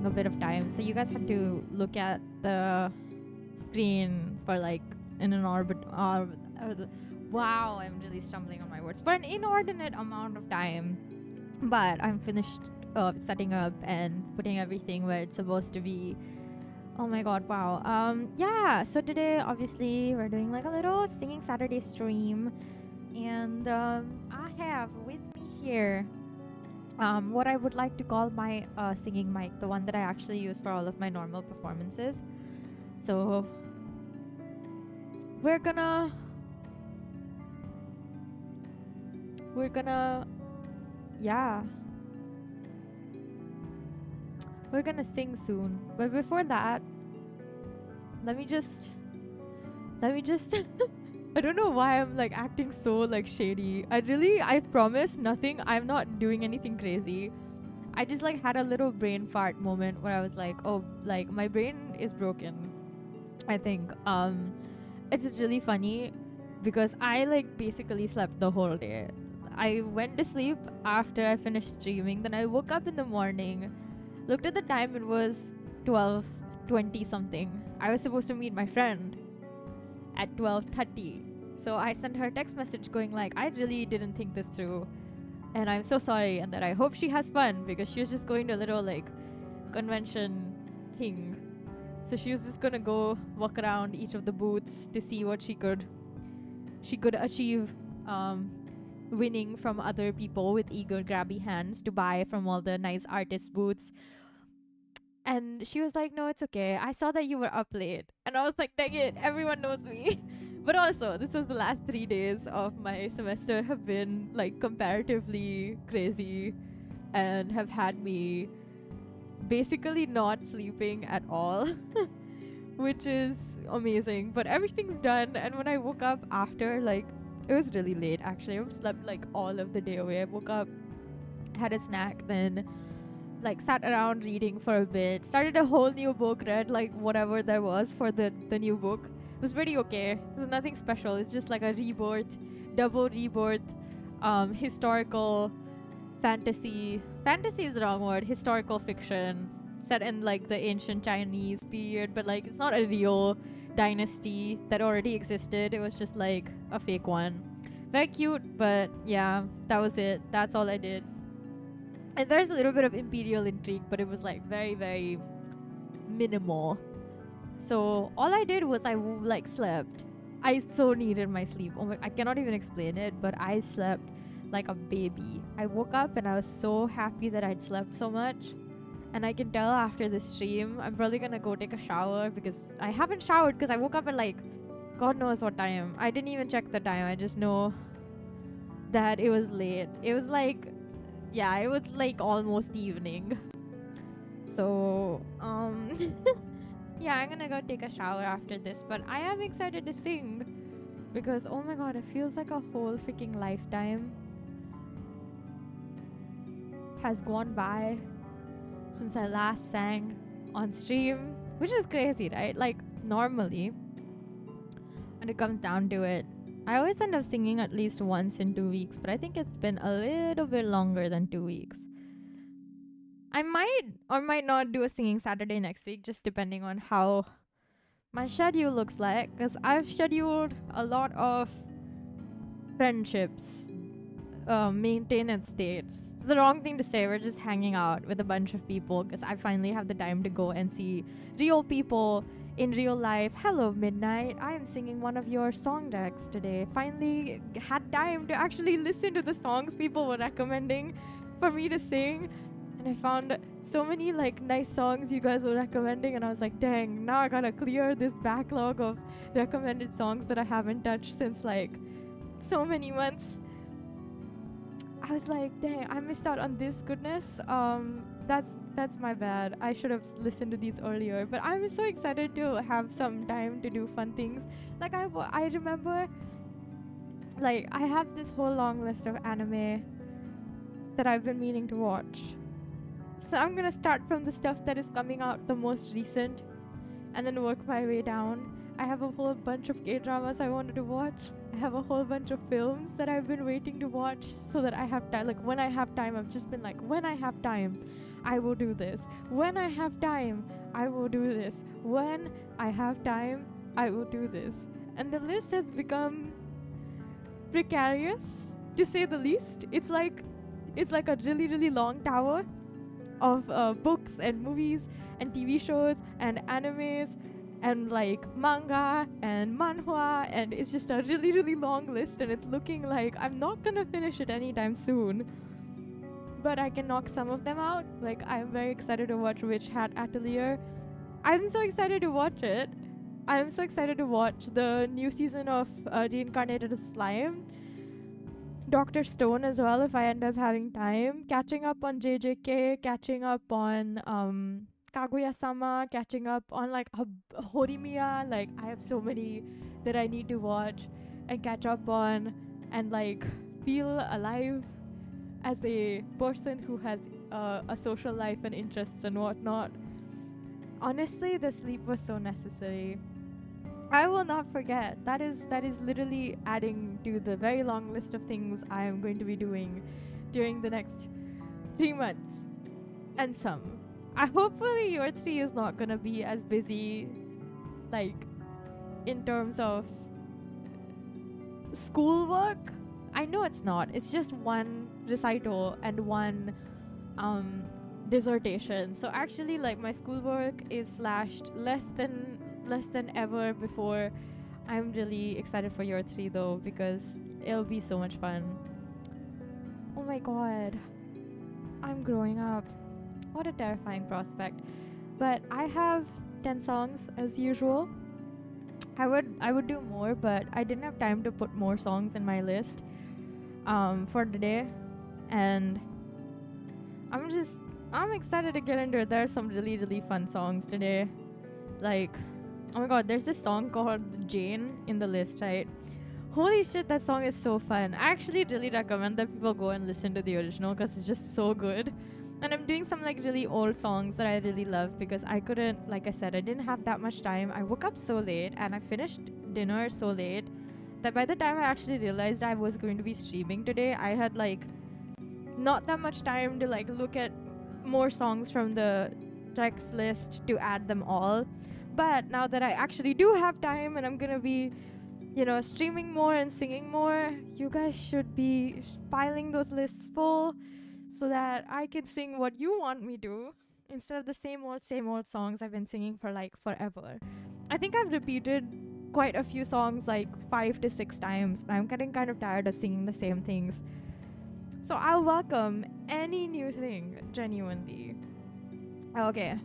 taking a bit of time. So you guys had to look at the screen for like in an wow, I'm really stumbling on my words. For an inordinate amount of time. But I'm finished setting up and putting everything where it's supposed to be. Oh my god, wow. Yeah, so today obviously we're doing like a little singing Saturday stream. And I have with me here what I would like to call my singing mic, the one that I actually use for all of my normal performances. So we're gonna yeah, we're gonna sing soon, but before that, let me just I don't know why I'm like acting so like shady. I promise nothing. I'm not doing anything crazy. I just like had a little brain fart moment where I was like, oh, like my brain is broken, I think. It's really funny because I like basically slept the whole day. I went to sleep after I finished streaming. Then I woke up in the morning, looked at the time, it was 12:20 something. I was supposed to meet my friend at 12:30. So I sent her a text message going like, I really didn't think this through and I'm so sorry, and that I hope she has fun, because she was just going to a little like convention thing. So she was just gonna go walk around each of the booths to see what she could achieve winning from other people with eager grabby hands to buy from all the nice artist booths. And she was like, no, it's okay, I saw that you were up late. And I was like, dang it, everyone knows me. But also, this was the last 3 days of my semester have been like comparatively crazy and have had me basically not sleeping at all, which is amazing. But everything's done, and when I woke up after, like, it was really late actually. I slept like all of the day away. I woke up, had a snack, then like sat around reading for a bit, started a whole new book, read like whatever there was for the new book. It was pretty okay. It was nothing special. It's just like a double rebirth, historical fantasy is the wrong word, historical fiction set in like the ancient Chinese period, but like it's not a real dynasty that already existed. It was just like a fake one. Very cute, but yeah, that was it. That's all I did. And there's a little bit of imperial intrigue, but it was like very, very minimal. So all I did was I like slept. I so needed my sleep. Oh my, I cannot even explain it, but I slept like a baby. I woke up and I was so happy that I'd slept so much. And I can tell after this stream, I'm probably gonna go take a shower, because I haven't showered because I woke up at like God knows what time. I didn't even check the time. I just know that it was late. It was like, yeah, it was like almost evening. So, yeah, I'm gonna go take a shower after this, but I am excited to sing because, oh my god, it feels like a whole freaking lifetime has gone by since I last sang on stream, which is crazy, right? Like, normally, when it comes down to it, I always end up singing at least once in 2 weeks, but I think it's been a little bit longer than 2 weeks. I might or might not do a singing Saturday next week, just depending on how my schedule looks like, because I've scheduled a lot of friendships, maintenance dates. It's the wrong thing to say. We're just hanging out with a bunch of people, because I finally have the time to go and see real people in real life. Hello, Midnight. I am singing one of your song decks today. Finally had time to actually listen to the songs people were recommending for me to sing. And I found so many like nice songs you guys were recommending, and I was like, dang, now I gotta clear this backlog of recommended songs that I haven't touched since like so many months. I was like, dang, I missed out on this goodness. That's my bad. I should have listened to these earlier. But I'm so excited to have some time to do fun things. Like I remember, like I have this whole long list of anime that I've been meaning to watch. So I'm gonna start from the stuff that is coming out the most recent and then work my way down. I have a whole bunch of K-dramas I wanted to watch. I have a whole bunch of films that I've been waiting to watch so that I have time. Like, when I have time, I've just been like, when I have time, I will do this. When I have time, I will do this. When I have time, I will do this. And the list has become precarious, to say the least. It's like a really, really long tower of books and movies and TV shows and animes and like manga and manhwa, and it's just a really, really long list, and it's looking like I'm not gonna finish it anytime soon. But I can knock some of them out. Like, I'm very excited to watch Witch Hat Atelier. I'm so excited to watch it. I'm so excited to watch the new season of Reincarnated Slime. Dr. Stone as well, if I end up having time. Catching up on JJK, catching up on Kaguya-sama, catching up on like Horimiya. Like, I have so many that I need to watch and catch up on and like feel alive as a person who has a social life and interests and whatnot. Honestly, the sleep was so necessary. I will not forget. That is literally adding to the very long list of things I am going to be doing during the next 3 months and some. Hopefully your 3 is not gonna be as busy, like, in terms of schoolwork. I know it's not. It's just one recital and one dissertation. So actually, like, my schoolwork is slashed less than ever before. I'm really excited for year 3 though, because it'll be so much fun. Oh my god, I'm growing up. What a terrifying prospect. But I have 10 songs as usual. I would do more, but I didn't have time to put more songs in my list for today, and I'm excited to get into it. There are some really, really fun songs today. Like, oh my god, there's this song called Jane in the list, right? Holy shit, that song is so fun. I actually really recommend that people go and listen to the original because it's just so good. And I'm doing some like really old songs that I really love because I couldn't, like I said, I didn't have that much time. I woke up so late and I finished dinner so late that by the time I actually realized I was going to be streaming today, I had like not that much time to like look at more songs from the tracks list to add them all. But now that I actually do have time and I'm gonna be, you know, streaming more and singing more, you guys should be filing those lists full so that I can sing what you want me to instead of the same old songs I've been singing for like forever. I think I've repeated quite a few songs like 5 to 6 times, and I'm getting kind of tired of singing the same things. So I'll welcome any new thing, genuinely. Okay.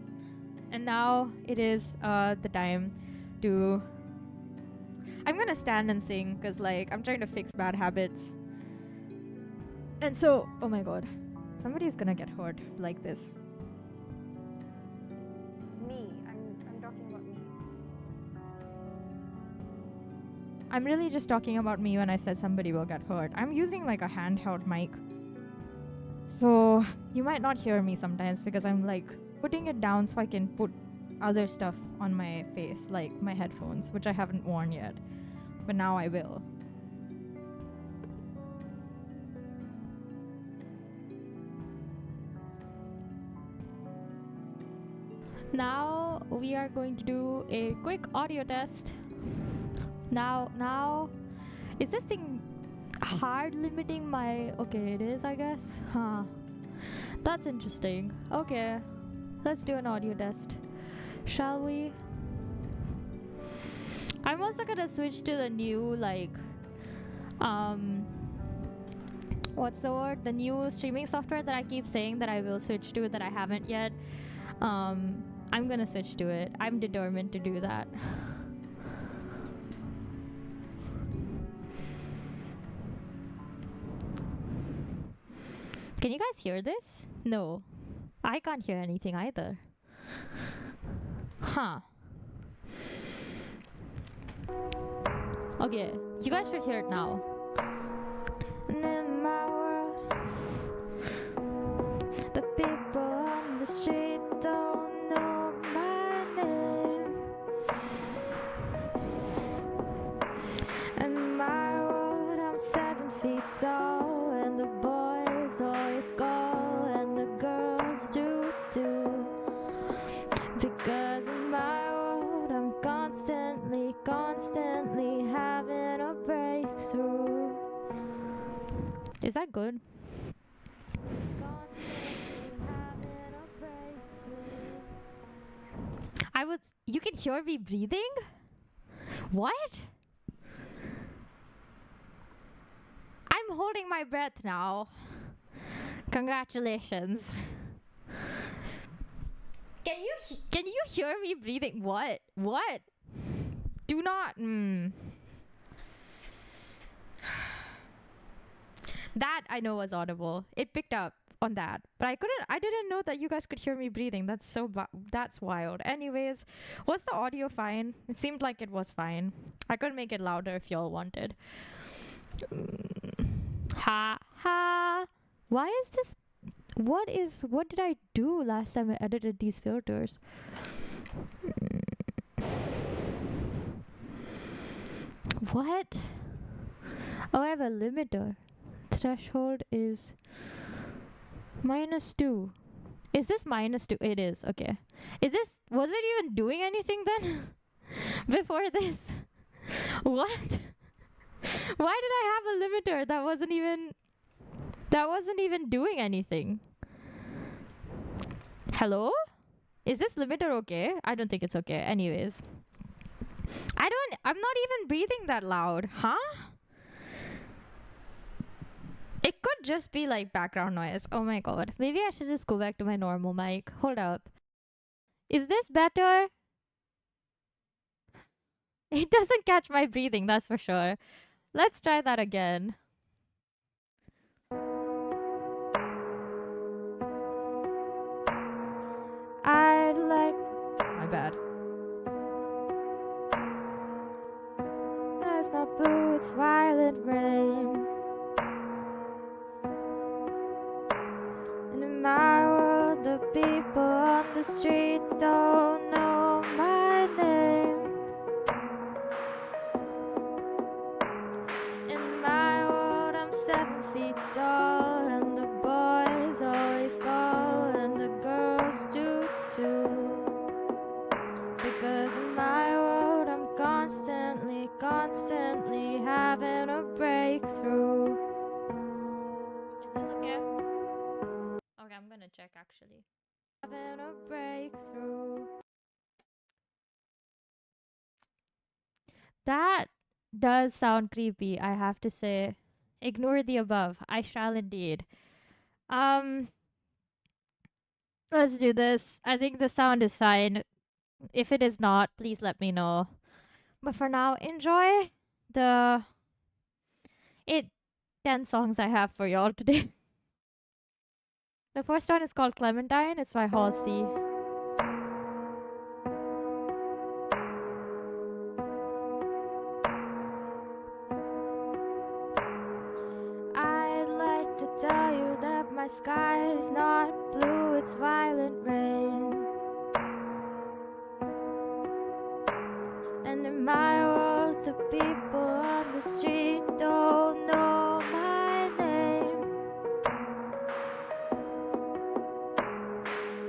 And now it is the time to... I'm gonna stand and sing because like I'm trying to fix bad habits. And so, oh my god, somebody's gonna get hurt like this. Me. I'm talking about me. I'm really just talking about me when I said somebody will get hurt. I'm using like a handheld mic. So you might not hear me sometimes because I'm like putting it down so I can put other stuff on my face, like my headphones, which I haven't worn yet, but now I will. Now we are going to do a quick audio test. Now, is this thing hard limiting my... Okay, it is, I guess. Huh. That's interesting. Okay, let's do an audio test. Shall we? I'm also gonna switch to the new, like, what's the word? The new streaming software that I keep saying that I will switch to that I haven't yet. I'm gonna switch to it. I'm determined to do that. Can you guys hear this? No. I can't hear anything either. Huh. Okay, you guys should hear it now. In my world, the people on the street don't know my name. going good. You can hear me breathing? What? I'm holding my breath now. Congratulations. Can you hear me breathing? What? Do not. That I know was audible. It picked up on that, but I didn't know that you guys could hear me breathing. That's wild. Anyways, was the audio fine? It seemed like it was fine. I could make it louder if y'all wanted. Ha ha. Why is this? What did I do last time I edited these filters? What? Oh, I have a limiter. Threshold is -2. Is this -2? It is. Okay. Was it even doing anything then? Before this? What? Why did I have a limiter that wasn't even doing anything? Hello? Is this limiter okay? I don't think it's okay. Anyways. I'm not even breathing that loud. Huh? It could just be like background noise. Oh my god. Maybe I should just go back to my normal mic. Hold up. Is this better? It doesn't catch my breathing, that's for sure. Let's try that again. My bad. It's not blue, it's violet rain. And in my world, the people on the street don't know my name. In my world, I'm 7 feet tall, and the boys always call, and the girls do too. Because in my world, I'm constantly having a breakthrough. Is this okay? Okay, I'm gonna check actually. Having a breakthrough. That does sound creepy, I have to say. Ignore the above. I shall indeed. Let's do this. I think the sound is fine. If it is not, please let me know. But for now, enjoy the 10 songs I have for y'all today. The first one is called Clementine. It's by Halsey. I'd like to tell you that my sky is not blue, it's violet rain. And in my world, the people on the street don't know my name.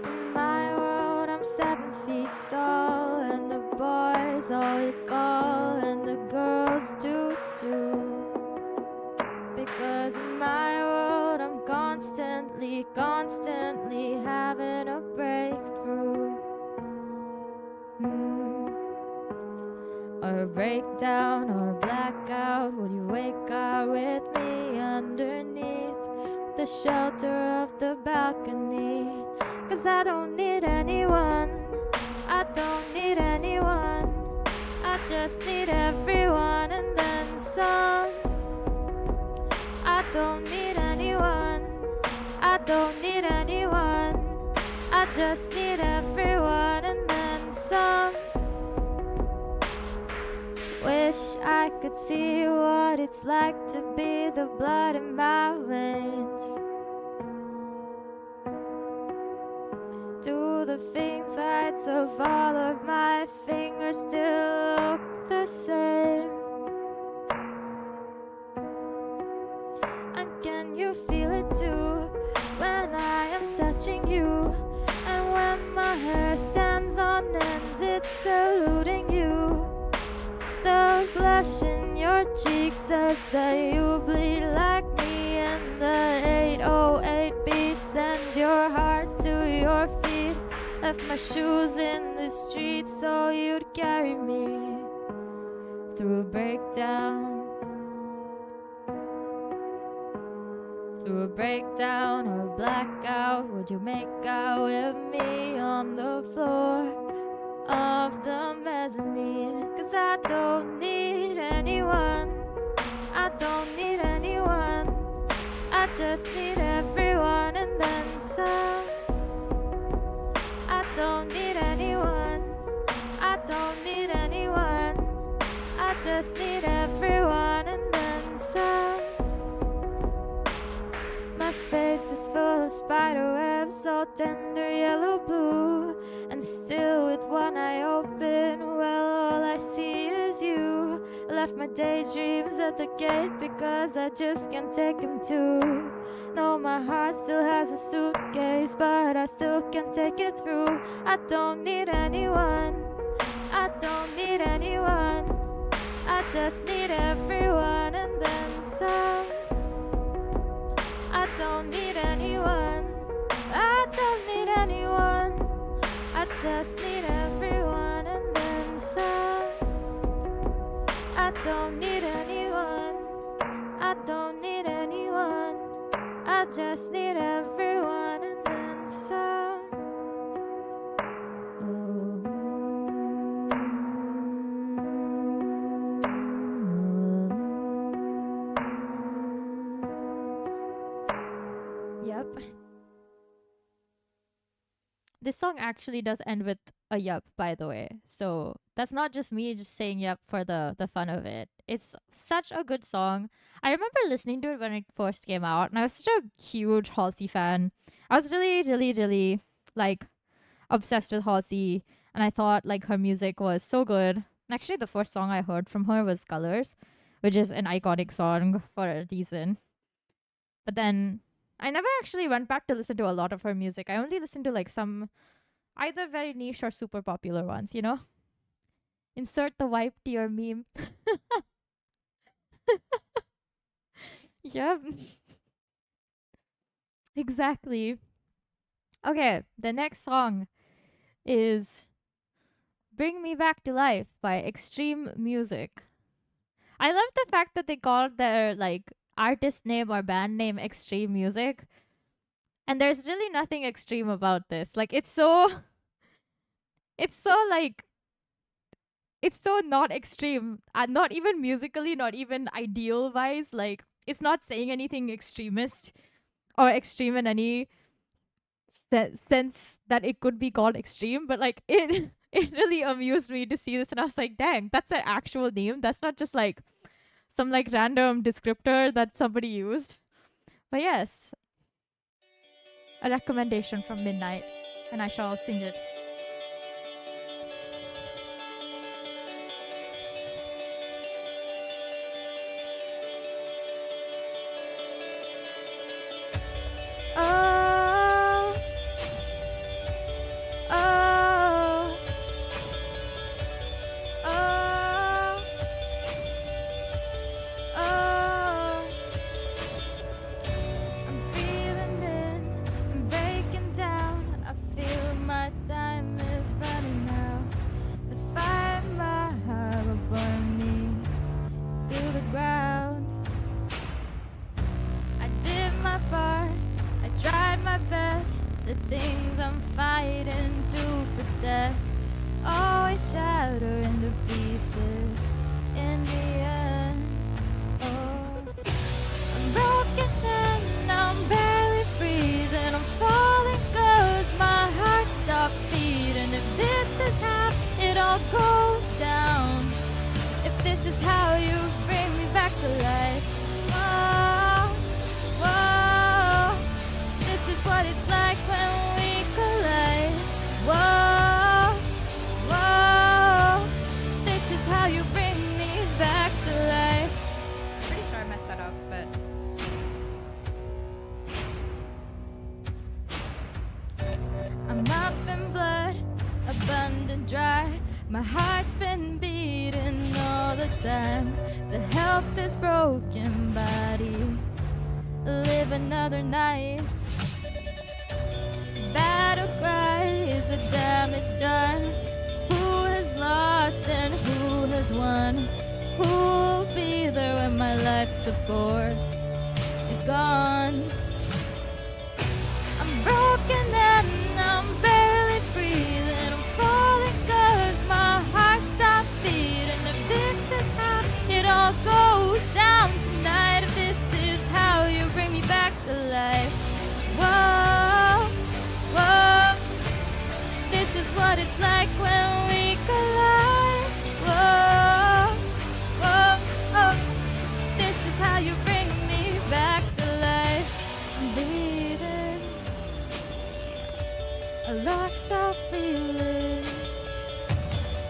In my world, I'm 7 feet tall, and the boys always call, and the girls do too. Because in my world, I'm constantly having a breakthrough. Or a breakdown, or a blackout. Would you wake up with me underneath the shelter of the balcony? 'Cause I don't need anyone, I don't need anyone, I just need everyone and then some. I don't need anyone, I don't need anyone, I just need everyone and then some. Wish I could see what it's like to be the blood in my veins. Do the finger sides of all of my fingers still look the same? And can you feel it too when I am touching you? And when my hair stands on end, it's saluting you. The blush in your cheek says that you bleed like me, and the heart to your feet. Left my shoes in the street so you'd carry me through a breakdown. Through a breakdown or a blackout, would you make out with me on the floor of the mezzanine? 'Cause I don't need anyone, I don't need anyone, I just need everyone and then some. I don't need anyone, I don't need anyone, I just need everyone and then some. My face is full of spider webs, so tender yellow blue, and still with one eye open, well all I see is you. I left my daydreams at the gate because I just can't take them too. No, my heart still has a suitcase, but I still can't take it through. I don't need anyone, I don't need anyone, I just need everyone and then some. I don't need anyone, I don't need anyone, I just need everyone and then some. I don't need anyone, I don't need anyone, I just need everyone and then some. Yep. This song actually does end with a yup, by the way. So that's not just me just saying yup for the fun of it. It's such a good song. I remember listening to it when it first came out, and I was such a huge Halsey fan. I was really like obsessed with Halsey, and I thought like her music was so good. Actually, the first song I heard from her was Colors, which is an iconic song for a reason. But then I never actually went back to listen to a lot of her music. I only listened to like some either very niche or super popular ones, you know? Insert the wipe to your meme. Yep. Exactly. Okay, the next song is Bring Me Back to Life by Extreme Music. I love the fact that they called their like artist name or band name Extreme Music. And there's really nothing extreme about this. Like it's so like it's so not extreme. Not even musically, not even ideal wise. Like it's not saying anything extremist or extreme in any sense that it could be called extreme, but like it really amused me to see this, and I was like, dang, that's their actual name. That's not just like some like random descriptor that somebody used. But yes, a recommendation from Midnight, and I shall sing it. Oh, oh, oh, oh. I'm breathing in, I'm breaking down. I feel my time is running out. The fire in my heart will burn me to the ground. I did my part, I tried my best. The things I'm fighting to protect always shatter into pieces in the end. Oh, I'm broken and I'm barely breathing. I'm falling 'cause my heart stopped beating. If this is how it all goes down, if this is how you bring me back to life, whoa, whoa, this is what it's like when we collide. Whoa, whoa, this is how you bring me back to life. Pretty sure I messed that up, but I'm up in blood, abundant dry. My heart's been beating all the time to help this broken body live another night. Who'll be there when my life support is gone? I'm broken and I'm barely breathing. I'm falling 'cause my heart stopped beating. If this is how it all goes down tonight, if this is how you bring me back to life, whoa, whoa, this is what it's like when we collide. Whoa, whoa, oh, this is how you bring me back to life. I'm bleeding, I lost all feeling.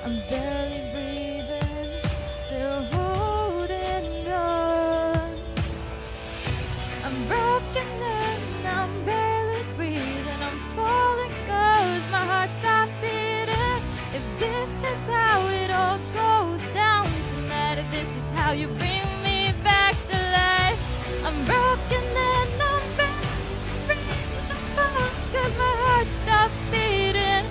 I'm barely breathing, still holding on. I'm broken and I'm barely breathing. I'm falling 'cause my heart stopped beating. If this is how it all goes down tonight, if this is how you bring me back to life, I'm broken and I'm barely breathing. I'm falling 'cause my heart stopped beating.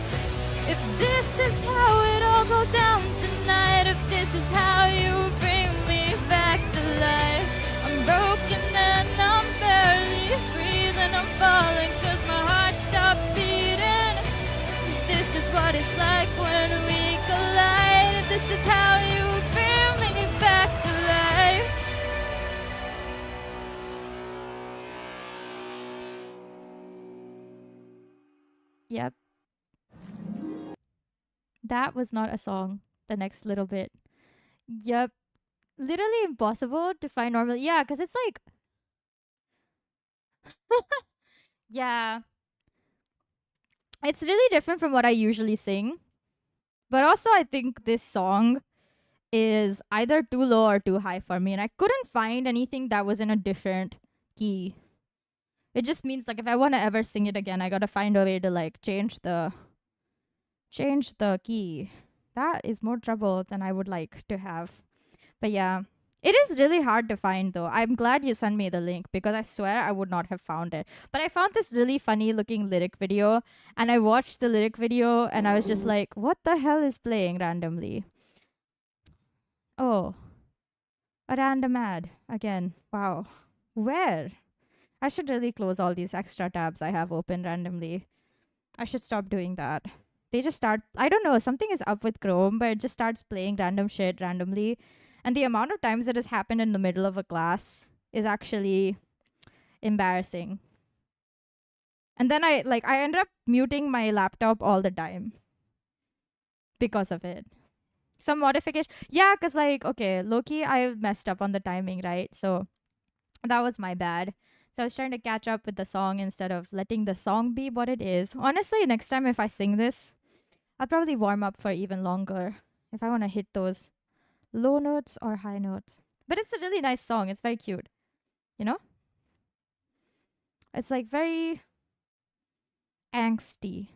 If this is how it all goes down tonight, if this is how you bring me back to life, I'm broken and I'm barely breathing. I'm falling 'cause my heart stopped beating. If this is what it's like when we collide, if this is how you bring me back to life. Yep. That was not a song. The next little bit. Yep. Literally impossible to find normal. Yeah, because it's like. Yeah. It's really different from what I usually sing. But also, I think this song is either too low or too high for me. And I couldn't find anything that was in a different key. It just means, like, if I want to ever sing it again, I gotta find a way to, like, change the key. That is more trouble than I would like to have. But yeah, it is really hard to find though. I'm glad you sent me the link because I swear I would not have found it. But I found this really funny looking lyric video and I watched the lyric video and I was just like, what the hell is playing randomly? Oh, a random ad again. Wow. Where? I should really close all these extra tabs I have open randomly. I should stop doing that. They just start, I don't know, something is up with Chrome, but it just starts playing random shit randomly. And the amount of times that has happened in the middle of a class is actually embarrassing. And then I end up muting my laptop all the time because of it. Some modification. Yeah, because like, okay, low-key, I messed up on the timing, right? So that was my bad. So I was trying to catch up with the song instead of letting the song be what it is. Honestly, next time if I sing this, I'll probably warm up for even longer if I want to hit those low notes or high notes. But it's a really nice song. It's very cute. You know? It's like very angsty.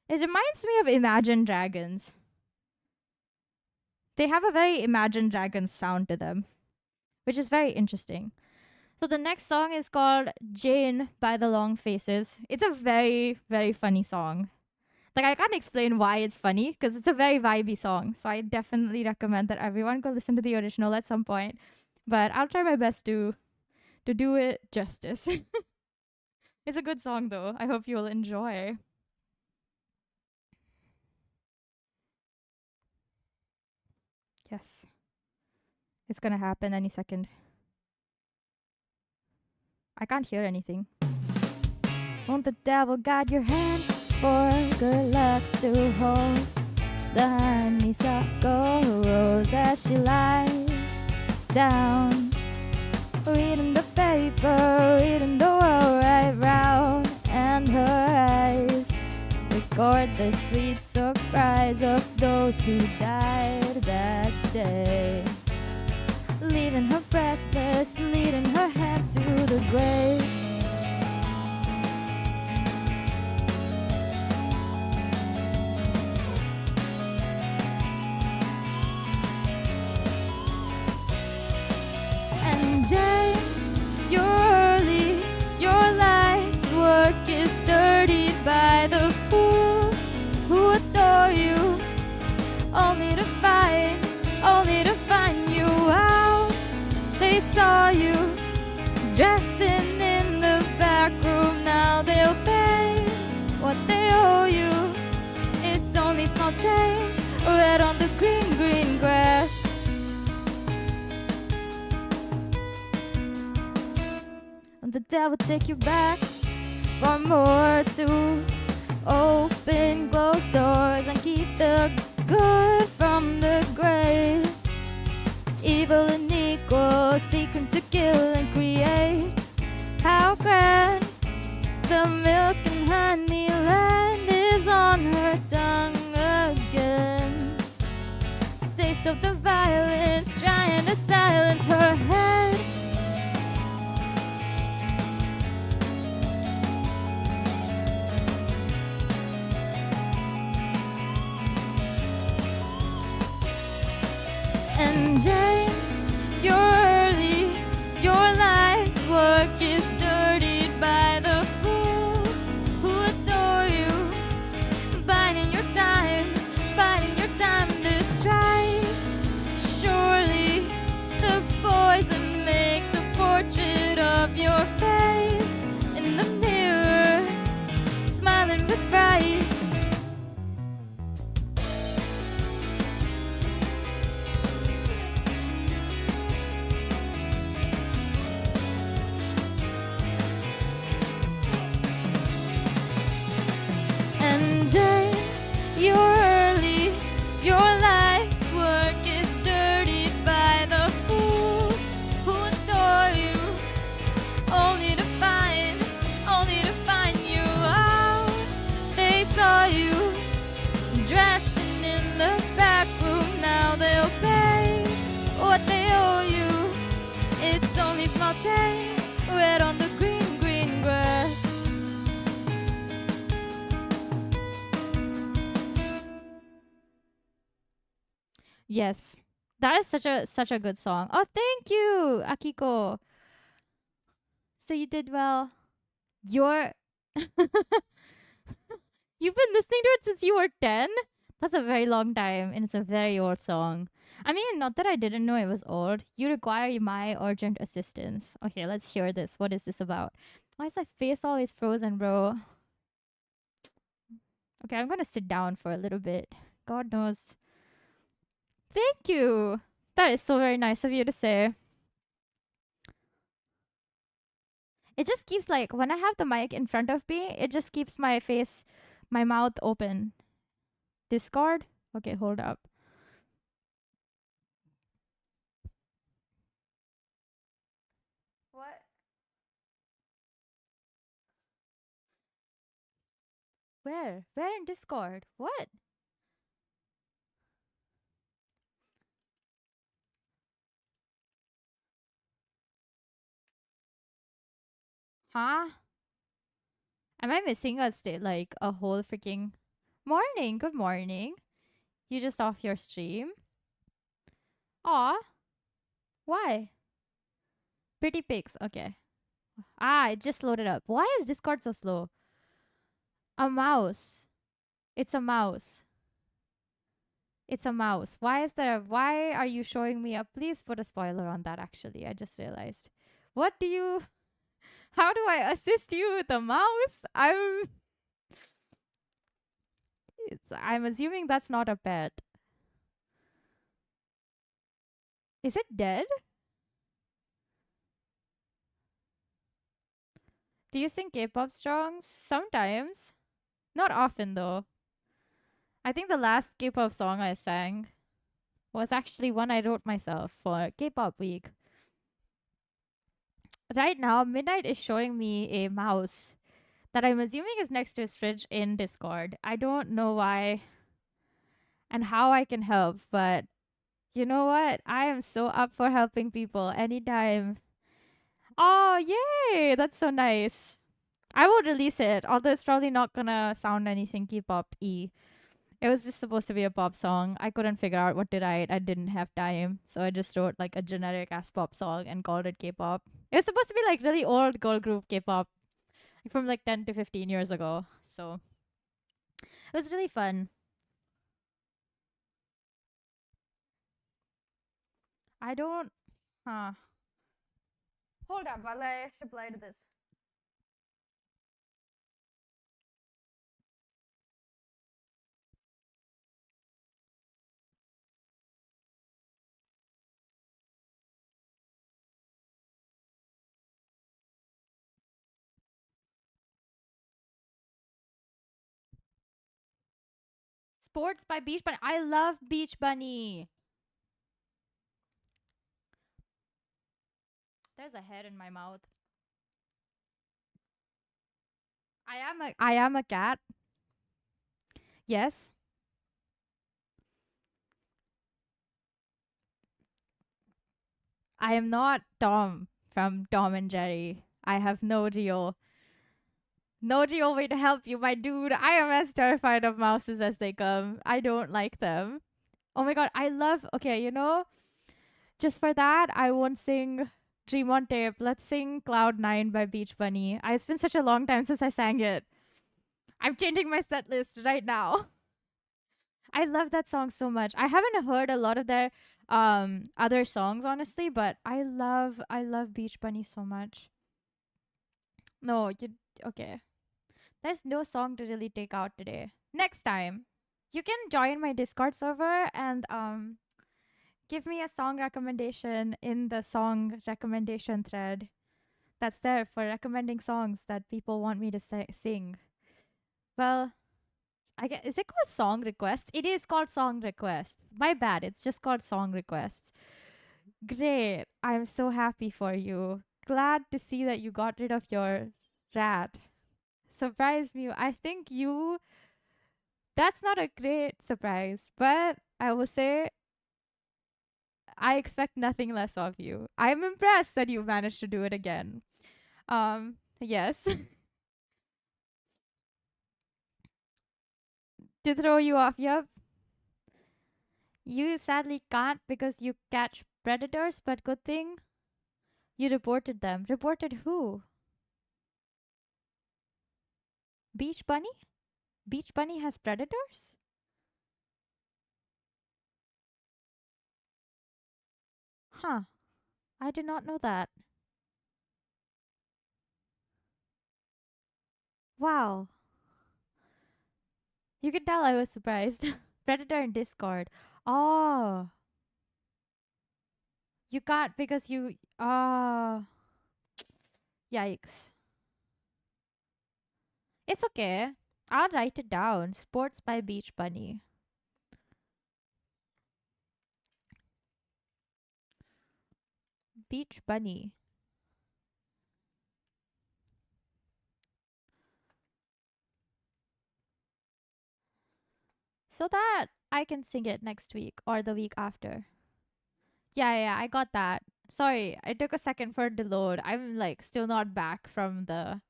It reminds me of Imagine Dragons. They have a very Imagine Dragons sound to them, which is very interesting. So the next song is called Jane by the Long Faces. It's a very, very funny song. Like, I can't explain why it's funny because it's a very vibey song. So I definitely recommend that everyone go listen to the original at some point. But I'll try my best to do it justice. It's a good song though. I hope you'll enjoy. Yes. It's gonna happen any second. I can't hear anything. Won't the devil guide your hand for good luck to hold the honeysuckle rose as she lies down, reading the paper, reading the world right round, and her eyes record the sweet surprise of those who died that day, leaving her breathless, leading her hand to the grave. And Jane, you're early, your life's work is dirtied by the fools who adore you, only to find you that will take you back. For more to open closed doors and keep the good from the great. Evil and equal, seeking to kill and create. How grand the milk and honey land is on her tongue again. The taste of the violence trying to silence her head. And Jane, you're early, your life's work is dirtied by the fools who adore you, biding your time to strike. Surely the poison makes a portrait of your face in the mirror, smiling with pride. And Jane, you're early, your life's work is dirtied by the fools who adore you, only to find you out. They saw you dressing in the back room, now they'll pay what they owe you. It's only small change, red on the green, green grass. Yes, that is such a good song. Oh, thank you, Akiko. So you did well. You're You've been listening to it since you were 10? That's a very long time, and it's a very old song. I mean, not that I didn't know it was old. You require my urgent assistance. Okay, let's hear this. What is this about? Why is my face always frozen, bro? Okay, I'm gonna sit down for a little bit. God knows. Thank you. That is so very nice of you to say. It just keeps like when I have the mic in front of me, it just keeps my mouth open. Discord? Okay, hold up. What? Where? Where in Discord? What? Huh? Am I missing a whole freaking morning? Good morning. You just off your stream? Aw. Why? Pretty pics. Okay. Ah, it just loaded up. Why is Discord so slow? A mouse. It's a mouse. It's a mouse. Why are you showing me a, please put a spoiler on that actually. I just realized. How do I assist you with a mouse? I'm assuming that's not a pet. Is it dead? Do you sing K-pop songs? Sometimes. Not often though. I think the last K-pop song I sang was actually one I wrote myself for K-pop week. Right now, Midnight is showing me a mouse that I'm assuming is next to his fridge in Discord. I don't know why and how I can help, but you know what? I am so up for helping people anytime. Oh, yay! That's so nice. I will release it, although it's probably not gonna sound anything K-pop-y. It was just supposed to be a pop song. I couldn't figure out what to write. I didn't have time. So I just wrote like a generic ass pop song and called it K-pop. It was supposed to be like really old girl group K-pop from like 10 to 15 years ago. So it was really fun. I don't. Huh. Hold up while I reply to this. Sports by Beach Bunny. I love Beach Bunny. There's a head in my mouth. I am a cat. Yes. I am not Tom from Tom and Jerry. I have no real way to help you, my dude. I am as terrified of mouses as they come. I don't like them. Oh my god, I love. Okay, you know, just for that, I won't sing Dream on Tape. Let's sing Cloud 9 by Beach Bunny. It's been such a long time since I sang it. I'm changing my set list right now. I love that song so much. I haven't heard a lot of their other songs honestly, but I love Beach Bunny so much. No, you okay. There's no song to really take out today. Next time, you can join my Discord server and give me a song recommendation in the song recommendation thread that's there for recommending songs that people want me to sing. Well, I guess, is it called song requests? It is called song requests. My bad. It's just called song requests. Great. I'm so happy for you. Glad to see that you got rid of your rat. Surprise me. I think that's not a great surprise, but I will say I expect nothing less of you. I'm impressed that you managed to do it again. Yes. To throw you off, yep. You sadly can't because you catch predators, but good thing you reported them. Reported who? Beach Bunny? Beach Bunny has predators? Huh. I did not know that. Wow. You could tell I was surprised. Predator in Discord. Oh. You can't because you. Yikes. It's okay. I'll write it down. Sports by Beach Bunny. Beach Bunny. So that I can sing it next week or the week after. Yeah, I got that. Sorry, it took a second for it to load. I'm like still not back from the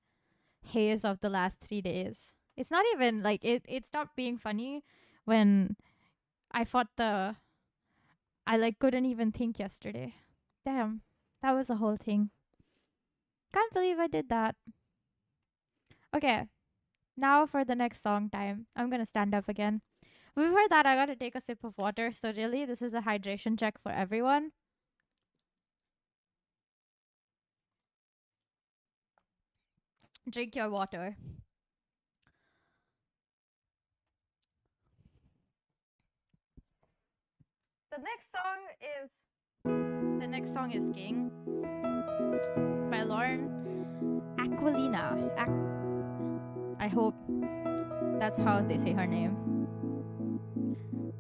haze of the last 3 days. It's not even like it stopped being funny when I like couldn't even think yesterday. Damn. That was a whole thing. Can't believe I did that. Okay. Now for the next song time. I'm gonna stand up again. Before that, I gotta take a sip of water. So really, this is a hydration check for everyone. Drink your water. The next song is King by Lauren Aquilina. I hope that's how they say her name.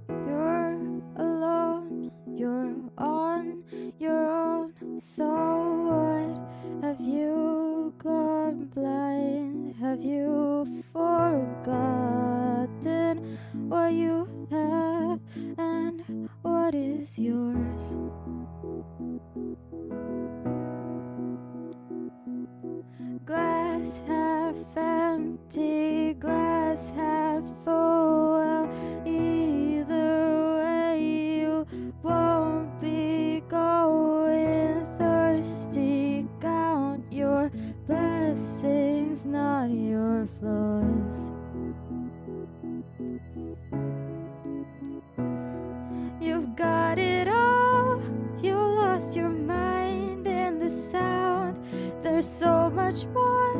You're alone, you're on your own. So what? Have you gone blind? Have you forgotten what you have and what is yours? Glass half empty, glass half full. Well, either way you won't be going thirsty. Count your blessings, not your flaws. You've got it all, you lost your mind in the sound. There's so much more,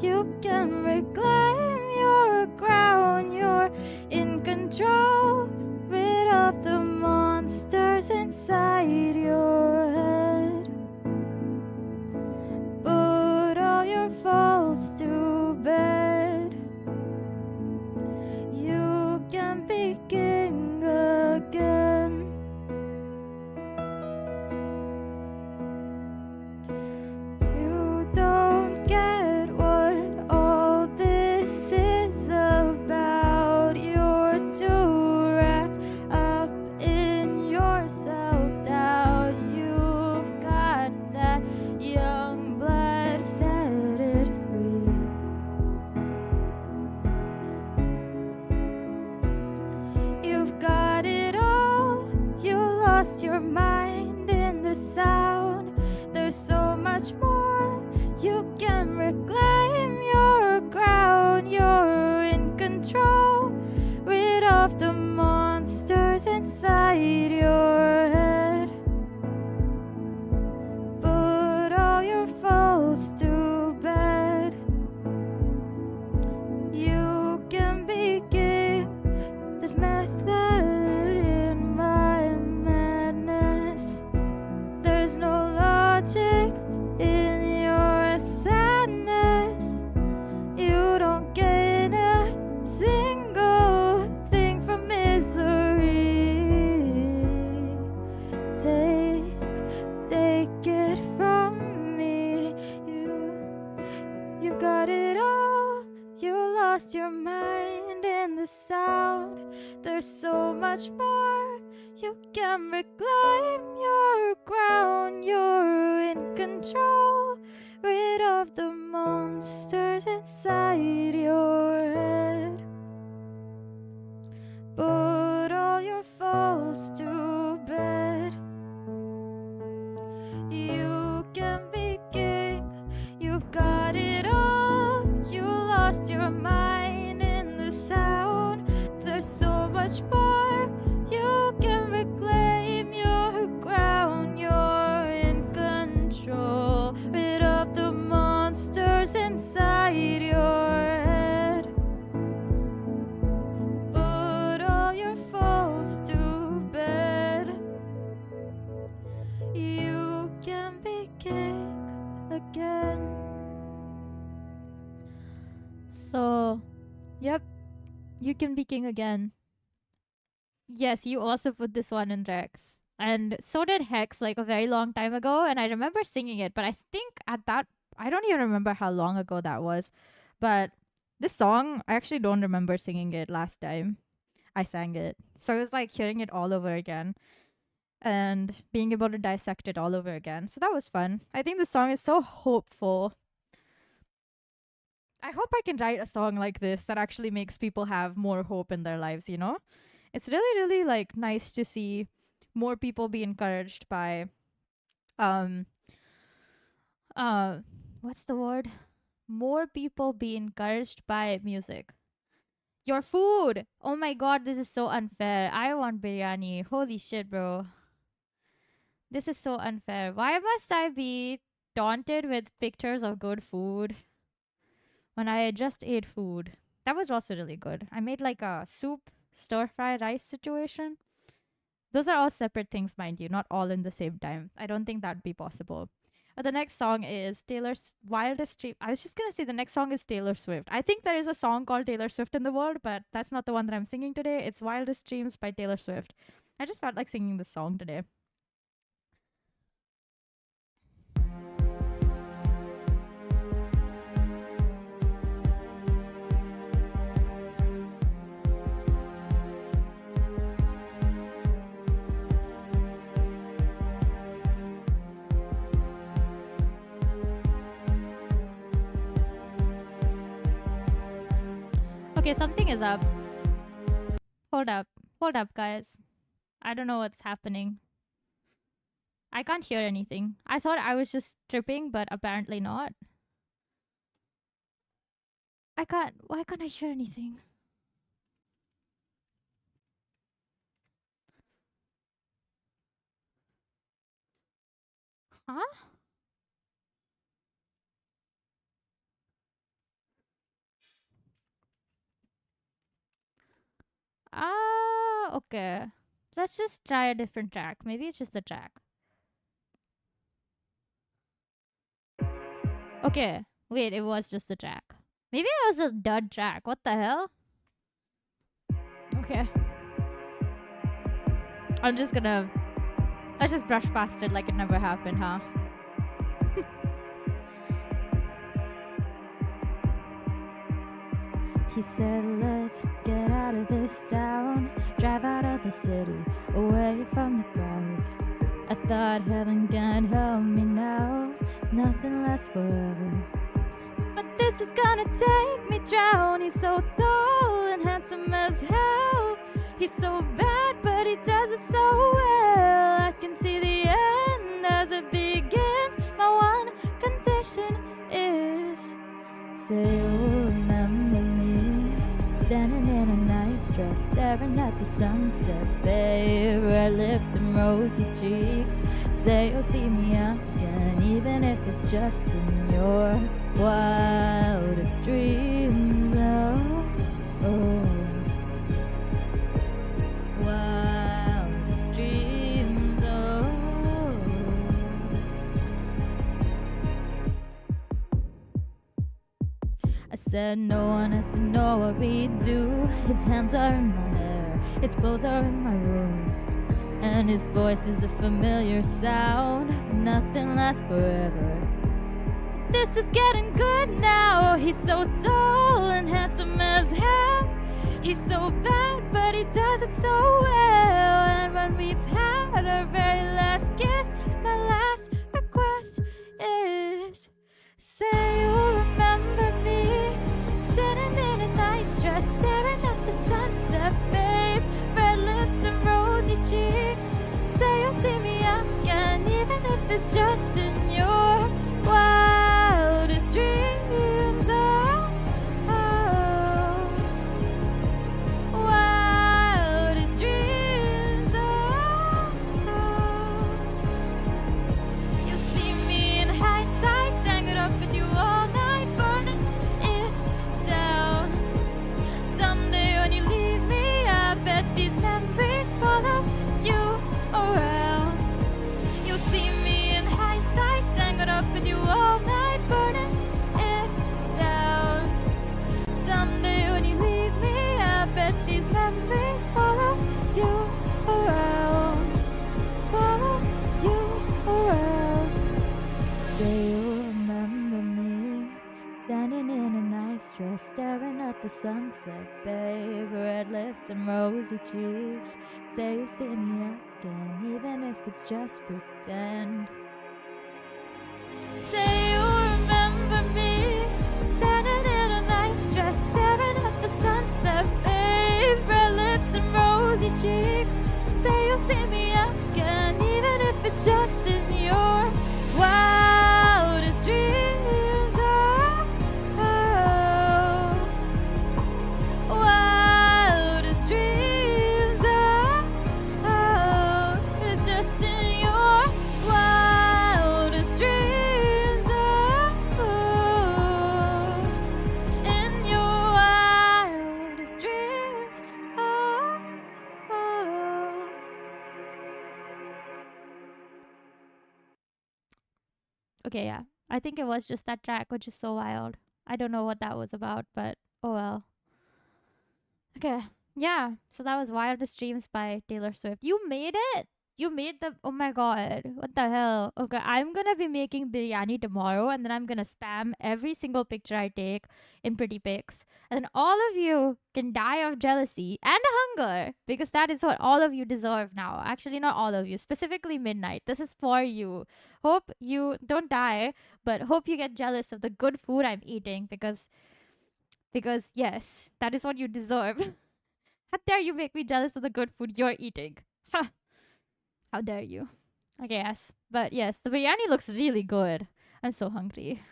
you can reclaim your crown. You're in control, rid of the monsters inside your head. Put all your faults to bed. You can be your mind in the sound. There's so much more. You can reclaim your crown. You're in control. Rid of the monsters inside your head. Put all your foes to bed. You can be king. There's method in my madness. There's no logic in your sadness. You don't gain a single thing from misery. Take it from me. You got it all. You lost your mind in the sound. There's so much more. You can reclaim your crown. You're in control. Rid of the monsters inside your head. Put all your foes to bed. You can be king. You've got it all. You lost your mind in the sound. There's so much more. You can reclaim your crown. You're in control. Rid of the monsters inside your head. Put all your foes to bed. You can be king again. So, yep, you can be king again. Yes, you also put this one in Rex. And so did Hex like a very long time ago. And I remember singing it, but I think at that, I don't even remember how long ago that was. But this song, I actually don't remember singing it last time I sang it. So it was like hearing it all over again and being able to dissect it all over again. So that was fun. I think the song is so hopeful. I hope I can write a song like this that actually makes people have more hope in their lives, you know? It's really, really like nice to see more people be encouraged by what's the word? More people be encouraged by music. Your food! Oh my god, this is so unfair. I want biryani. Holy shit, bro. This is so unfair. Why must I be daunted with pictures of good food when I just ate food? That was also really good. I made like a soup, stir-fry rice situation. Those are all separate things, mind you, not all in the same time. I don't think that'd be possible. The next song is Taylor's Wildest Dream. I was just gonna say the next song is Taylor Swift. I think there is a song called Taylor Swift in the world, but that's not the one that I'm singing today. It's Wildest Dreams by Taylor Swift. I just felt like singing this song today. Okay, something is up. Hold up, guys. I don't know what's happening. I can't hear anything. I thought I was just tripping, but apparently not. Why can't I hear anything? Huh? Okay. Let's just try a different track. Maybe it's just the track. Okay. Wait, it was just the track. Maybe it was a dud track. What the hell? Okay. Let's just brush past it like it never happened, huh? He said, let's get out of this town, drive out of the city, away from the crowds. I thought heaven can't help me now, nothing lasts forever. But this is gonna take me down. He's so tall and handsome as hell. He's so bad, but he does it so well. I can can see the end as it begins. My one condition is, say you'll remember me, standing in a nice dress, staring at the sunset, babe. Red lips and rosy cheeks. Say you'll see me again, even if it's just in your wildest dreams. Oh. Wildest dreams. Oh. I said no one has to know what we do. His hands are in my hair, his clothes are in my room, and his voice is a familiar sound. Nothing lasts forever. This is getting good now. He's so tall and handsome as hell. He's so bad, but he does it so well. And when we've had our very last kiss, my last request is, say you'll remember me, sitting in a nice dress, staring at the sunset, babe. Red lips and rosy cheeks. Say you'll see me again, even if it's just in your wildest dreams. Oh, oh. Wildest dreams. Oh, oh. You'll see me in hindsight, tangled up with you all night, burning it down. Someday when you leave me, I bet these memories follow you around. You'll see me in hindsight, tangled up with you all night, burning it down. Someday when you leave me, I bet these memories follow you around. Follow you around. Say you'll remember me, standing in a nice dress, staring at the sunset, babe. Red lips and rosy cheeks. Say you'll see me again, even if it's just pretend. Say you'll remember me, standing in a nice dress, staring at the sunset, babe. Red lips and rosy cheeks. Say you'll see me again, even if it's just in your wildest dreams. Oh, oh. Wildest dreams. Oh, oh. It's just in your wildest dreams. Oh, oh. In your wildest dreams. Oh, oh. Okay, yeah. I think it was just that track, which is so wild. I don't know what that was about, but oh well. Okay, yeah. So that was Wildest Dreams by Taylor Swift. You made it! You made the. Oh my god. What the hell? Okay, I'm gonna be making biryani tomorrow, and then I'm gonna spam every single picture I take in pretty pics. And then all of you can die of jealousy and hunger, because that is what all of you deserve now. Actually, not all of you, specifically Midnight. This is for you. Hope you don't die, but hope you get jealous of the good food I'm eating, because yes, that is what you deserve. How dare you make me jealous of the good food you're eating? Huh. How dare you? Okay, yes. But yes, the biryani looks really good. I'm so hungry.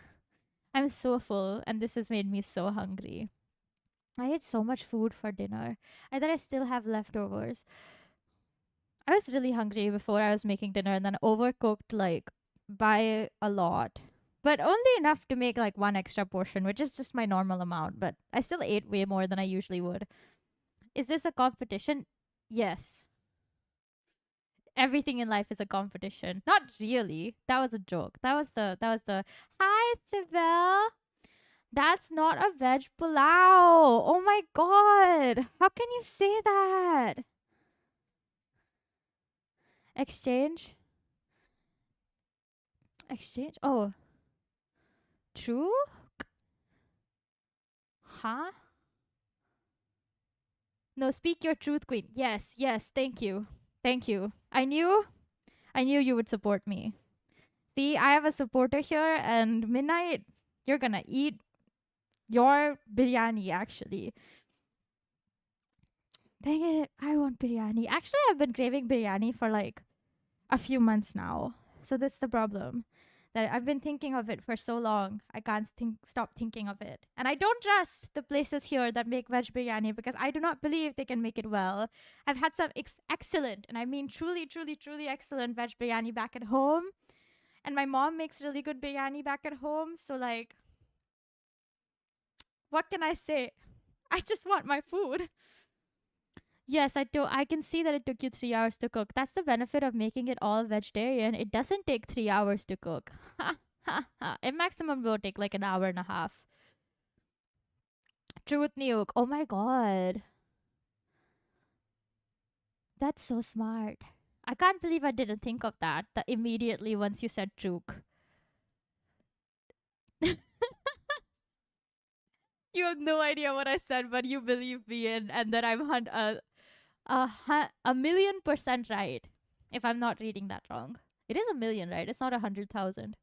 I'm so full, and this has made me so hungry. I ate so much food for dinner. I thought I still have leftovers. I was really hungry before I was making dinner, and then overcooked like by a lot. But only enough to make like one extra portion, which is just my normal amount. But I still ate way more than I usually would. Is this a competition? Yes. Everything in life is a competition. Not really. That was a joke. That was the Hi Sivan. That's not a veg pulao. Oh my god. How can you say that? Exchange? Exchange? Oh. True? Huh? No, speak your truth, queen. Yes, thank you. Thank you. I knew you would support me. See, I have a supporter here, and Midnight, you're gonna eat your biryani, actually. Dang it, I want biryani. Actually, I've been craving biryani for like a few months now. So that's the problem. That I've been thinking of it for so long. I can't stop thinking of it. And I don't trust the places here that make veg biryani because I do not believe they can make it well. I've had some excellent, and I mean truly, truly, truly excellent veg biryani back at home. And my mom makes really good biryani back at home. So like, what can I say? I just want my food. Yes, I can see that it took you 3 hours to cook. That's the benefit of making it all vegetarian. It doesn't take 3 hours to cook. At maximum, will take like an hour and a half. Truth Nuke. Oh my god. That's so smart. I can't believe I didn't think of that immediately once you said Truk. You have no idea what I said, but you believe me and that I'm 1,000,000% right. If I'm not reading that wrong. It is 1,000,000, right? It's not 100,000.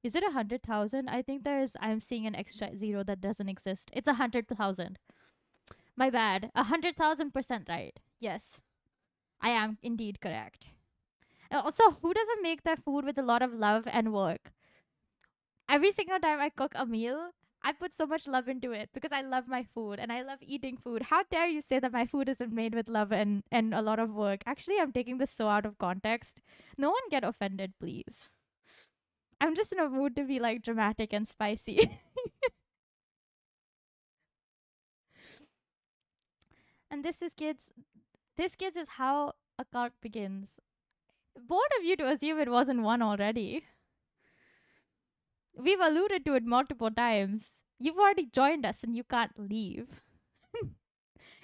Is it 100,000? I think I'm seeing an extra zero that doesn't exist. It's 100,000. My bad. 100,000% right. Yes. I am indeed correct. Also, who doesn't make their food with a lot of love and work? Every single time I cook a meal, I put so much love into it because I love my food and I love eating food. How dare you say that my food isn't made with love and a lot of work? Actually, I'm taking this so out of context. No one get offended, please. I'm just in a mood to be like dramatic and spicy. And this is kids is how a cult begins. Bold of you to assume it wasn't one already. We've alluded to it multiple times. You've already joined us and you can't leave.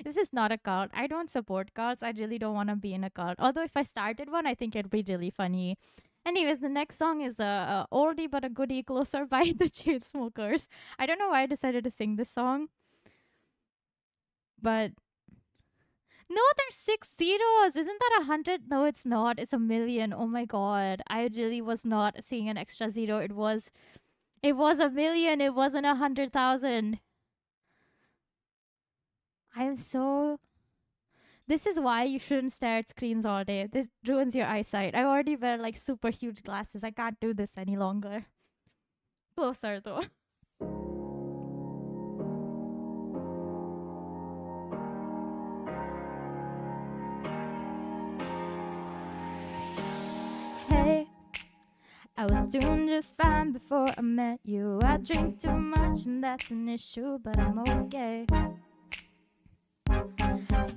This is not a cult. I don't support cults. I really don't want to be in a cult. Although if I started one, I think it'd be really funny. Anyways, the next song is a oldie but a goodie, Closer by the Chainsmokers. I don't know why I decided to sing this song. But no, there's 6 zeros. Isn't that 100? No, it's not. It's 1,000,000. Oh my god. I really was not seeing an extra zero. It was 1,000,000. It wasn't 100,000. This is why you shouldn't stare at screens all day. This ruins your eyesight. I already wear like super huge glasses. I can't do this any longer. Closer though. Hey, I was doing just fine before I met you. I drink too much and that's an issue, but I'm okay.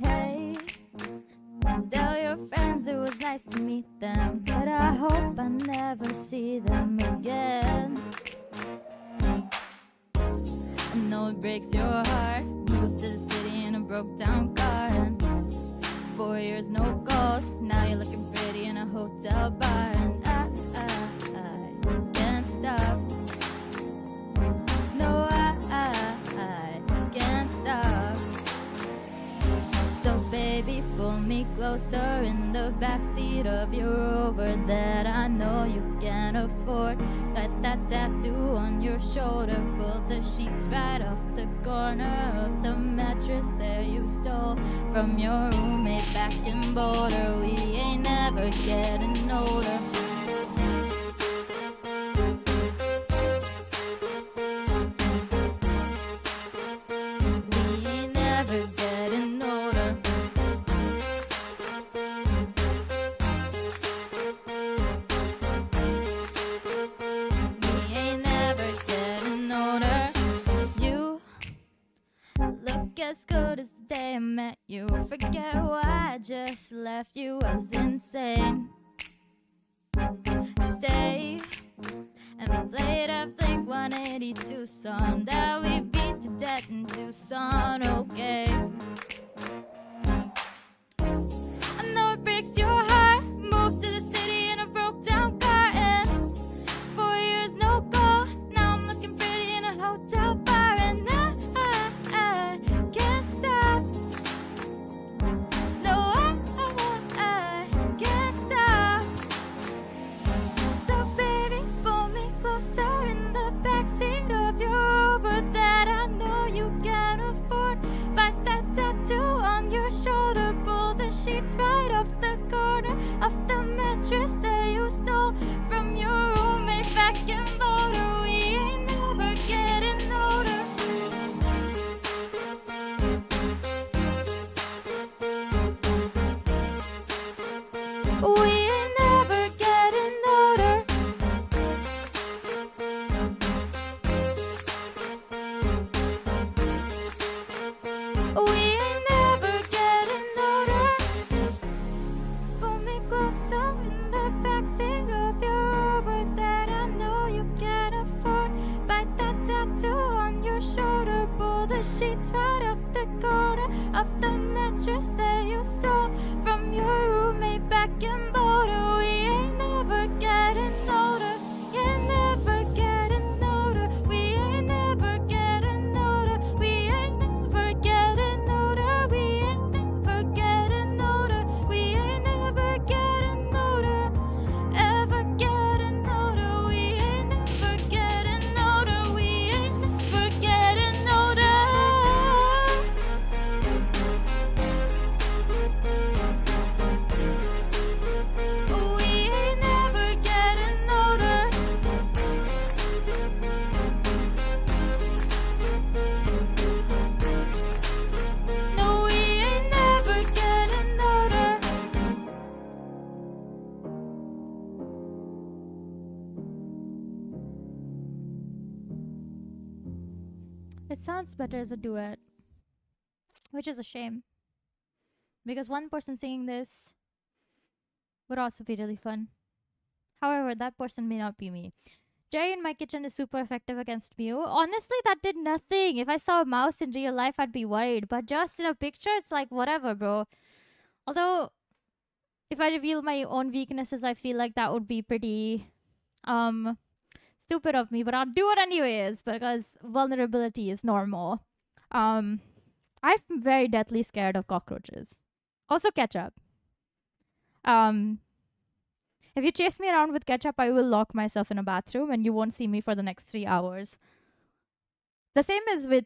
Hey, tell your friends it was nice to meet them, but I hope I never see them again. I know it breaks your heart. Moved to the city in a broke down car, and 4 years no calls. Now you're looking pretty in a hotel bar, and I can't stop. No, I can't stop. So baby, pull me closer in the backseat of your Rover that I know you can't afford. Got that tattoo on your shoulder, pull the sheets right off the corner of the mattress that you stole from your roommate back in Boulder. We ain't never getting older. As good as the day I met you. Forget why I just left you. I was insane. Stay and played a Blink-182 song that we beat to death in Tucson. Okay, I know it breaks your heart. Moved to the city in a broke down car, and 4 years no call. Now I'm looking pretty in a hotel bar, and I can't stop. No, I can't stop. So baby, pull me closer in the backseat of your Rover that I know you can't afford. Bite that tattoo on your shoulder, pull the sheets right off the corner of the mattress mattress that you stole from your roommate back in Boulder. We ain't never getting older. We ain't never getting older. We ain't never getting older. Pull me closer in the backseat of your Rover that I know you can't afford. Bite that tattoo on your shoulder. Pull the sheets right off the corner of the mattress that you stole from your roommate back in Boulder. We ain't never getting older. Ain't never getting older. We ain't never getting older. We ain't never getting older. We ain't never getting older. We ain't never getting older. Ever getting older. We ain't never getting older. We ain't never getting older. We ain't never getting older. No, we ain't never getting older. It sounds better as a duet, which is a shame. Because one person singing this would also be really fun. However, that person may not be me. Jerry in my kitchen is super effective against Mew. Honestly, that did nothing. If I saw a mouse in real life, I'd be worried. But just in a picture, it's like, whatever, bro. Although, if I reveal my own weaknesses, I feel like that would be pretty stupid of me. But I'll do it anyways, because vulnerability is normal. I'm very deathly scared of cockroaches. Also ketchup. If you chase me around with ketchup, I will lock myself in a bathroom and you won't see me for the next 3 hours. The same is with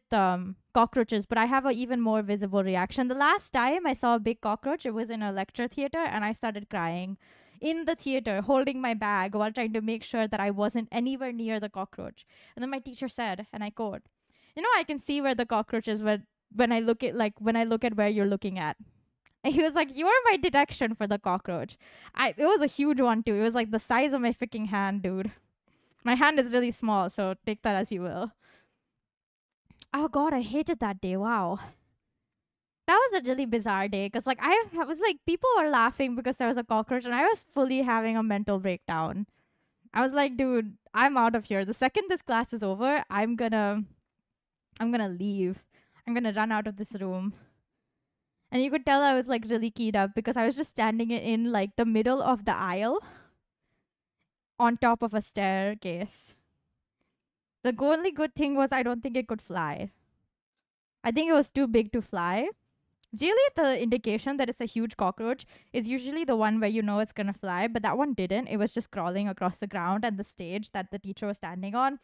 cockroaches, but I have an even more visible reaction. The last time I saw a big cockroach, it was in a lecture theater, and I started crying in the theater, holding my bag while trying to make sure that I wasn't anywhere near the cockroach. And then my teacher said, and I quote, "You know, I can see where the cockroach is when I look at where you're looking at." And he was like, "You are my detection for the cockroach." It was a huge one too. It was like the size of my freaking hand, dude. My hand is really small, so take that as you will. Oh god, I hated that day. Wow. That was a really bizarre day because like I was like, people were laughing because there was a cockroach and I was fully having a mental breakdown. I was like, dude, I'm out of here. The second this class is over, I'm gonna leave. I'm gonna run out of this room. And you could tell I was like really keyed up because I was just standing in like the middle of the aisle on top of a staircase. The only good thing was I don't think it could fly. I think it was too big to fly. Really, the indication that it's a huge cockroach is usually the one where you know it's gonna fly, but that one didn't. It was just crawling across the ground and the stage that the teacher was standing on.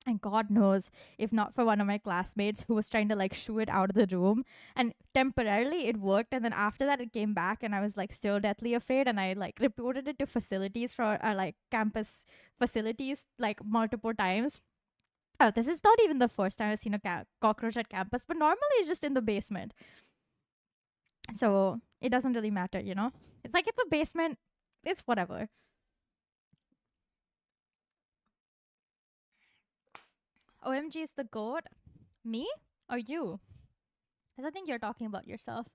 And God knows, if not for one of my classmates who was trying to like shoo it out of the room, and temporarily it worked, and then after that it came back, and I was like still deathly afraid, and I like reported it to facilities for like campus facilities like multiple times. Oh, this is not even the first time I've seen a cockroach at campus, but normally it's just in the basement. So it doesn't really matter, you know? It's like it's a basement, it's whatever. OMG is the goat? Me? Or you? Because I think you're talking about yourself.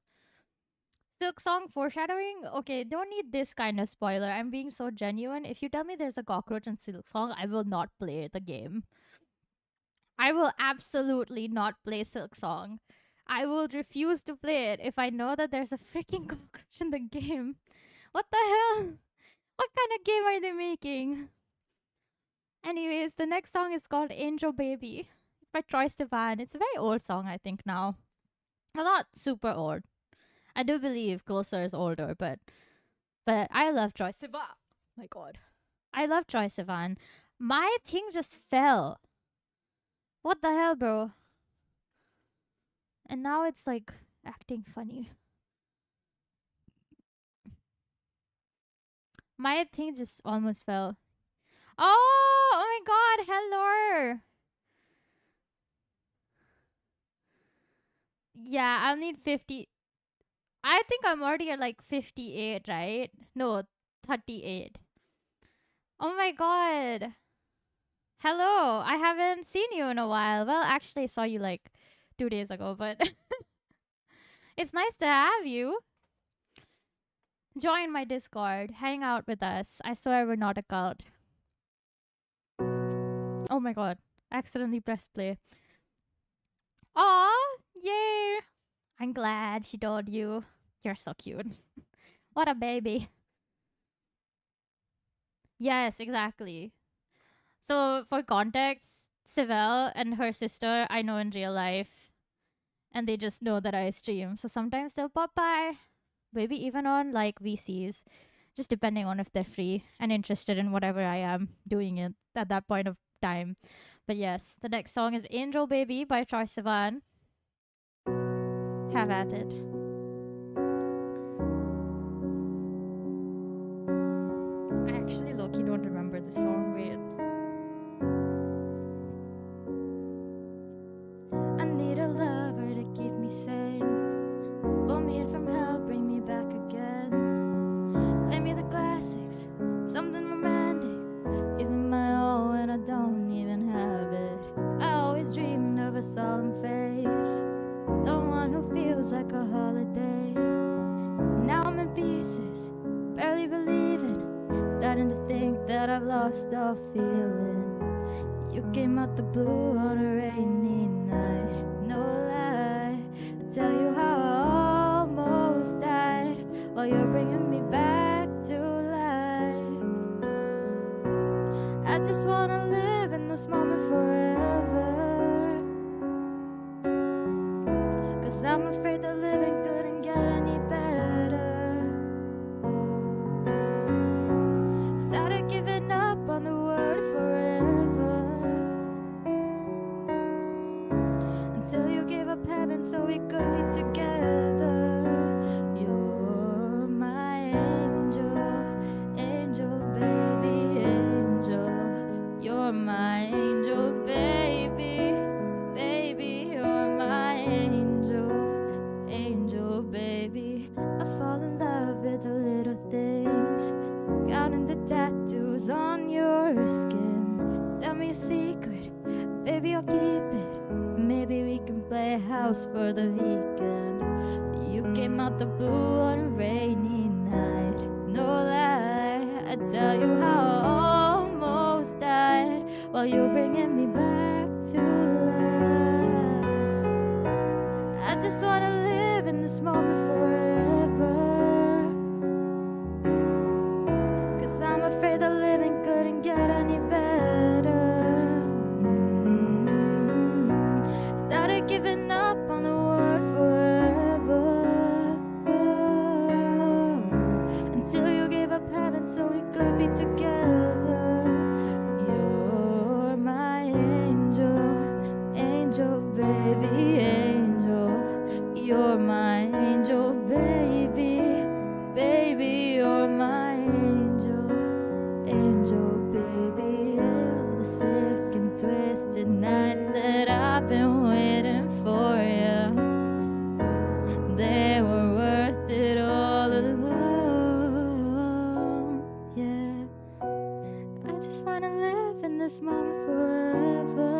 Silk Song foreshadowing? Okay, don't need this kind of spoiler. I'm being so genuine. If you tell me there's a cockroach in Silk Song, I will not play the game. I will absolutely not play Silk Song. I will refuse to play it if I know that there's a freaking cockroach in the game. What the hell? What kind of game are they making? Anyways, the next song is called Angel Baby. It's by Troye Sivan. It's a very old song, I think, now. Well, not super old. I do believe Closer is older, but I love Troye Sivan. My god. I love Troye Sivan. My thing just fell. What the hell, bro? And now it's like acting funny. My thing just almost fell. Oh my god, hello. Yeah, I'll need 50. I think I'm already at like 58, right? No, 38. Oh my god. Hello. I haven't seen you in a while. Well, actually, I saw you like 2 days ago, but it's nice to have you. Join my Discord. Hang out with us. I swear we're not a cult. Oh my god. Accidentally pressed play. Aw, yay. I'm glad she told you. You're so cute. What a baby. Yes, exactly. So, for context, Sivelle and her sister I know in real life, and they just know that I stream. So sometimes they'll pop by, maybe even on like VCs, just depending on if they're free and interested in whatever I am doing it at that point of time. But yes, the next song is Angel Baby by Troye Sivan. Have at it. I actually low-key don't remember the song. Wait. I need a lover to keep me sane. Pull me in from hell, bring me back again. Play me the classics, something romantic. Give me my all when I don't even have it. I always dreamed of a solemn face, someone who feels like a holiday. But now I'm in pieces, barely believing, starting to think that I've lost all feeling. You came out the blue on a rainy night, no lie. I tell you how I almost died while you're bringing me back to life. I just wanna live in this moment forever, 'cause I'm afraid that living couldn't get any better. Started giving up on the word forever, until you gave up heaven so we could be together. You're my angel, angel baby, angel. You're my angel baby, baby. You're my angel, angel baby. I fall in love with the little things, counting the tattoos on your skin. Tell me a secret, baby, I'll keep it. Maybe we can play house for the weekend. You came out the blue on a rainy night, no lie. I tell you how I almost died while you're bringing me back to life. I just wanna live in this moment forever, 'cause I'm afraid that living couldn't get any better. Started giving up on the word forever, until you gave up heaven so we could be together. You're my angel, angel baby, angel. You're my angel baby, baby. You're my angel, angel baby. All the sick and twisted nights that I've been waiting for you, they were worth it all along. Yeah, I just wanna live in this moment forever,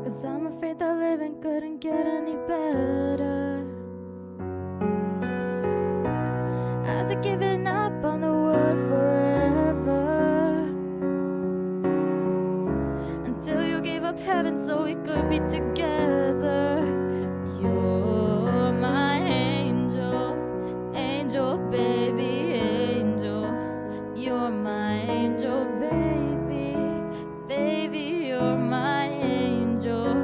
'cause I'm afraid that living couldn't get any better. I was giving up on the word forever, until you gave up heaven so we could be together. You're my angel, angel baby, angel. You're my angel baby, baby. You're my angel,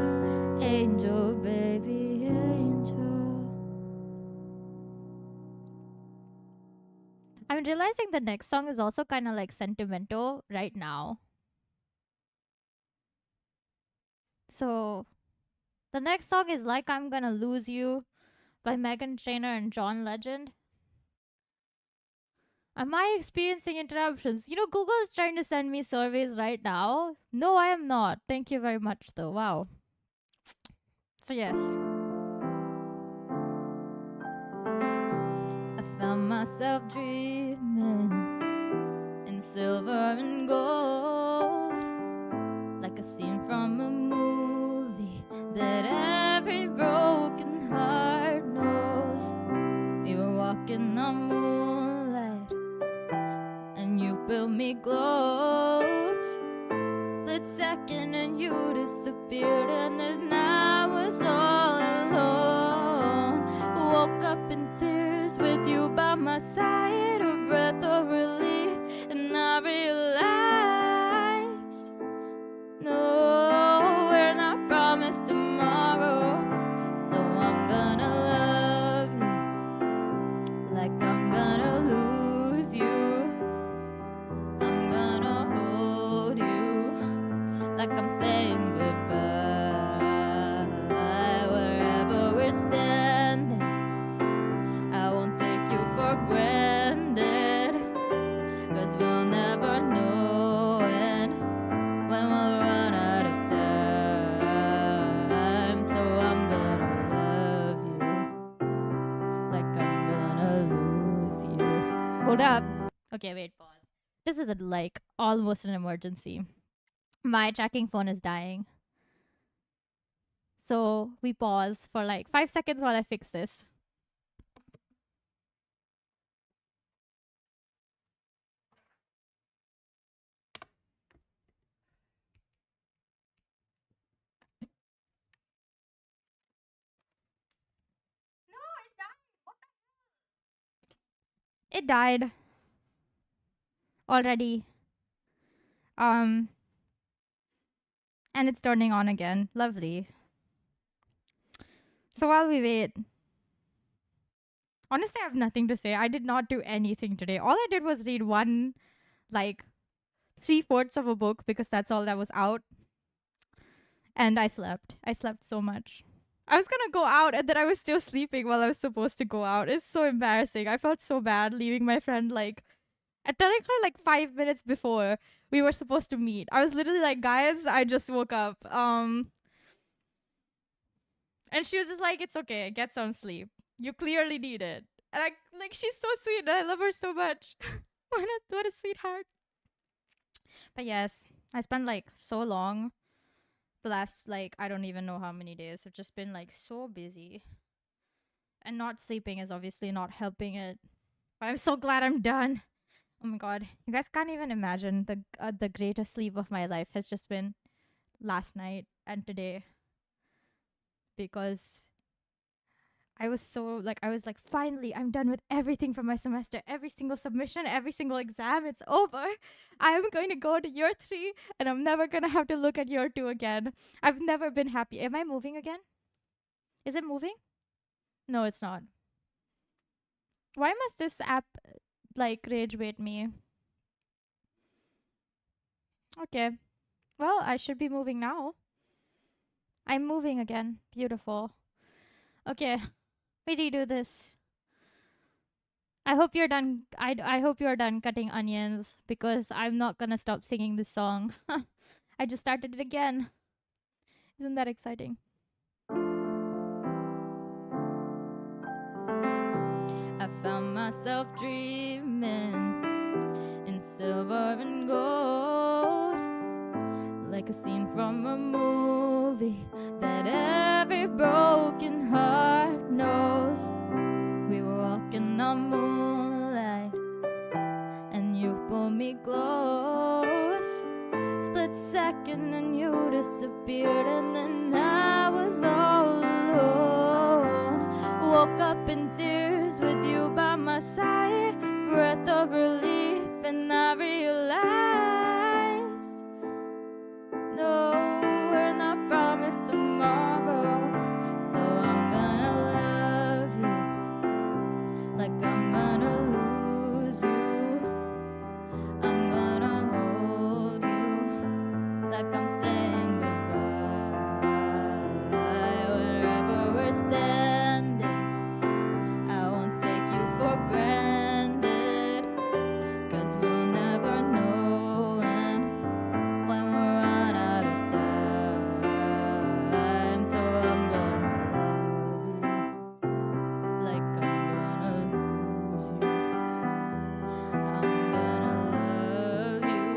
angel baby, angel. I'm realizing the next song is also kind of like sentimental right now. So the next song is Like I'm Gonna Lose You by Meghan Trainor and John Legend. Am I experiencing interruptions? You know, Google is trying to send me surveys right now. No, I am not. Thank you very much, though. Wow. So, yes. I found myself dreaming in silver and gold, like a scene from a movie that every broken heart knows. We were walking on moonlight, and you built me close. Split second and you disappeared, and then I was all alone. Woke up in tears with you by my side, a breath of relief, and I realized, no, we're not promised tomorrow. So I'm gonna love you like I'm gonna lose you. I'm gonna hold you like I'm saying goodbye. Wherever we're standing, I won't take you for granted, 'cause we'll never know when we'll run out of time. So I'm gonna love you like I'm gonna lose you. Hold up. Okay, wait, pause. This is like almost an emergency. My tracking phone is dying. So we pause for like 5 seconds while I fix this. It died already. And it's turning on again. Lovely. So while we wait, honestly, I have nothing to say. I did not do anything today. All I did was read one, like, 3/4 of a book because that's all that was out. And I slept. I slept so much. I was gonna go out and then I was still sleeping while I was supposed to go out. It's so embarrassing. I felt so bad leaving my friend, like, telling her like 5 minutes before we were supposed to meet. I was literally like, guys, I just woke up. And she was just like, it's okay, get some sleep. You clearly need it. And I like, she's so sweet and I love her so much. What a sweetheart. But yes, I spent like so long the last, like, I don't even know how many days. I've just been like so busy. And not sleeping is obviously not helping it. But I'm so glad I'm done. Oh my god, you guys can't even imagine the greatest sleep of my life has just been last night and today, because I was like, finally, I'm done with everything from my semester. Every single submission, every single exam, it's over. I'm going to go to year 3 and I'm never going to have to look at year 2 again. I've never been happy. Am I moving again? Is it moving? No, it's not. Why must this app like rage bait me? Okay. Well, I should be moving now. I'm moving again. Beautiful. Okay. We redo this. I hope you're done. I hope you're done cutting onions, because I'm not gonna stop singing this song. I just started it again. Isn't that exciting? I found myself dreaming in silver and gold, like a scene from a movie that every broken heart knows. We were walking on moonlight, and you pulled me close. Split second and you disappeared, and then I was all alone. Woke up in tears with you by my side, breath of relief, and I realized, no, we're not promised tomorrow. So I'm gonna love you like I'm gonna lose you. I'm gonna hold you like I'm saying goodbye. Wherever we're standing, I won't take you for granted, like I'm gonna lose you. I'm gonna love you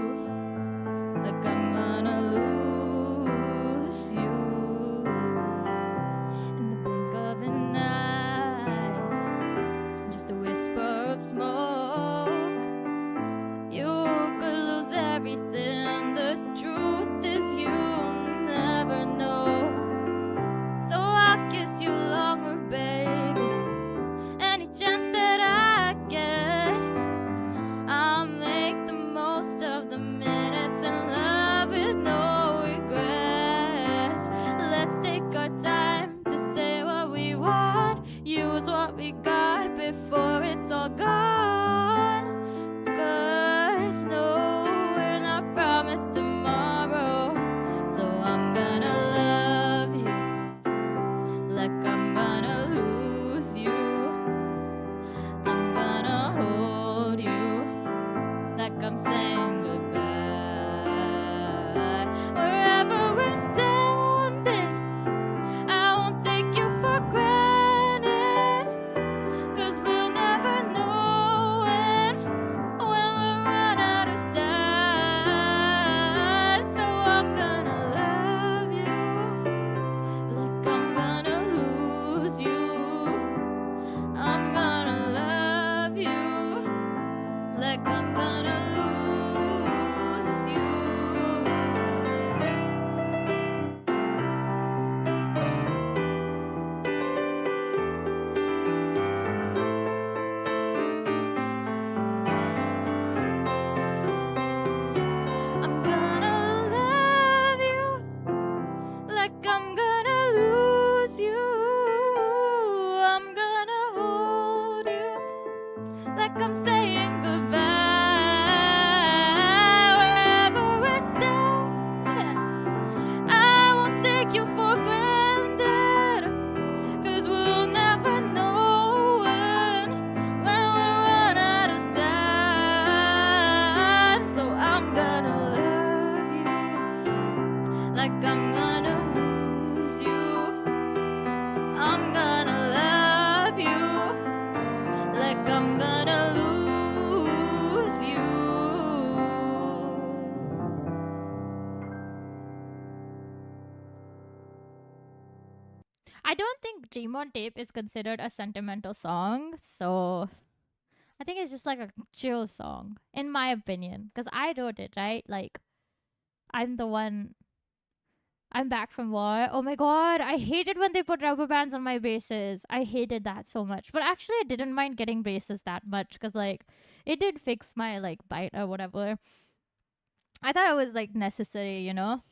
like I'm gonna lose you. In the blink of an eye, just a whisper of smoke. You could lose everything. The truth is you'll never know. So I'll kiss you longer, baby. Any chance that I get, I'll make the most of the minutes in love with no regrets. Let's take our time to say what we want, use what we got before it's all gone. 'Cause no, we're not promised tomorrow. So I'm gonna love you like I'm gonna lose you. I'm gonna hold you like I'm saying goodbye. Wherever we're standing, I won't take you for granted. 'Cause we'll never know when we run out of time. So I'm gonna love you like I'm gonna lose you. I'm gonna love you like I'm gonna lose you. I'm gonna love you like I'm gonna lose you. I'm gonna hold you like I'm saying goodbye. Wherever we're standing, I won't take you for granted. 'Cause we'll never know when we run out of time. So I'm gonna love you like I'm gonna lose you. I'm gonna love you like I'm gonna lose you. I don't think Dream on Tape is considered a sentimental song, so I think it's just like a chill song, in my opinion. Because I wrote it, right? Like, I'm the one. I'm back from war. Oh my god, I hated when they put rubber bands on my braces. I hated that so much. But actually, I didn't mind getting braces that much because, like, it did fix my, like, bite or whatever. I thought it was, like, necessary, you know?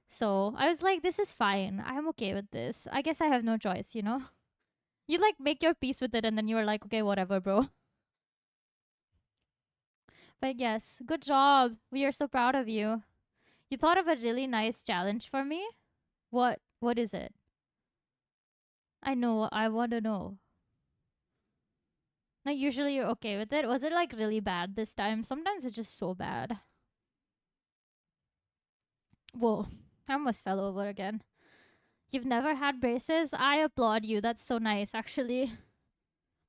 So I was like, this is fine. I'm okay with this. I guess I have no choice, you know? You, like, make your peace with it and then you're like, okay, whatever, bro. But yes, good job. We are so proud of you. You thought of a really nice challenge for me? What is it? I know, I want to know. Like, usually you're okay with it. Was it, like, really bad this time? Sometimes it's just so bad. Whoa, I almost fell over again. You've never had braces? I applaud you. That's so nice, actually.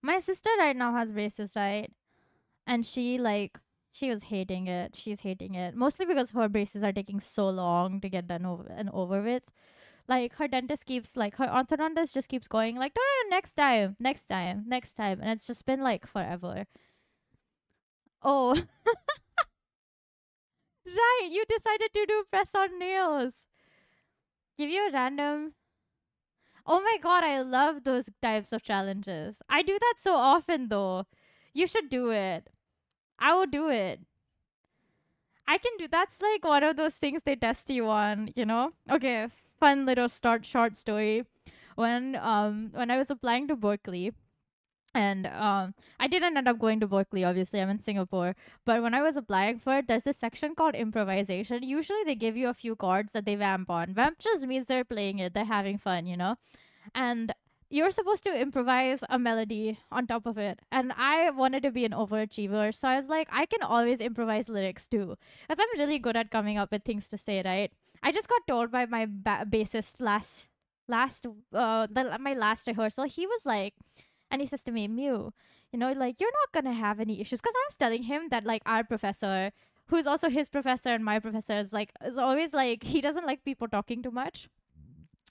My sister right now has braces, right? And she was hating it. She's hating it. Mostly because her braces are taking so long to get done over with. Like, her dentist keeps, like, her orthodontist just keeps going, like, no, next time. And it's just been, like, forever. Oh. Right, you decided to do press-on nails. Give you a random... Oh my god, I love those types of challenges. I do that so often, though. You should do it. I will do it. I can do... That's like one of those things they test you on, you know? Okay, fun little short story. When I was applying to Berkeley, and I didn't end up going to Berkeley, obviously. I'm in Singapore. But when I was applying for it, there's this section called improvisation. Usually they give you a few chords that they vamp on. Vamp just means they're playing it. They're having fun, you know? And you're supposed to improvise a melody on top of it. And I wanted to be an overachiever. So I was like, I can always improvise lyrics too. Because I'm really good at coming up with things to say, right? I just got told by my bassist my last rehearsal, he was like, and he says to me, Mew, you know, like, you're not gonna have any issues. Because I was telling him that, like, our professor, who's also his professor and my professor, is always like, he doesn't like people talking too much.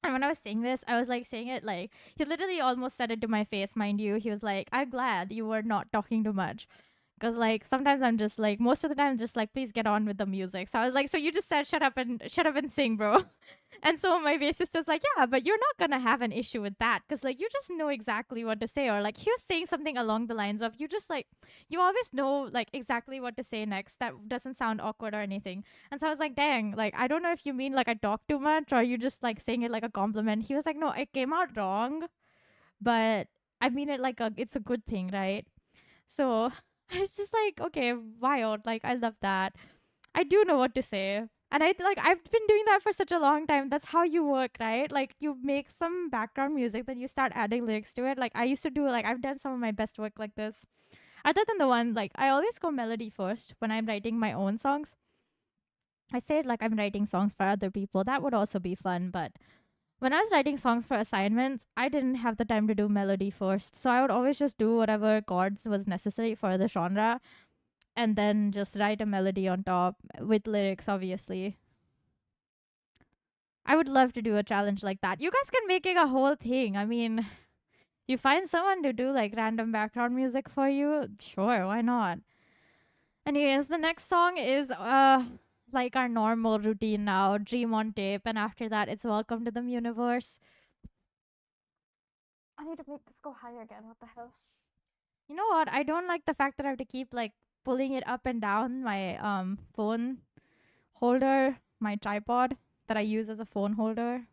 And when I was saying this, I was like saying it like, he literally almost said it to my face, mind you. He was like, I'm glad you were not talking too much. Because, like, sometimes I'm just like, most of the time, just like, please get on with the music. So I was like, so you just said, shut up and sing, bro. And so my bassist was like, yeah, but you're not going to have an issue with that. Because, like, you just know exactly what to say. Or, like, he was saying something along the lines of, you just, like, you always know, like, exactly what to say next. That doesn't sound awkward or anything. And so I was like, dang, like, I don't know if you mean, like, I talk too much or you just, like, saying it like a compliment. He was like, no, it came out wrong. But I mean it like it's a good thing, right? So it's just like, okay, wild. Like, I love that. I do know what to say. And I've been doing that for such a long time. That's how you work, right? Like, you make some background music, then you start adding lyrics to it. Like, I used to do, like, I've done some of my best work like this. Other than the one, like, I always go melody first when I'm writing my own songs. I say it like I'm writing songs for other people. That would also be fun, but when I was writing songs for assignments, I didn't have the time to do melody first. So I would always just do whatever chords was necessary for the genre and then just write a melody on top with lyrics, obviously. I would love to do a challenge like that. You guys can make it a whole thing. I mean, you find someone to do like random background music for you, sure, why not? Anyways, the next song is like our normal routine now, Dream on Tape, and after that it's Welcome to the Mewniverse. I need to make this go higher again. What the hell? You know what? I don't like the fact that I have to keep like pulling it up and down my phone holder, my tripod that I use as a phone holder.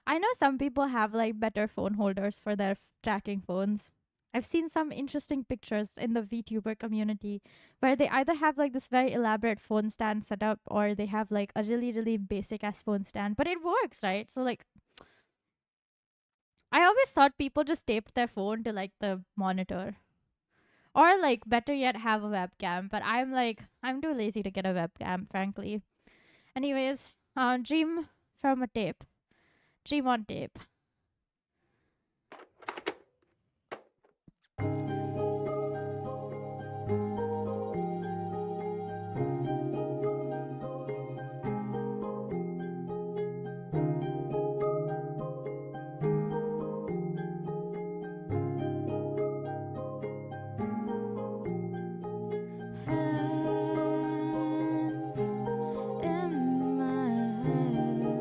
I know some people have like better phone holders for their tracking phones. I've seen some interesting pictures in the VTuber community where they either have like this very elaborate phone stand set up or they have like a really, really basic ass phone stand, but it works, right? So, like, I always thought people just taped their phone to like the monitor. Or like better yet have a webcam, but I'm too lazy to get a webcam, frankly. Anyways, dream from a tape. Dream on tape. Hands in my hair.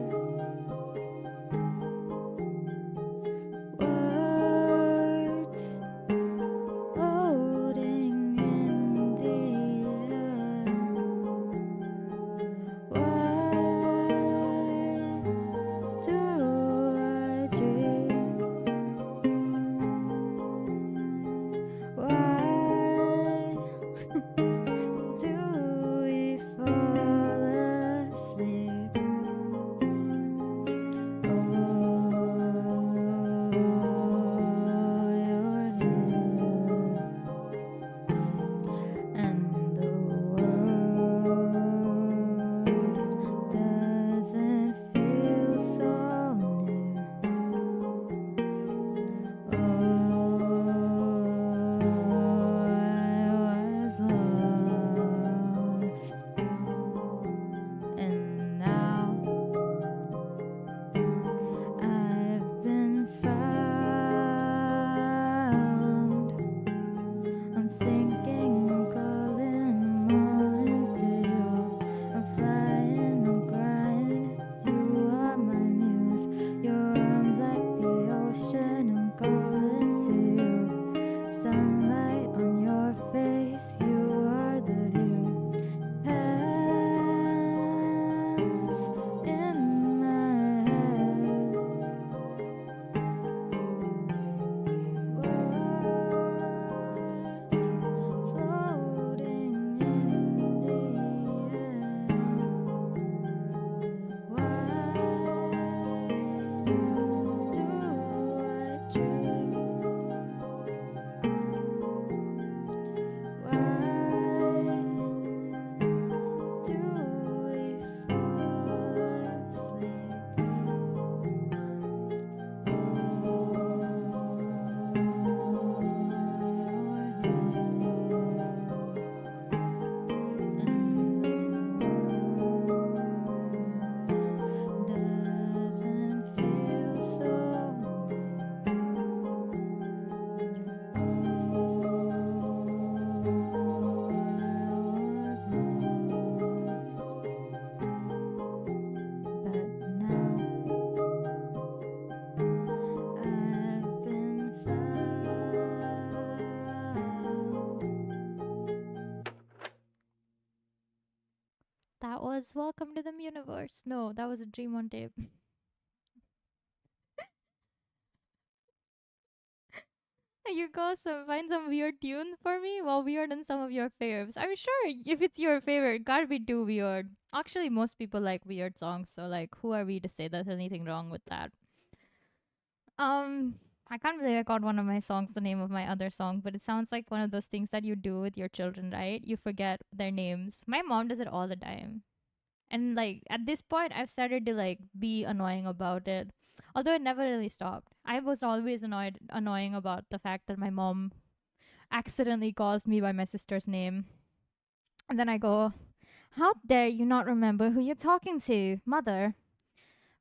welcome to the mewniverse. No, that was a dream on tape. You go find some weird tunes for me? Well, weird than some of your faves. I'm sure if it's your favorite, it gotta be too weird. Actually, most people like weird songs, so like, who are we to say there's anything wrong with that? I can't believe I got one of my songs the name of my other song, but it sounds like one of those things that you do with your children, right? You forget their names. My mom does it all the time. And like at this point I've started to like be annoying about it. Although it never really stopped. I was always annoying about the fact that my mom accidentally calls me by my sister's name. And then I go, "How dare you not remember who you're talking to, mother?"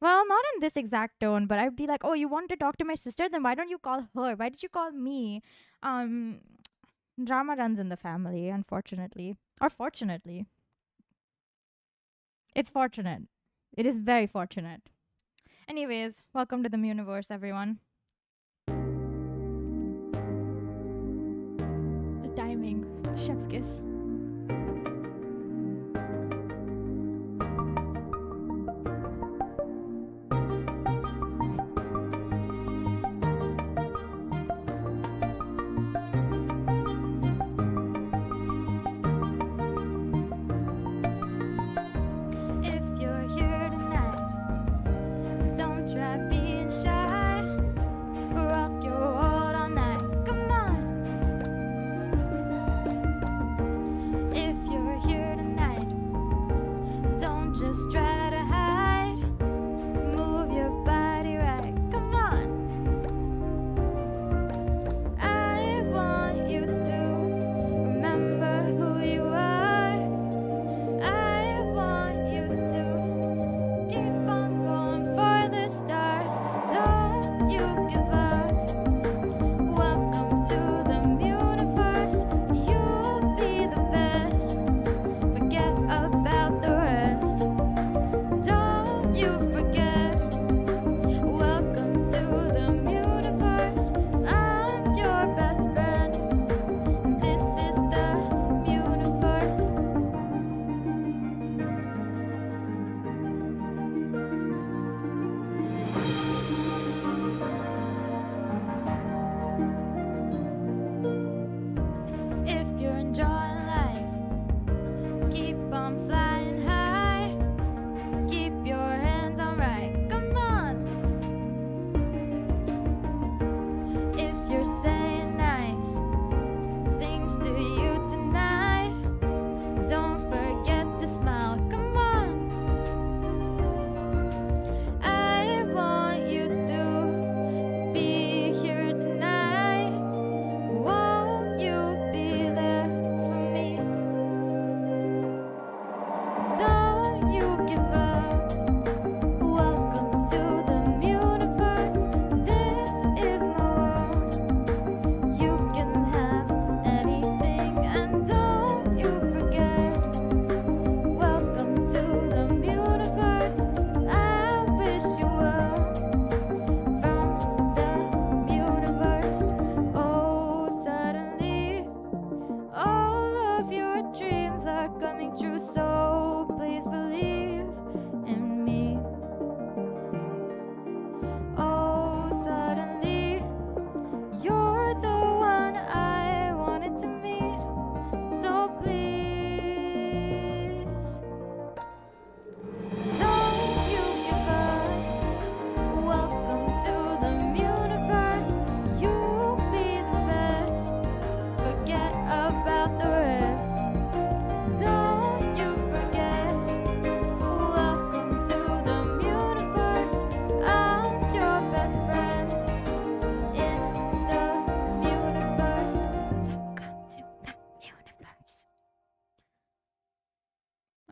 Well, not in this exact tone, but I'd be like, "Oh, you want to talk to my sister? Then why don't you call her? Why did you call me?" Um, Drama runs in the family, unfortunately. Or fortunately. It's fortunate. It is very fortunate. Anyways, welcome to the mewniverse, everyone. The timing. Chef's kiss.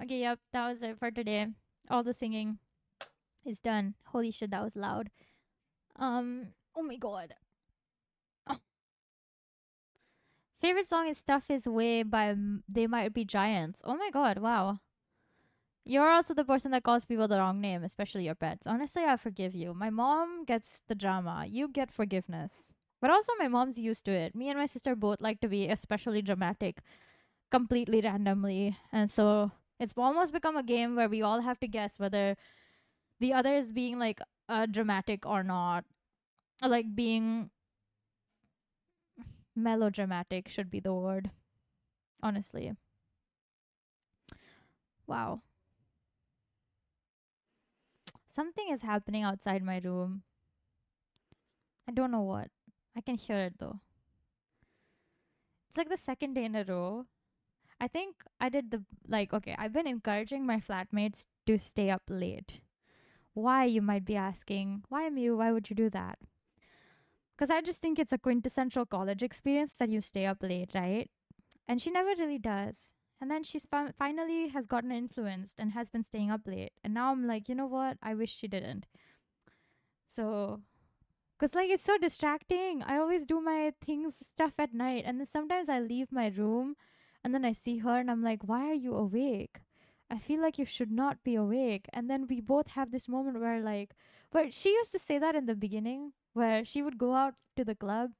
Okay, yep, that was it for today. All the singing is done. Holy shit, that was loud. Oh my god. Oh. Favorite song is Stuff Is Way by They Might Be Giants. Oh my god, wow. You're also the person that calls people the wrong name, especially your pets. Honestly, I forgive you. My mom gets the drama. You get forgiveness. But also, my mom's used to it. Me and my sister both like to be especially dramatic completely randomly. And so It's almost become a game where we all have to guess whether the other is being like dramatic or not. Or like being melodramatic should be the word. Honestly. Wow. Something is happening outside my room. I don't know what. I can hear it though. It's like the second day in a row. I think I did the like okay, I've been encouraging my flatmates to stay up late. Why, you might be asking? Why Mew? Why would you do that? Because I just think it's a quintessential college experience that you stay up late, right? And she never really does. And then she's finally has gotten influenced and has been staying up late. And now I'm like, you know what? I wish she didn't. So, because like it's so distracting. I always do my things, stuff at night. And then sometimes I leave my room and then I see her and I'm like, why are you awake? I feel like you should not be awake. And then we both have this moment where like, but she used to say that in the beginning where she would go out to the club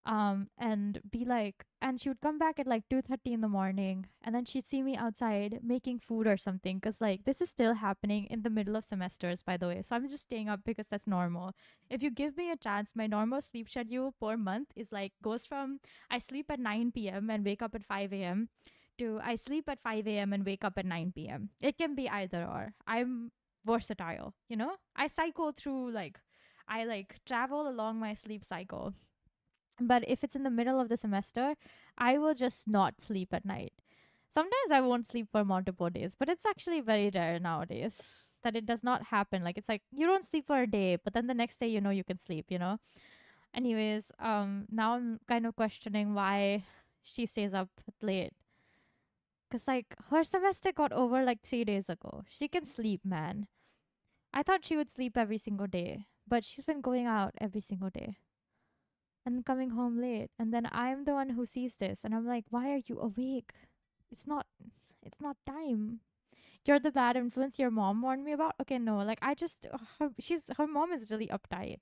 and be like, and she would come back at like 2:30 in the morning and then she'd see me outside making food or something, because like this is still happening in the middle of semesters, by the way, so I'm just staying up because that's normal. If you give me a chance, my normal sleep schedule per month is like goes from I sleep at 9 p.m. and wake up at 5 a.m. to I sleep at 5 a.m. and wake up at 9 p.m. It can be either or. I'm versatile, you know? I cycle through like I like travel along my sleep cycle. But if it's in the middle of the semester, I will just not sleep at night. Sometimes I won't sleep for multiple days, but it's actually very rare nowadays that it does not happen. Like it's like you don't sleep for a day, but then the next day you know you can sleep, you know? Anyways, now I'm kind of questioning why she stays up late. Cause like her semester got over like 3 days ago. She can sleep, man. I thought she would sleep every single day, but she's been going out every single day and coming home late, and then I'm the one who sees this and I'm like, why are you awake? It's not time. You're the bad influence your mom warned me about. Okay, no, like I just her mom is really uptight,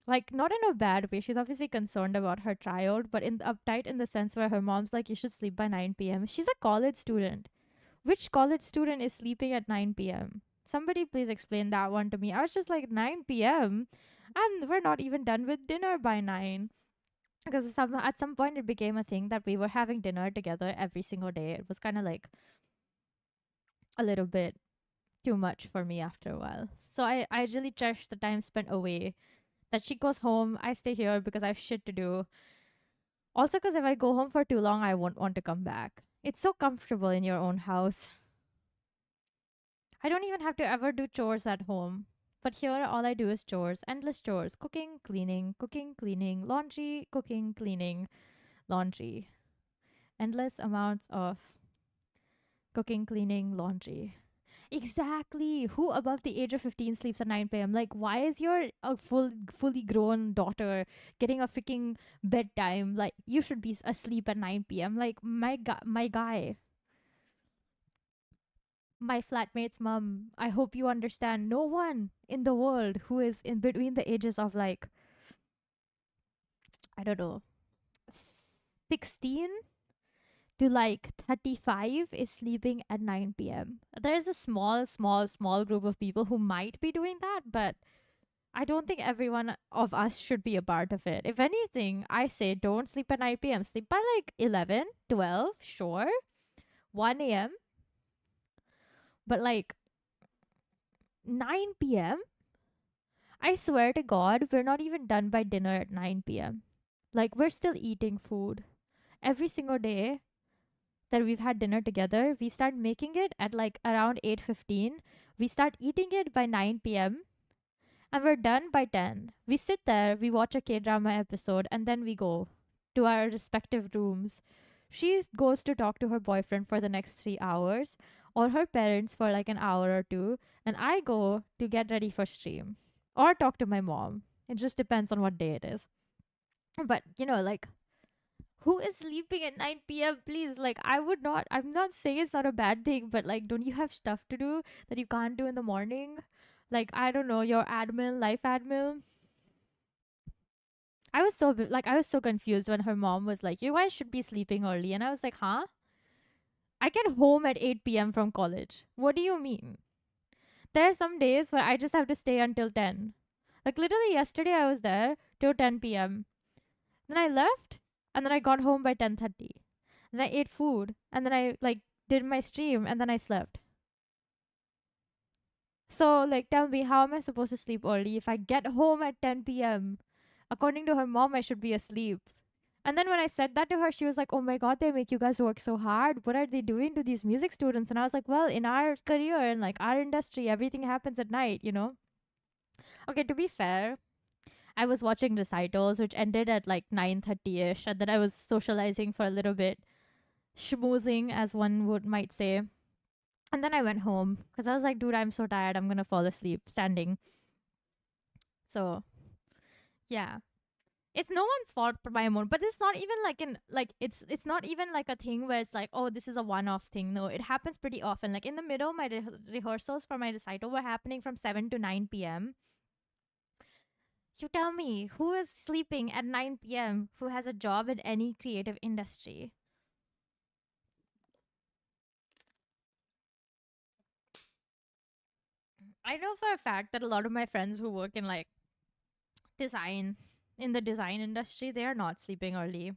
like not in a bad way. She's obviously concerned about her child, but in uptight in the sense where her mom's like, you should sleep by 9 p.m. She's a college student. Which college student is sleeping at 9 p.m.? Somebody please explain that one to me. I was just like, 9 p.m. And we're not even done with dinner by 9. Because at some point it became a thing that we were having dinner together every single day. It was kind of like a little bit too much for me after a while. So I really cherish the time spent away. That she goes home, I stay here because I have shit to do. Also, because if I go home for too long, I won't want to come back. It's so comfortable in your own house. I don't even have to ever do chores at home. But here, all I do is chores, endless chores: cooking, cleaning, laundry, cooking, cleaning, laundry. Endless amounts of cooking, cleaning, laundry. Exactly. Who above the age of 15 sleeps at 9 p.m.? Like, why is your fully grown daughter getting a freaking bedtime? Like, you should be asleep at 9 p.m. Like, my guy, my flatmate's mom, I hope you understand. No one in the world who is in between the ages of like, I don't know, 16 to like 35 is sleeping at 9 p.m. There's a small group of people who might be doing that, but I don't think everyone of us should be a part of it. If anything, I say don't sleep at 9 p.m. Sleep by like 11, 12, sure, 1 a.m. But like 9 p.m.? I swear to God, we're not even done by dinner at 9 p.m. Like, we're still eating food. Every single day that we've had dinner together, we start making it at like around 8:15. We start eating it by 9 p.m. and we're done by 10. We sit there, we watch a K-drama episode, and then we go to our respective rooms. She goes to talk to her boyfriend for the next 3 hours, or her parents for like an hour or two, and I go to get ready for stream or talk to my mom. It just depends on what day it is. But, like, who is sleeping at 9 p.m.? Please, like, I'm not saying it's not a bad thing, but like, don't you have stuff to do that you can't do in the morning? Like, I don't know, your admin, life admin. I was so confused when her mom was like, you guys should be sleeping early. And I was like, huh? I get home at 8 p.m. from college. What do you mean? There are some days where I just have to stay until 10. Like literally yesterday I was there till 10 p.m. Then I left and then I got home by 10:30. Then I ate food and then I like did my stream and then I slept. So like tell me, how am I supposed to sleep early if I get home at 10 p.m.? According to her mom, I should be asleep. And then when I said that to her, she was like, "Oh my god, they make you guys work so hard. What are they doing to these music students?" And I was like, "Well, in our career and like our industry, everything happens at night, you know?" Okay, to be fair, I was watching recitals, which ended at like 9:30ish, and then I was socializing for a little bit, schmoozing, as one would might say. And then I went home because I was like, dude, I'm so tired. I'm gonna fall asleep standing. So yeah, it's no one's fault for my mood, but it's not even like it's not even like a thing where it's like, oh, this is a one-off thing. No, it happens pretty often. Like in the middle, my rehearsals for my recital were happening from 7 to 9 p.m. You tell me, who is sleeping at 9 p.m. who has a job in any creative industry? I know for a fact that a lot of my friends who work in like design, in the design industry, they are not sleeping early.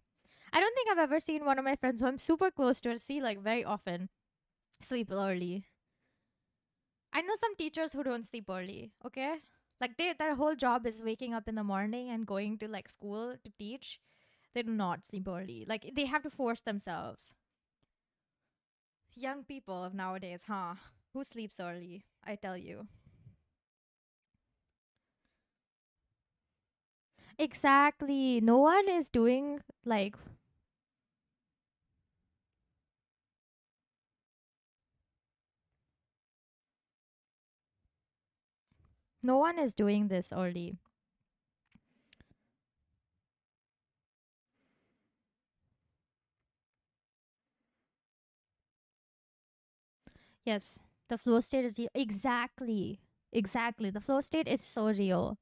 I don't think I've ever seen one of my friends who I'm super close to see like very often sleep early. I know some teachers who don't sleep early, okay? Like their whole job is waking up in the morning and going to like school to teach. They do not sleep early. Like they have to force themselves. Young people of nowadays, huh? Who sleeps early? I tell you. Exactly. No one is doing like no one is doing this early. Yes, the flow state is real. Exactly. Exactly. The flow state is so real.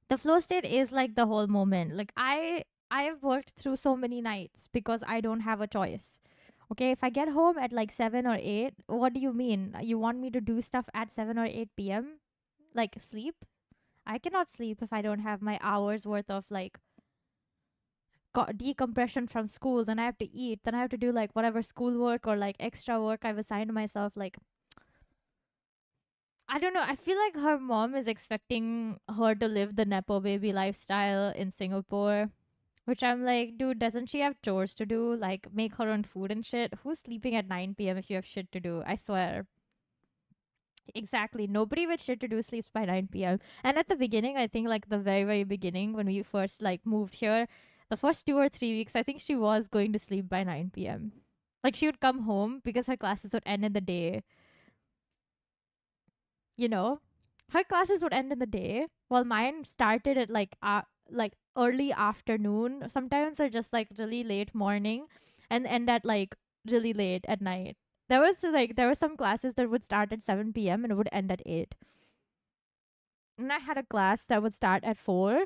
The flow state is like the whole moment. Like I've worked through so many nights because I don't have a choice. Okay, if I get home at like 7 or 8, what do you mean? You want me to do stuff at 7 or 8 p.m.? Like sleep? I cannot sleep if I don't have my hours worth of like decompression from school. Then I have to eat. Then I have to do like whatever schoolwork or like extra work I've assigned myself. Like I don't know. I feel like her mom is expecting her to live the Nepo baby lifestyle in Singapore. Which I'm like, dude, doesn't she have chores to do? Like, make her own food and shit? Who's sleeping at 9 p.m. if you have shit to do? I swear. Exactly. Nobody with shit to do sleeps by 9 p.m. And at the beginning, I think, like, the very, very beginning, when we first, like, moved here, the first 2 or 3 weeks, I think she was going to sleep by 9 p.m. Like, she would come home because her classes would end in the day, you know? Her classes would end in the day, while mine started at, like early afternoon sometimes, or just like really late morning, and end at like really late at night. There were some classes that would start at 7 p.m. and it would end at 8. And I had a class that would start at 4,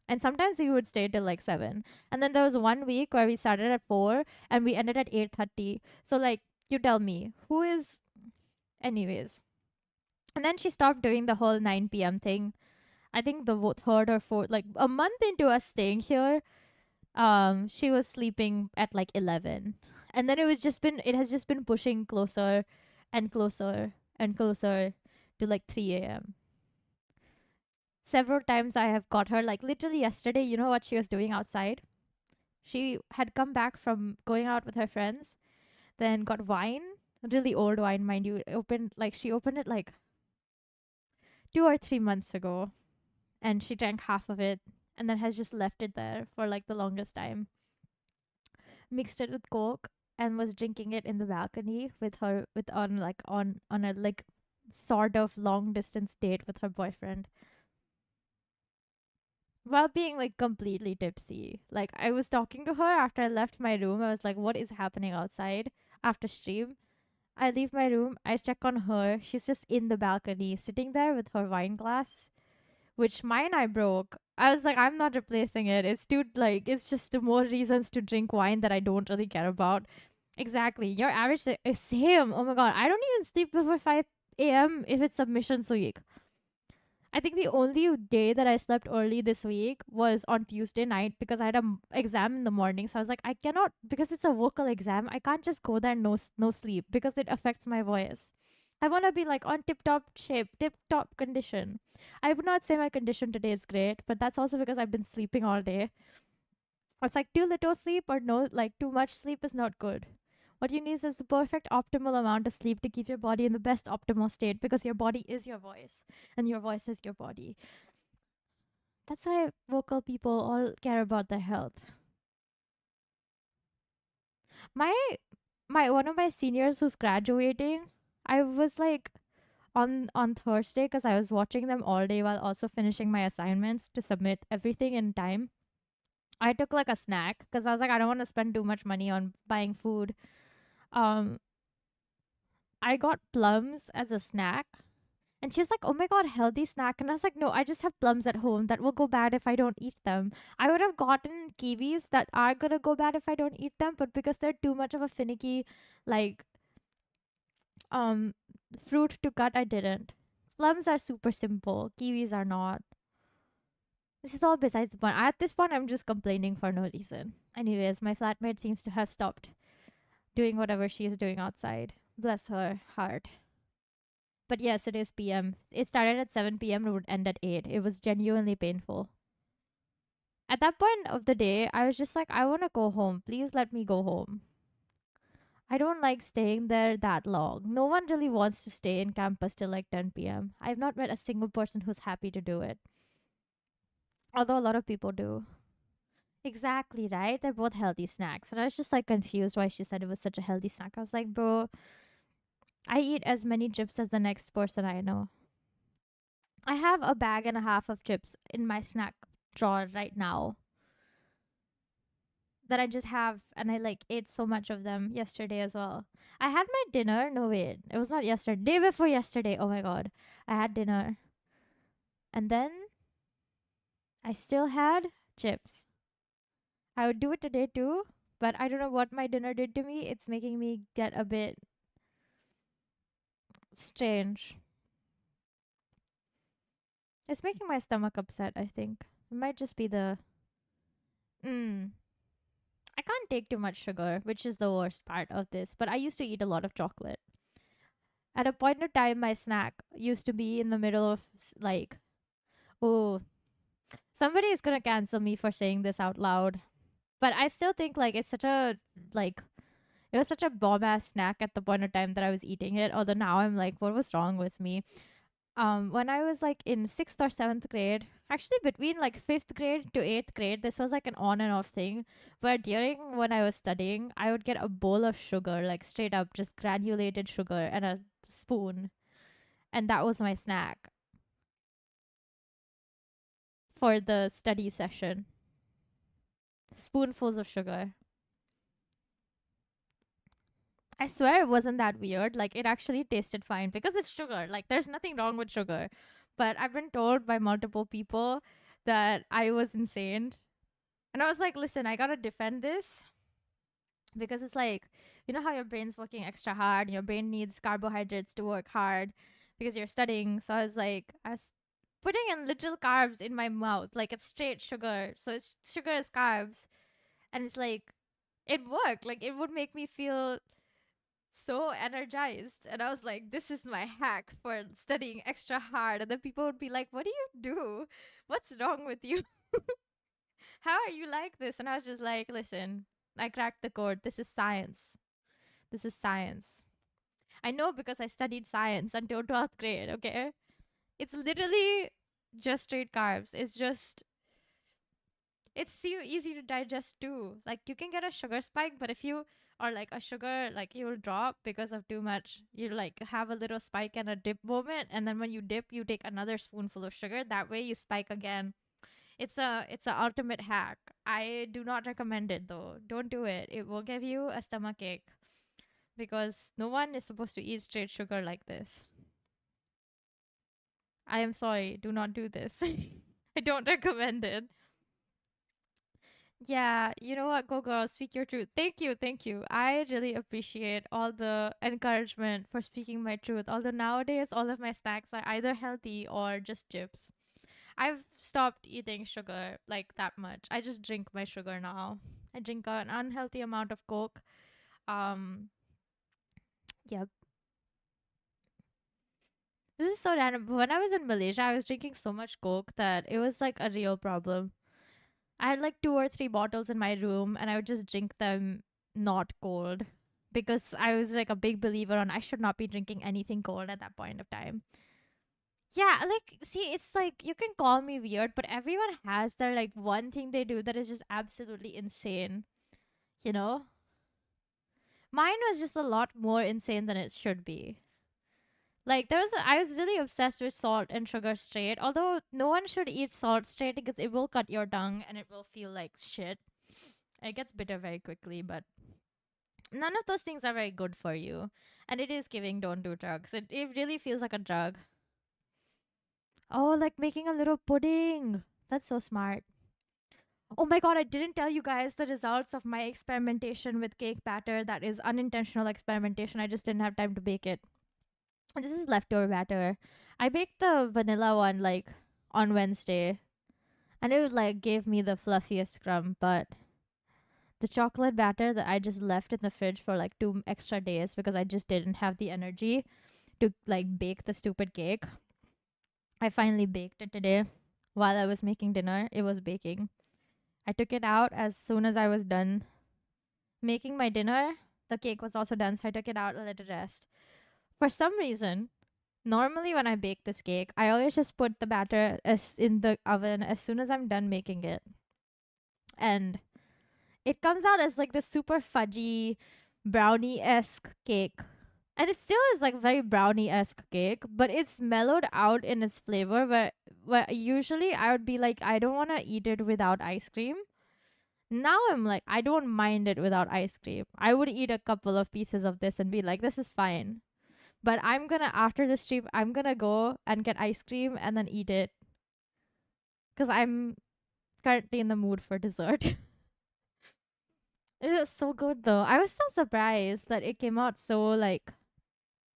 and sometimes we would stay till like 7. And then there was one week where we started at 4 and we ended at 8:30. So like, you tell me, who is anyways. And then she stopped doing the whole 9 p.m. thing. I think the third or fourth, like a month into us staying here, she was sleeping at like 11, and then it has just been pushing closer and closer and closer to like 3 a.m. Several times I have got her, like literally yesterday. You know what she was doing outside? She had come back from going out with her friends, then got wine, really old wine, mind you. She opened it like 2 or 3 months ago, and she drank half of it and then has just left it there for like the longest time. Mixed it with Coke and was drinking it in the balcony with her with on a like sort of long distance date with her boyfriend, while being like completely tipsy. Like I was talking to her after I left my room. I was like, what is happening outside after stream? I leave my room, I check on her. She's just in the balcony, sitting there with her wine glass, which mine I broke. I was like, I'm not replacing it. It's just more reasons to drink wine that I don't really care about. Exactly. Your average is same. Oh my god. I don't even sleep before 5 a.m. if it's submissions week. I think the only day that I slept early this week was on Tuesday night because I had an exam in the morning. So I was like, I cannot, because it's a vocal exam, I can't just go there and no sleep because it affects my voice. I want to be like on tip top shape, tip top condition. I would not say my condition today is great, but that's also because I've been sleeping all day. It's like too little sleep or no, like too much sleep is not good. What you need is the perfect optimal amount of sleep to keep your body in the best optimal state because your body is your voice and your voice is your body. That's why vocal people all care about their health. My my one of my seniors who's graduating, I was like on Thursday because I was watching them all day while also finishing my assignments to submit everything in time. I took like a snack because I was like, I don't want to spend too much money on buying food. Um, I got plums as a snack. And she's like, oh my god, healthy snack. And I was like, no, I just have plums at home that will go bad if I don't eat them. I would have gotten kiwis that are gonna go bad if I don't eat them, but because they're too much of a finicky, like, um, fruit to cut, I didn't. Plums are super simple. Kiwis are not. This is all besides the point. At this point, I'm just complaining for no reason. Anyways, my flatmate seems to have stopped doing whatever she is doing outside. Bless her heart. But yes, it is PM. It started at 7 p.m. and would end at 8. It was genuinely painful. At that point of the day, I was just like, I want to go home. Please let me go home. I don't like staying there that long. No one really wants to stay in campus till like 10 p.m. I've not met a single person who's happy to do it. Although a lot of people do. Exactly, right? They're both healthy snacks. And I was just like confused why she said it was such a healthy snack. I was like, bro, I eat as many chips as the next person I know. I have a bag and a half of chips in my snack drawer right now that I just have, and I like ate so much of them yesterday as well. I had my dinner. No, wait. It was not yesterday. Day before yesterday. Oh my god. I had dinner. And then I still had chips. I would do it today too, but I don't know what my dinner did to me. It's making me get a bit strange. It's making my stomach upset, I think. It might just be the. I can't take too much sugar, which is the worst part of this, but I used to eat a lot of chocolate. At a point of time, my snack used to be in the middle of like, oh, somebody is gonna cancel me for saying this out loud. But I still think like it's such a like it was such a bomb ass snack at the point of time that I was eating it. Although now I'm like, what was wrong with me? When I was like in 6th or 7th grade, actually between like 5th grade to 8th grade, this was like an on and off thing. Where during when I was studying, I would get a bowl of sugar, like straight up just granulated sugar and a spoon, and that was my snack for the study session. Spoonfuls of sugar. I swear it wasn't that weird. Like it actually tasted fine because it's sugar. Like there's nothing wrong with sugar. But I've been told by multiple people that I was insane. And I was like, listen, I gotta defend this because it's like, you know how your brain's working extra hard, your brain needs carbohydrates to work hard because you're studying. So I was like, I was putting in little carbs in my mouth, like it's straight sugar. So it's sugar is carbs. And it's like, it worked. Like it would make me feel so energized, and I was like, this is my hack for studying extra hard. And then people would be like, what do you do? What's wrong with you? How are you like this? And I was just like, listen, I cracked the code. This is science. This is science. I know because I studied science until 12th grade. Okay, it's literally just straight carbs. It's so easy to digest too. Like you can get a sugar spike, but if you or like a sugar like you will drop because of too much, you like have a little spike and a dip moment, and then when you dip, you take another spoonful of sugar. That way you spike again. It's a ultimate hack. I do not recommend it though. Don't do it. It will give you a stomach ache because no one is supposed to eat straight sugar like this. I am sorry. Do not do this. I don't recommend it. Yeah, you know what? Go girl, speak your truth. Thank you, thank you. I really appreciate all the encouragement for speaking my truth. Although nowadays all of my snacks are either healthy or just chips. I've stopped eating sugar like that much. I just drink my sugar now. I drink an unhealthy amount of Coke. Um, yep. This is so random. But when I was in Malaysia, I was drinking so much Coke that it was like a real problem. I had like 2 or 3 bottles in my room and I would just drink them not cold because I was like a big believer on I should not be drinking anything cold at that point of time. Yeah, like see, it's like you can call me weird, but everyone has their like one thing they do that is just absolutely insane, you know? Mine was just a lot more insane than it should be. Like I was really obsessed with salt and sugar straight. Although no one should eat salt straight because it will cut your tongue and it will feel like shit. It gets bitter very quickly, but none of those things are very good for you. And it is giving don't do drugs. It really feels like a drug. Oh, like making a little pudding. That's so smart. Oh my god, I didn't tell you guys the results of my experimentation with cake batter. That is unintentional experimentation. I just didn't have time to bake it. This is leftover batter. I baked the vanilla one like on Wednesday, and it like gave me the fluffiest crumb, but the chocolate batter that I just left in the fridge for like 2 extra days because I just didn't have the energy to like bake the stupid cake. I finally baked it today while I was making dinner. It was baking. I took it out as soon as I was done making my dinner. The cake was also done, so I took it out and let it rest. For some reason, normally when I bake this cake, I always just put the batter as in the oven as soon as I'm done making it. And it comes out as like this super fudgy brownie-esque cake. And it still is like very brownie-esque cake, but it's mellowed out in its flavor where usually I would be like, I don't want to eat it without ice cream. Now I'm like, I don't mind it without ice cream. I would eat a couple of pieces of this and be like, this is fine. But I'm gonna, after this trip, I'm gonna go and get ice cream and then eat it. Because I'm currently in the mood for dessert. It is so good though. I was so surprised that it came out so like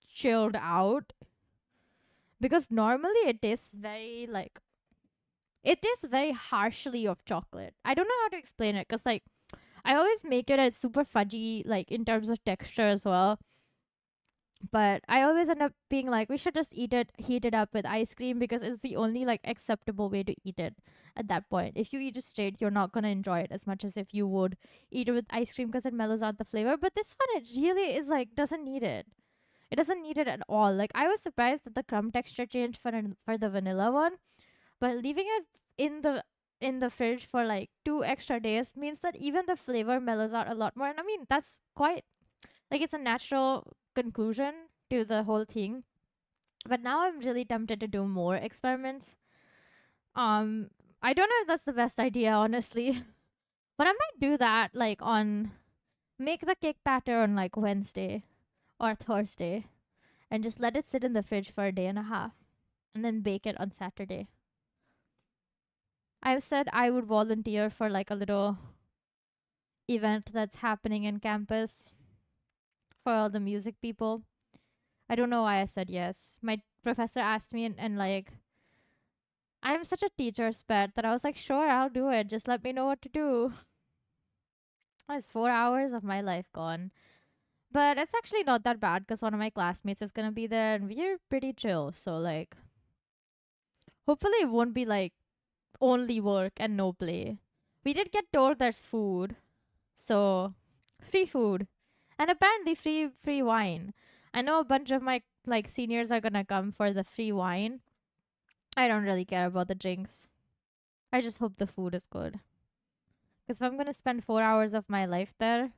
chilled out. Because normally it tastes very like, it tastes very harshly of chocolate. I don't know how to explain it because like I always make it as super fudgy, like in terms of texture as well. But I always end up being like, we should just eat it, heat it up with ice cream because it's the only like acceptable way to eat it at that point. If you eat it straight, you're not gonna enjoy it as much as if you would eat it with ice cream because it mellows out the flavor. But this one, it really is like doesn't need it. It doesn't need it at all. Like I was surprised that the crumb texture changed for the vanilla one, but leaving it in the fridge for like 2 extra days means that even the flavor mellows out a lot more. And I mean, that's quite like it's a natural conclusion to the whole thing. But now I'm really tempted to do more experiments. Um, I don't know if that's the best idea, honestly, but I might do that like on make the cake batter on like Wednesday or Thursday and just let it sit in the fridge for a day and a half and then bake it on Saturday. I've said I would volunteer for like a little event that's happening in campus for all the music people. I don't know why I said yes. My professor asked me, and like, I'm such a teacher's pet that I was like, sure, I'll do it. Just let me know what to do. It's 4 hours of my life gone. But it's actually not that bad because one of my classmates is going to be there and we're pretty chill. So, like, hopefully it won't be like only work and no play. We did get told there's food. So, free food. And apparently free wine. I know a bunch of my like seniors are gonna come for the free wine. I don't really care about the drinks. I just hope the food is good. Because if I'm gonna spend 4 hours of my life there,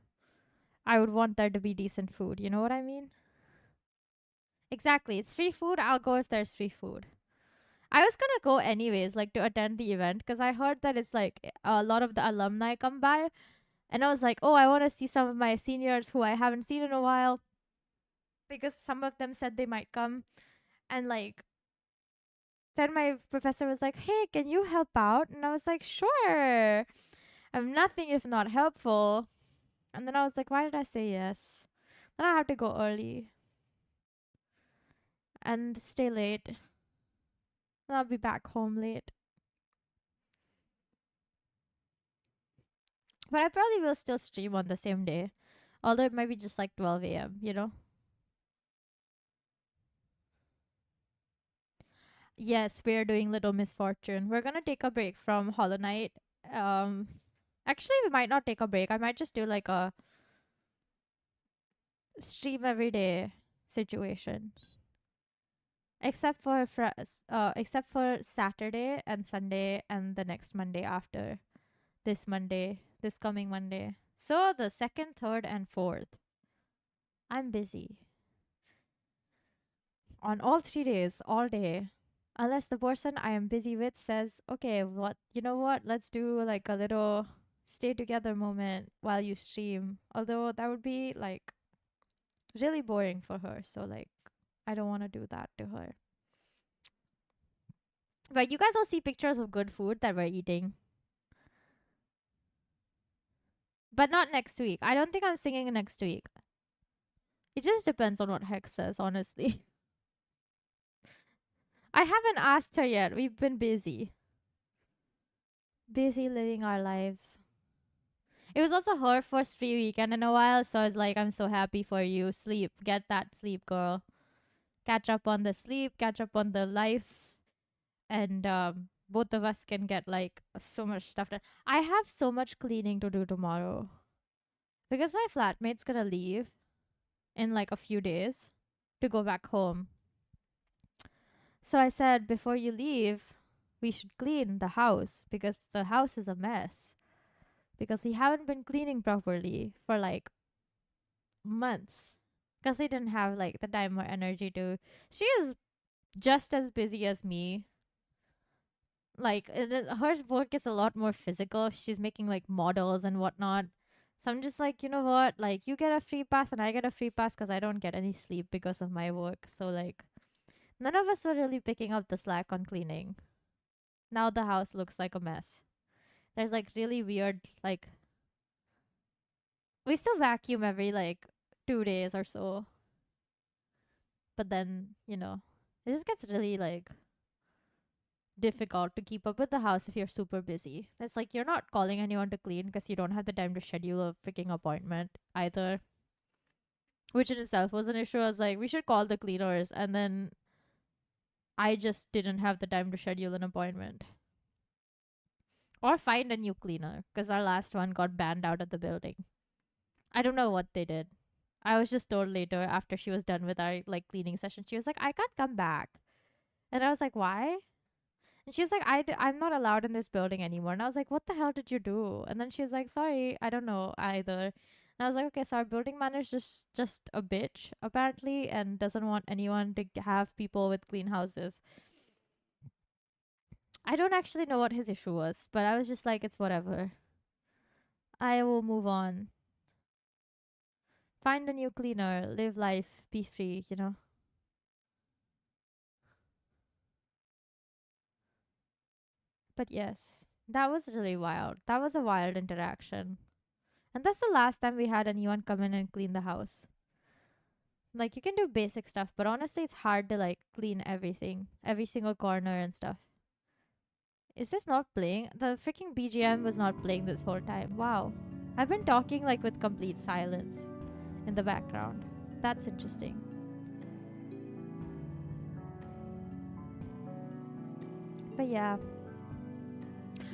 I would want there to be decent food. You know what I mean? Exactly. It's free food. I'll go if there's free food. I was gonna go anyways, like to attend the event, because I heard that it's like a lot of the alumni come by, and I was like, oh, I want to see some of my seniors who I haven't seen in a while, because some of them said they might come, and like then my professor was like, hey, can you help out? And I was like, sure. I'm nothing if not helpful. And then I was like, why did I say yes? Then I have to go early and stay late. And I'll be back home late. But I probably will still stream on the same day. Although it might be just like 12 a.m., you know? Yes, we're doing Little Misfortune. We're gonna take a break from Hollow Knight. Um, Actually, we might not take a break. I might just do like a stream every day situation. Except for Saturday and Sunday and the next Monday after this coming Monday. So the second, third, and fourth, I'm busy on all 3 days, all day. Unless the person I am busy with says, okay, you know what, let's do like a little stay together moment while you stream. Although that would be like really boring for her. So, like, I don't want to do that to her. But you guys will see pictures of good food that we're eating. But not next week. I don't think I'm singing next week. It just depends on what Hex says, honestly. I haven't asked her yet. We've been busy. Busy living our lives. It was also her first free weekend in a while, so I was like, I'm so happy for you. Sleep. Get that sleep, girl. Catch up on the sleep, catch up on the life, and both of us can get like so much stuff done. I have so much cleaning to do tomorrow because my flatmate's gonna leave in like a few days to go back home. So I said, before you leave, we should clean the house because the house is a mess. Because we haven't been cleaning properly for like months. Because they didn't have like the time or energy to. She is just as busy as me. Like, her work is a lot more physical. She's making like models and whatnot. So I'm just like, you know what? Like, you get a free pass and I get a free pass because I don't get any sleep because of my work. So, like, none of us were really picking up the slack on cleaning. Now the house looks like a mess. There's like really weird, like, we still vacuum every like 2 days or so. But then, it just gets really like difficult to keep up with the house if you're super busy. It's like you're not calling anyone to clean because you don't have the time to schedule a freaking appointment either. Which in itself was an issue. I was like, we should call the cleaners, and then I just didn't have the time to schedule an appointment. Or find a new cleaner, because our last one got banned out of the building. I don't know what they did. I was just told later after she was done with our like cleaning session, she was like, I can't come back. And I was like, why? And she was like, I'm not allowed in this building anymore. And I was like, what the hell did you do? And then she was like, sorry, I don't know either. And I was like, okay, so our building manager's just a bitch, apparently, and doesn't want anyone to have people with clean houses. I don't actually know what his issue was, but I was just like, it's whatever. I will move on. Find a new cleaner, live life, be free, you know? But yes, that was really wild. That was a wild interaction. And that's the last time we had anyone come in and clean the house. Like, you can do basic stuff, but honestly, it's hard to like clean everything, every single corner and stuff. Is this not playing? The freaking BGM was not playing this whole time. Wow. I've been talking like with complete silence in the background. That's interesting. But yeah.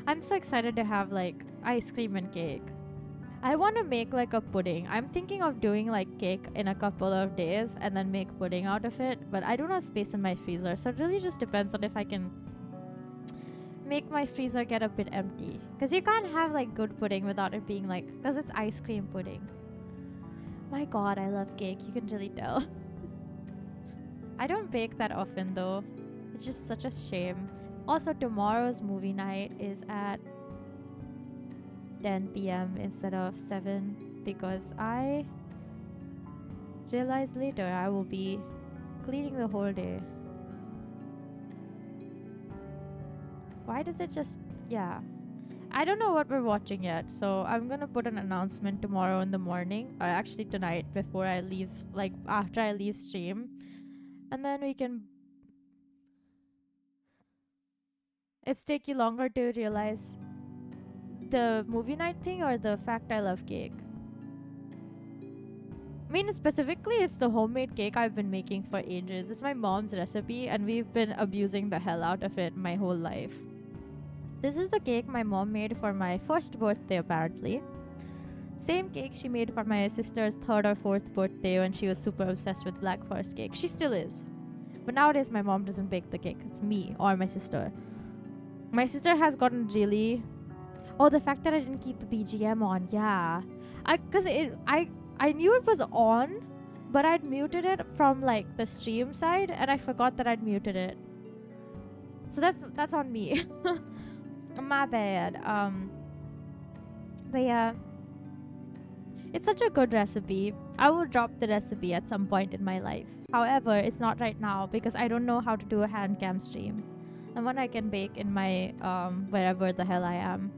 I'm so excited to have like ice cream and cake. I want to make like a pudding. I'm thinking of doing like cake in a couple of days and then make pudding out of it. But I don't have space in my freezer. So it really just depends on if I can make my freezer get a bit empty. Because you can't have like good pudding without it being like, because it's ice cream pudding. My god, I love cake. You can really tell. I don't bake that often though. It's just such a shame. Also, tomorrow's movie night is at 10 p.m. instead of 7 because I realized later I will be cleaning the whole day. Why does it just... Yeah. I don't know what we're watching yet, so I'm gonna put an announcement tomorrow in the morning, or actually tonight before I leave, like after I leave stream, and then we can. It's take you longer to realize the movie night thing or the fact I love cake. I mean, specifically, it's the homemade cake I've been making for ages. It's my mom's recipe, and we've been abusing the hell out of it my whole life. This is the cake my mom made for my first birthday, apparently. Same cake she made for my sister's third or fourth birthday when she was super obsessed with Black Forest cake. She still is. But nowadays, my mom doesn't bake the cake. It's me or my sister. My sister has gotten really... Oh, the fact that I didn't keep the BGM on, yeah. I knew it was on, but I'd muted it from like the stream side, and I forgot that I'd muted it. So that's on me. My bad. But yeah, it's such a good recipe. I will drop the recipe at some point in my life. However, it's not right now because I don't know how to do a hand cam stream. And when I can bake in my wherever the hell I am.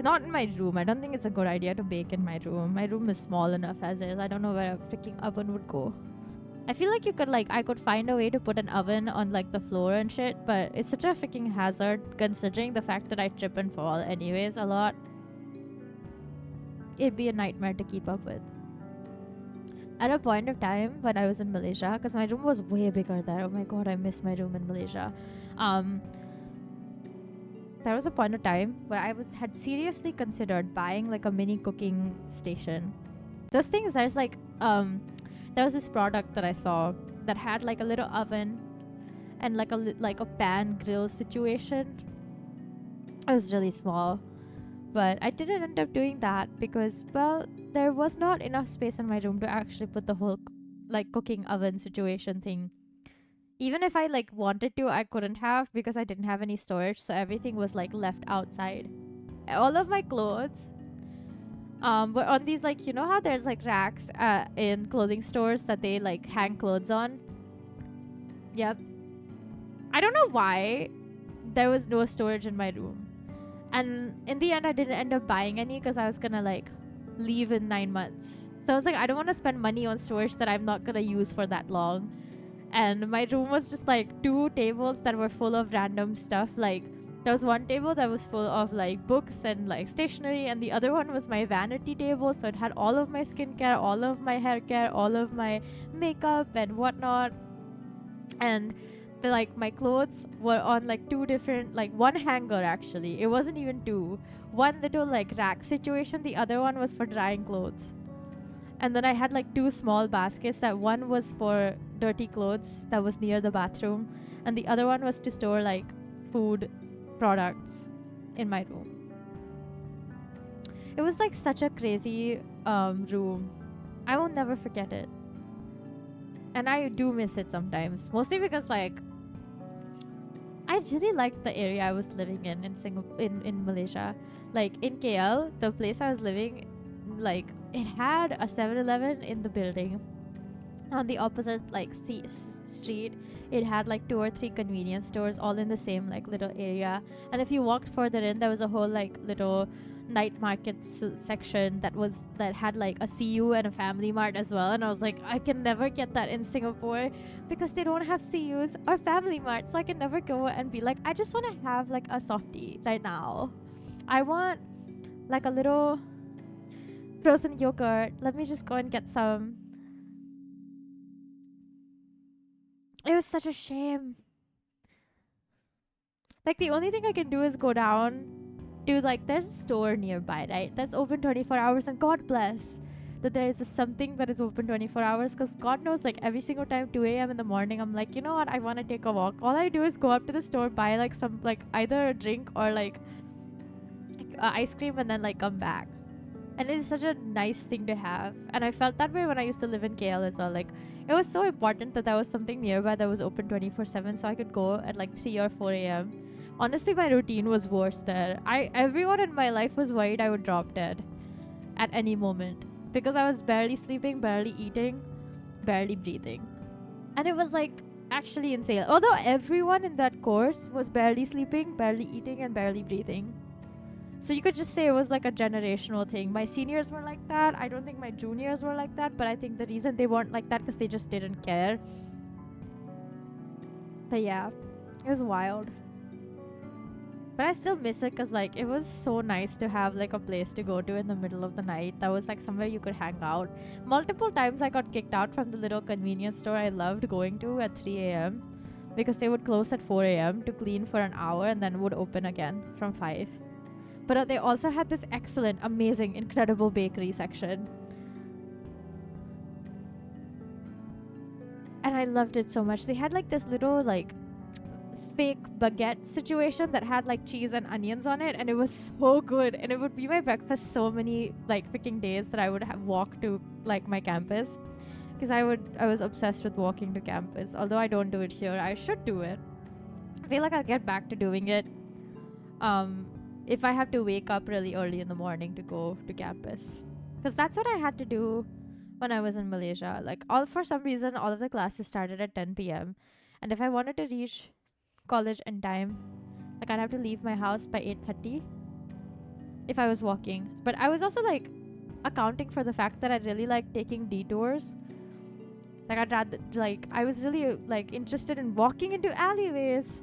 Not in my room. I don't think it's a good idea to bake in my room. My room is small enough as is. I don't know where a freaking oven would go. I feel like I could find a way to put an oven on like the floor and shit, but it's such a freaking hazard considering the fact that I trip and fall anyways a lot. It'd be a nightmare to keep up with. At a point of time when I was in Malaysia, because my room was way bigger there. Oh my god, I miss my room in Malaysia. There was a point of time where I had seriously considered buying like a mini cooking station. Those things, there's like there was this product that I saw that had like a little oven and like a pan grill situation. It was really small, but I didn't end up doing that because, well, there was not enough space in my room to actually put the whole like cooking oven situation thing. Even if I like wanted to, I couldn't have because I didn't have any storage, so everything was like left outside. All of my clothes were on these, like, you know how there's like racks in clothing stores that they like hang clothes on? Yep. I don't know why there was no storage in my room. And in the end, I didn't end up buying any because I was gonna like leave in 9 months. So I was like, I don't want to spend money on storage that I'm not gonna use for that long. And my room was just like 2 tables that were full of random stuff. Like there was one table that was full of like books and like stationery, and the other one was my vanity table, so it had all of my skincare, all of my hair care, all of my makeup and whatnot. And like my clothes were on like 2 different, like 1 hanger actually. It wasn't even 2. One little like rack situation, the other one was for drying clothes. And then I had like 2 small baskets. That one was for dirty clothes that was near the bathroom, and the other one was to store like food products in my room. It was like such a crazy room. I will never forget it. And I do miss it sometimes, mostly because like I really liked the area I was living in Singapore, in Malaysia. Like in KL, the place I was living, like it had a 7-Eleven in the building. On the opposite like street, it had like 2 or 3 convenience stores all in the same like little area. And if you walked further in, there was a whole like little night market section that had like a CU and a Family Mart as well. And I was like, I can never get that in Singapore because they don't have CUs or Family Mart, so I can never go and be like, I just want to have like a softie right now. I want like a little frozen yogurt. Let me just go and get some. It was such a shame. Like the only thing I can do is go down to like, there's a store nearby, right? That's open 24 hours, and God bless that there is something that is open 24 hours, because God knows like every single time 2 a.m. in the morning I'm like, you know what, I want to take a walk. All I do is go up to the store, buy like some like either a drink or like ice cream, and then like come back. And it's such a nice thing to have. And I felt that way when I used to live in KL as well. Like it was so important that there was something nearby that was open 24/7, so I could go at like 3 or 4 a.m. Honestly, my routine was worse there. Everyone in my life was worried I would drop dead at any moment because I was barely sleeping, barely eating, barely breathing. And it was like actually insane. Although everyone in that course was barely sleeping, barely eating, and barely breathing. So you could just say it was like a generational thing. My seniors were like that. I don't think my juniors were like that, but I think the reason they weren't like that because they just didn't care. But yeah, it was wild. But I still miss it because like it was so nice to have like a place to go to in the middle of the night. That was like somewhere you could hang out. Multiple times I got kicked out from the little convenience store I loved going to at 3 a.m. because they would close at 4 a.m. to clean for an hour and then would open again from 5. But they also had this excellent, amazing, incredible bakery section. And I loved it so much. They had like this little like fake baguette situation that had like cheese and onions on it, and it was so good. And it would be my breakfast so many like freaking days that I would have walked to like my campus, because I was obsessed with walking to campus. Although I don't do it here, I should do it. I feel like I'll get back to doing it if I have to wake up really early in the morning to go to campus, because that's what I had to do when I was in Malaysia. Like for some reason all of the classes started at 10 p.m. and if I wanted to reach college in time, like I'd have to leave my house by 8:30 if I was walking. But I was also like accounting for the fact that I really like taking detours. Like I'd rather, like I was really like interested in walking into alleyways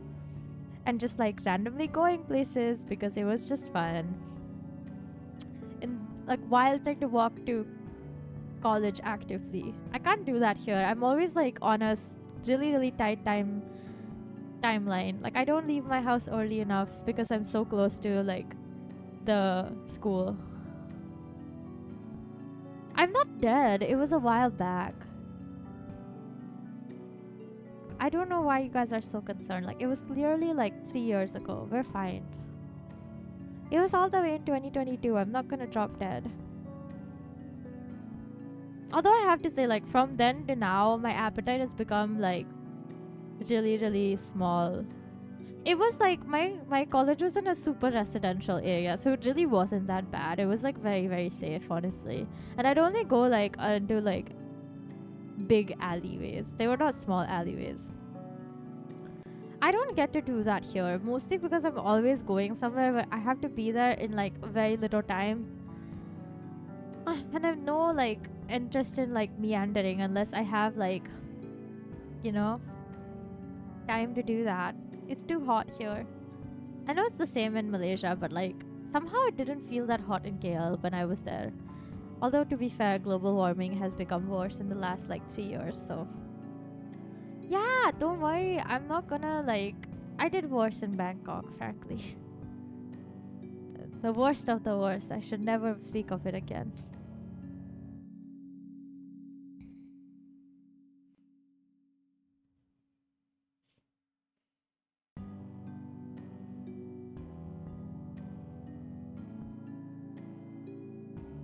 and just like randomly going places because it was just fun. And like while trying to walk to college actively, I can't do that here. I'm always like on a really tight timeline. Like I don't leave my house early enough because I'm so close to like the school. I'm not dead. It was a while back. I don't know why you guys are so concerned. Like it was clearly like 3 years ago. We're fine. It was all the way in 2022. I'm not gonna drop dead. Although I have to say, like from then to now, my appetite has become like really small. It was like my college was in a super residential area, so it really wasn't that bad. It was like very safe, honestly. And I'd only go like into like big alleyways. They were not small alleyways. I don't get to do that here, mostly because I'm always going somewhere where I have to be there in like very little time. And I have no like interest in like meandering unless I have like, you know, time to do that. It's too hot here. I know it's the same in Malaysia, but like somehow it didn't feel that hot in KL when I was there. Although to be fair, global warming has become worse in the last like 3 years, so yeah, don't worry. I'm not gonna like, I did worse in Bangkok, frankly. The worst of the worst. I should never speak of it again.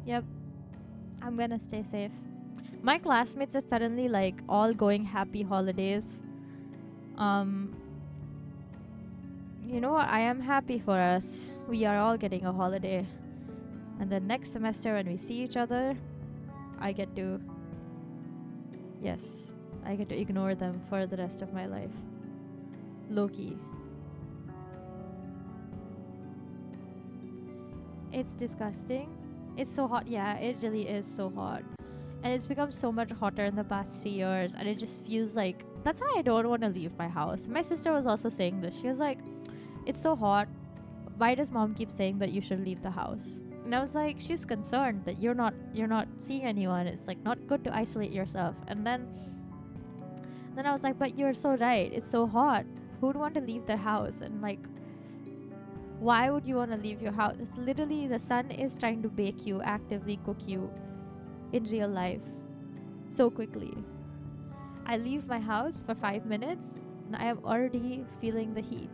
Yep, I'm gonna stay safe. My classmates are suddenly like all going happy holidays. You know what? I am happy for us. We are all getting a holiday. And then next semester when we see each other, I get to ignore them for the rest of my life. Low-key. It's disgusting. It's so hot. Yeah, it really is so hot. And it's become so much hotter in the past 3 years, and it just feels like that's why I don't want to leave my house. My sister was also saying this. She was like, it's so hot. Why does mom keep saying that you should leave the house? And I was like, she's concerned that you're not seeing anyone. It's like not good to isolate yourself. And then I was like, but you're so right. It's so hot. Who'd want to leave their house? And like, why would you want to leave your house? It's literally the sun is trying to bake you, actively cook you in real life so quickly. I leave my house for 5 minutes and I am already feeling the heat.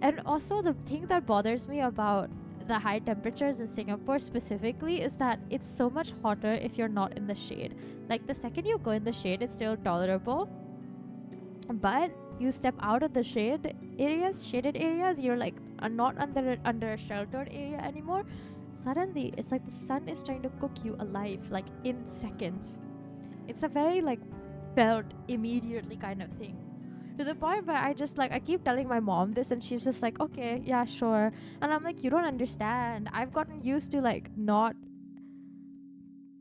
And also the thing that bothers me about the high temperatures in Singapore specifically is that it's so much hotter if you're not in the shade. Like the second you go in the shade, it's still tolerable, but you step out of the shaded areas, you're like not under a sheltered area anymore. Suddenly it's like the sun is trying to cook you alive, like in seconds. It's a very like felt immediately kind of thing. To the point where I just like, I keep telling my mom this and she's just like, okay, yeah, sure. And I'm like, you don't understand. I've gotten used to like not,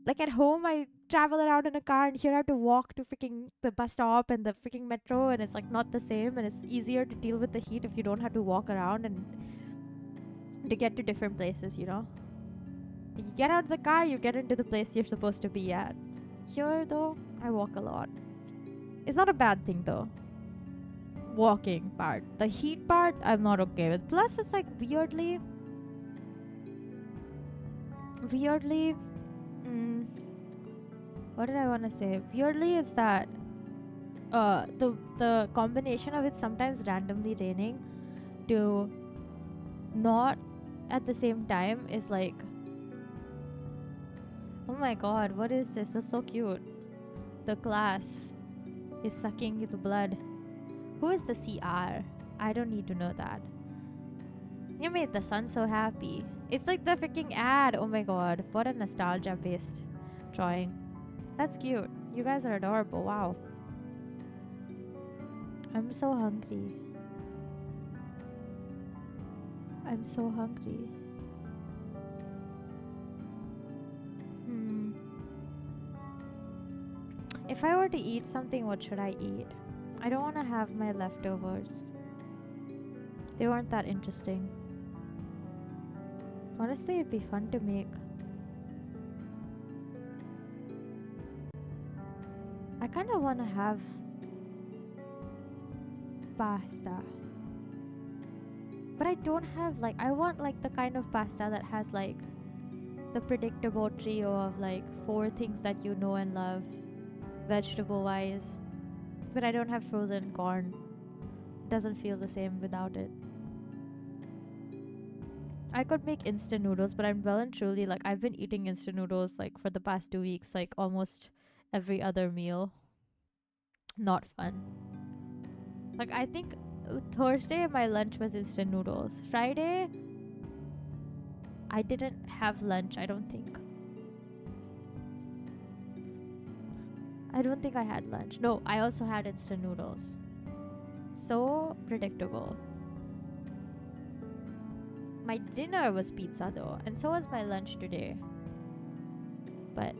like at home I travel around in a car, and here I have to walk to freaking the bus stop and the freaking metro, and it's like not the same, and it's easier to deal with the heat if you don't have to walk around and to get to different places, you know. You get out of the car, you get into the place you're supposed to be at. Here though, I walk a lot. It's not a bad thing though. Walking part. The heat part, I'm not okay with. Plus it's like weirdly, what did I want to say? Weirdly, it's that the combination of it sometimes randomly raining to not at the same time is like, oh my god, what is this? It's so cute. The glass is sucking the blood. Who is the CR? I don't need to know that. You made the sun so happy. It's like the freaking ad. Oh my god, what a nostalgia based drawing. That's cute. You guys are adorable. Wow. I'm so hungry. I'm so hungry. If I were to eat something, what should I eat? I don't want to have my leftovers. They weren't that interesting. Honestly, it'd be fun to make. I kind of want to have pasta. But I don't have like, I want like the kind of pasta that has like the predictable trio of like 4 things that you know and love, vegetable wise. But I don't have frozen corn. It doesn't feel the same without it. I could make instant noodles, but I'm well and truly like, I've been eating instant noodles like for the past 2 weeks, like almost every other meal. Not fun. Like I think Thursday my lunch was instant noodles. Friday I didn't have lunch, I don't think. I don't think I had lunch. No, I also had instant noodles. So predictable. My dinner was pizza though, and so was my lunch today. But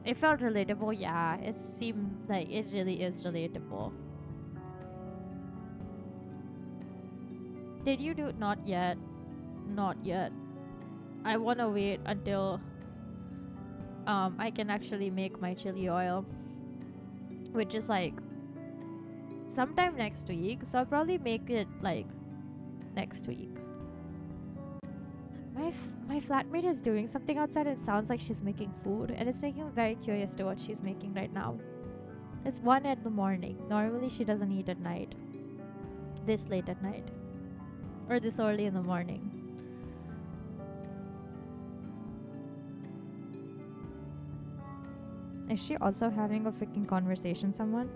it felt relatable, yeah. It seemed like it really is relatable. Did you do it? Not yet. Not yet. I wanna wait until I can actually make my chili oil, which is like sometime next week. So I'll probably make it like next week. My flatmate is doing something outside. It sounds like she's making food, and it's making me very curious to what she's making right now. It's 1 in the morning. Normally she doesn't eat at night. This late at night. Or this early in the morning. Is she also having a freaking conversation, someone?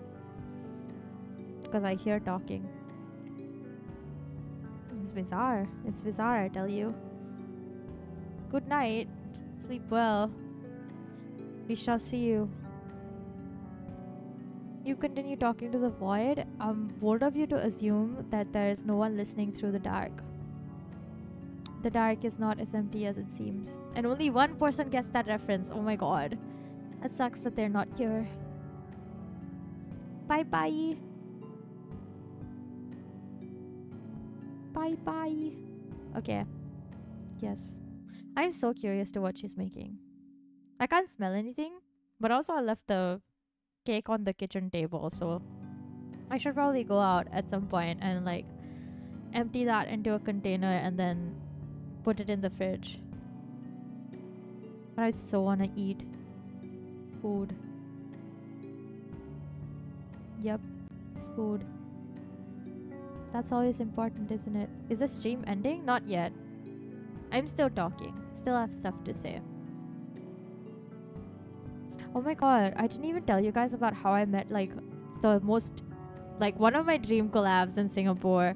Because I hear talking. It's bizarre. It's bizarre, I tell you. Good night. Sleep well. We shall see you. You continue talking to the void. Bold of you to assume that there is no one listening through the dark. The dark is not as empty as it seems. And only one person gets that reference. Oh my god. It sucks that they're not here. Bye bye. Bye bye. Okay. Yes. I'm so curious to what she's making. I can't smell anything, but also I left the cake on the kitchen table, so I should probably go out at some point and like empty that into a container and then put it in the fridge. But I so want to eat food. Yep, food. That's always important, isn't it? Is the stream ending? Not yet. I'm still talking. Still have stuff to say. Oh my god, I didn't even tell you guys about how I met like the most, like one of my dream collabs in Singapore,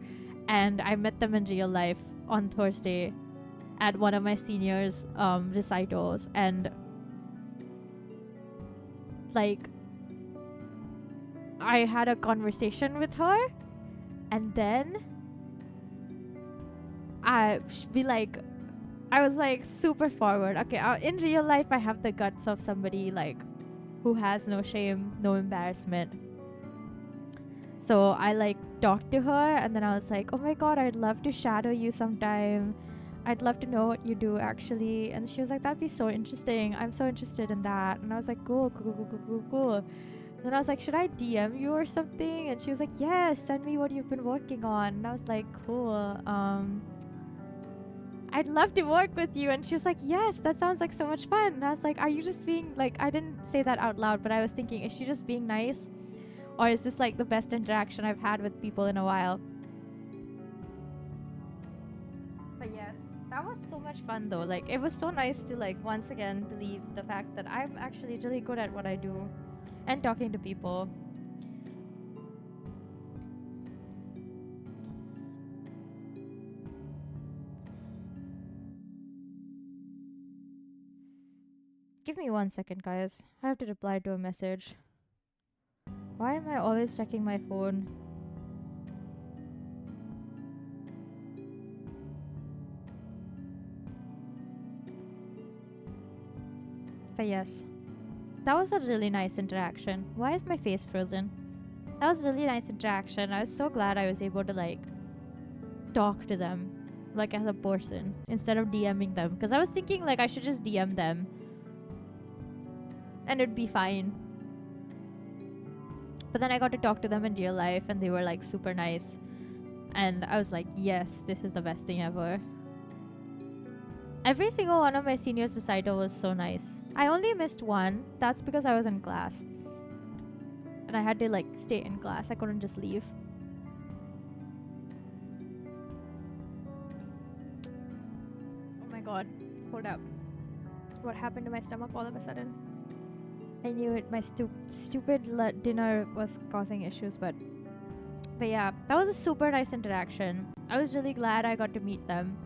and I met them in real life on Thursday at one of my seniors' recitals, and like I had a conversation with her, and then I was like super forward. Okay, in real life, I have the guts of somebody like who has no shame, no embarrassment. So I like talked to her, and then I was like, oh my god, I'd love to shadow you sometime. I'd love to know what you do actually. And she was like, that'd be so interesting. I'm so interested in that. And I was like, cool. And then I was like, should I DM you or something? And she was like, yes, send me what you've been working on. And I was like, cool. I'd love to work with you. And she was like, yes, that sounds like so much fun. And I was like, are you just being like, I didn't say that out loud, but I was thinking, is she just being nice? Or is this like the best interaction I've had with people in a while? But yes, that was so much fun though. Like, it was so nice to like once again believe the fact that I'm actually really good at what I do and talking to people. Give me 1 second, guys. I have to reply to a message. Why am I always checking my phone? But yes, that was a really nice interaction. Why is my face frozen? That was a really nice interaction. I was so glad I was able to like talk to them like as a person instead of DMing them, because I was thinking like I should just DM them and it'd be fine. But then I got to talk to them in real life and they were like super nice, and I was like, yes, this is the best thing ever. Every single one of my seniors recital was so nice. I only missed one. That's because I was in class and I had to like stay in class. I couldn't just leave. Oh my god, hold up. What happened to my stomach all of a sudden? I knew it. My stupid dinner was causing issues, but yeah, that was a super nice interaction. I was really glad I got to meet them.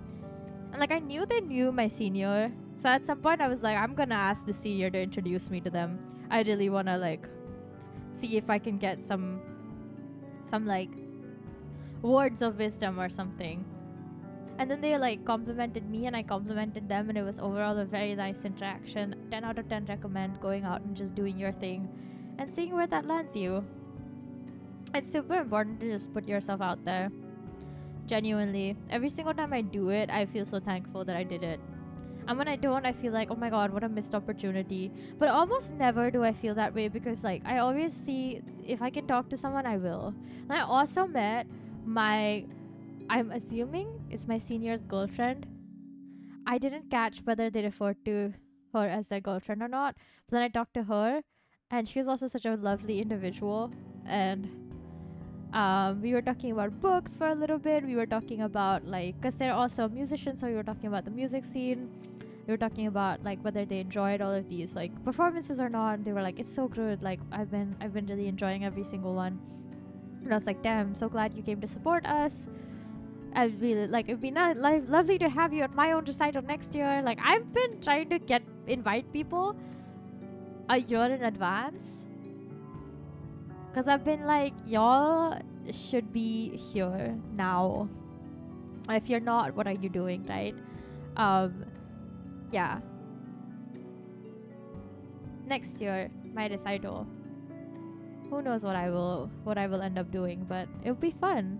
And like I knew they knew my senior, so at some point I was like, I'm gonna ask the senior to introduce me to them. I really wanna like see if I can get some like words of wisdom or something. And then they like complimented me and I complimented them, and it was overall a very nice interaction. 10 out of 10 recommend going out and just doing your thing and seeing where that lands you. It's super important to just put yourself out there. Genuinely, every single time I do it, I feel so thankful that I did it. And when I don't, I feel like, oh my god, what a missed opportunity. But almost never do I feel that way, because like I always see if I can talk to someone, I will. And I also met I'm assuming it's my senior's girlfriend. I didn't catch whether they referred to her as their girlfriend or not, but then I talked to her and she was also such a lovely individual. And we were talking about books for a little bit. We were talking about like, because they're also musicians, so we were talking about the music scene. We were talking about like whether they enjoyed all of these like performances or not. And they were like, it's so good, like I've been really enjoying every single one. And I was like, damn, I'm so glad you came to support us. I'd really like, it'd be lovely to have you at my own recital next year. Like I've been trying to invite people a year in advance, because I've been like, y'all should be here now. If you're not, what are you doing, right? Yeah. Next year, my recital. Who knows what I will end up doing, but it'll be fun.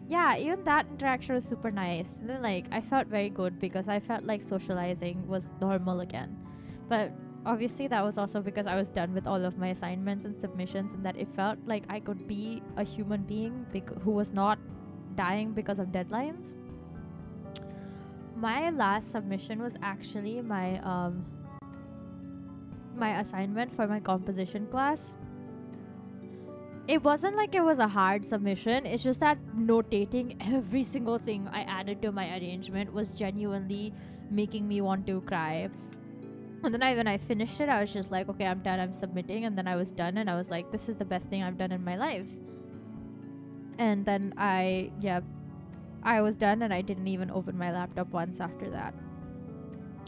Yeah, even that interaction was super nice. And then like I felt very good because I felt like socializing was normal again. But obviously that was also because I was done with all of my assignments and submissions, and that it felt like I could be a human being who was not dying because of deadlines. My last submission was actually my assignment for my composition class. It wasn't like it was a hard submission. It's just that notating every single thing I added to my arrangement was genuinely making me want to cry. And then when I finished it, I was just like, okay, I'm done, I'm submitting. And then I was done, and I was like, this is the best thing I've done in my life. And then I was done, and I didn't even open my laptop once after that.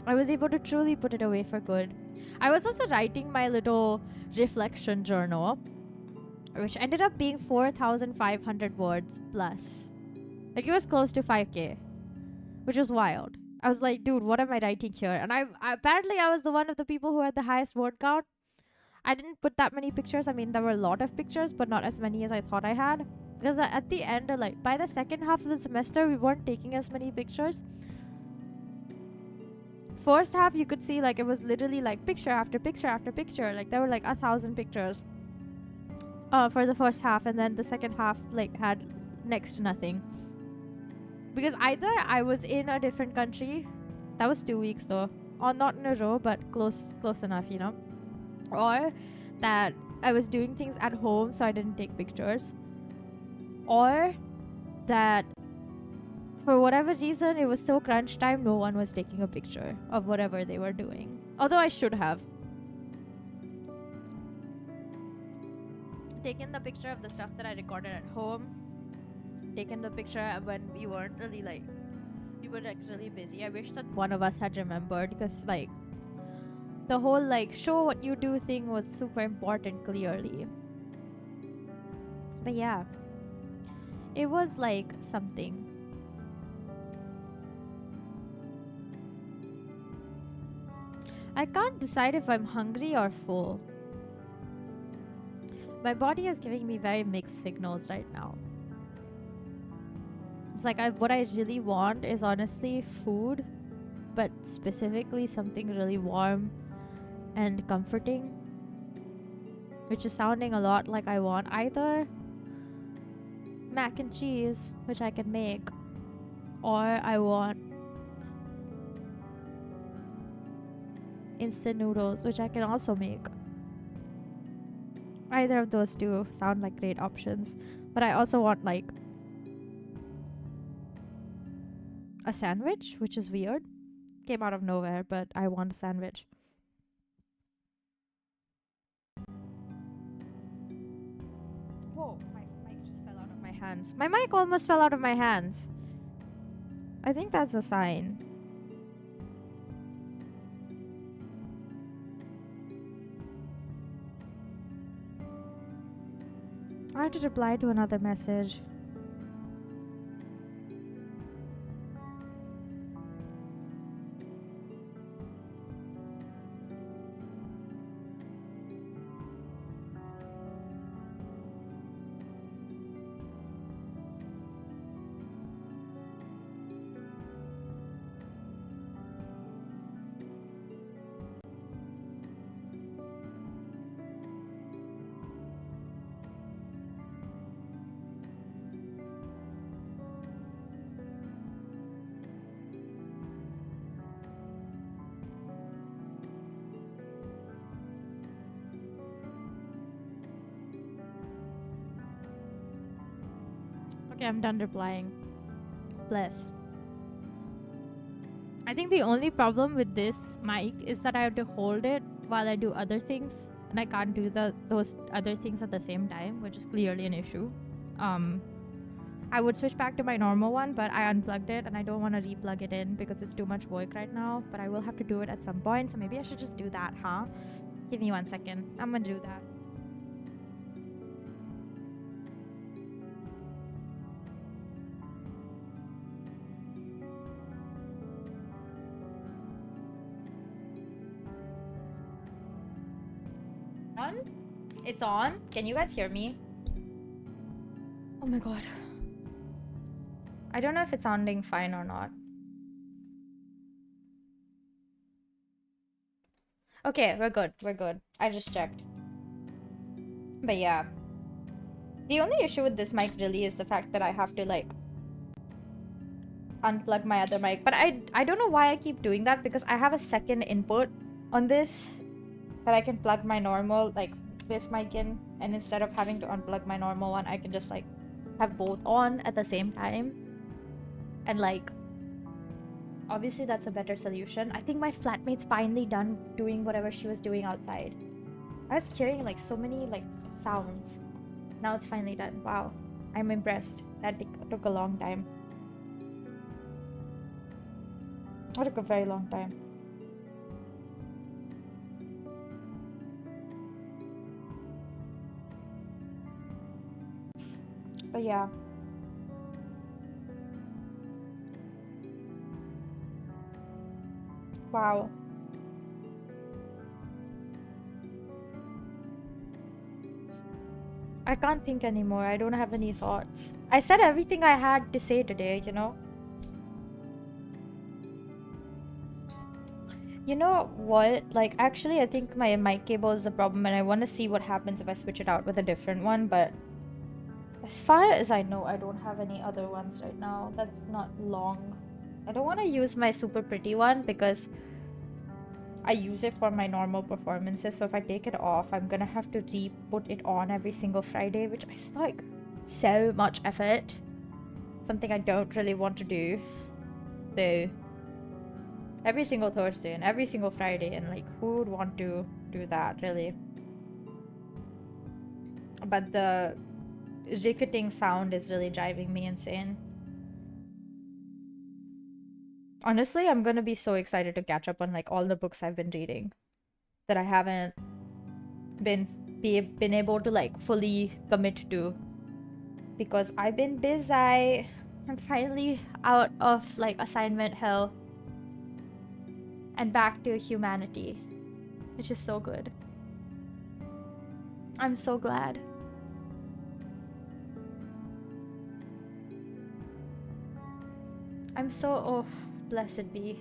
I was able to truly put it away for good. I was also writing my little reflection journal, which ended up being 4,500 words plus. Like, it was close to 5K, which was wild. I was like, dude, what am I writing here? And I apparently I was the one of the people who had the highest word count. I didn't put that many pictures. I mean, there were a lot of pictures, but not as many as I thought I had. Because at the end, like, by the second half of the semester, we weren't taking as many pictures. First half, you could see, like, it was literally, like, picture after picture after picture. Like, there were, like, 1,000 pictures for the first half. And then the second half, like, had next to nothing. Because either I was in a different country, that was 2 weeks though, or not in a row, but close enough, you know, or that I was doing things at home, so I didn't take pictures, or that for whatever reason it was so crunch time, no one was taking a picture of whatever they were doing. Although I should have taken the picture of the stuff that I recorded at home, taken the picture when we weren't really, like, we were, like, really busy. I wish that one of us had remembered, because, like, the whole, like, show what you do thing was super important, clearly. But yeah, it was, like, something. I can't decide if I'm hungry or full. My body is giving me very mixed signals right now. It's like what I really want is honestly food, but specifically something really warm and comforting, which is sounding a lot like I want either mac and cheese, which I can make, or I want instant noodles, which I can also make. Either of those two sound like great options, but I also want, like, a sandwich, which is weird. Came out of nowhere, but I want a sandwich. Whoa, my mic just fell out of my hands. My mic almost fell out of my hands. I think that's a sign. I have to reply to another message. Okay, I'm done replying. Bless. I think the only problem with this mic is that I have to hold it while I do other things, and I can't do those other things at the same time, which is clearly an issue. I would switch back to my normal one, but I unplugged it and I don't want to re-plug it in because it's too much work right now, but I will have to do it at some point, so maybe I should just do that, huh? Give me 1 second. I'm gonna do that. It's on. Can you guys hear me? Oh my god. I don't know if it's sounding fine or not. Okay, we're good. We're good. I just checked. But yeah. The only issue with this mic really is the fact that I have to, like, unplug my other mic. But I don't know why I keep doing that, because I have a second input on this that I can plug my normal, like, this mic in, and instead of having to unplug my normal one, I can just, like, have both on at the same time. And, like, obviously that's a better solution. I think my flatmate's finally done doing whatever she was doing outside. I was hearing, like, so many, like, sounds. Now it's finally done. Wow. I'm impressed. That took a long time. That took a very long time. But yeah. Wow. I can't think anymore. I don't have any thoughts. I said everything I had to say today, you know? You know what? Like, actually, I think my mic cable is the problem, and I want to see what happens if I switch it out with a different one, but as far as I know, I don't have any other ones right now. That's not long. I don't want to use my super pretty one because I use it for my normal performances, so if I take it off, I'm gonna have to put it on every single Friday, which is like so much effort. Something I don't really want to do. So every single Thursday and every single Friday, and like, who would want to do that, really? But the ricketing sound is really driving me insane. Honestly, I'm gonna be so excited to catch up on like all the books I've been reading that I haven't been able to like fully commit to, because I've been busy. I'm finally out of like assignment hell and back to humanity, which is so good. I'm so glad. I'm so, oh, blessed be.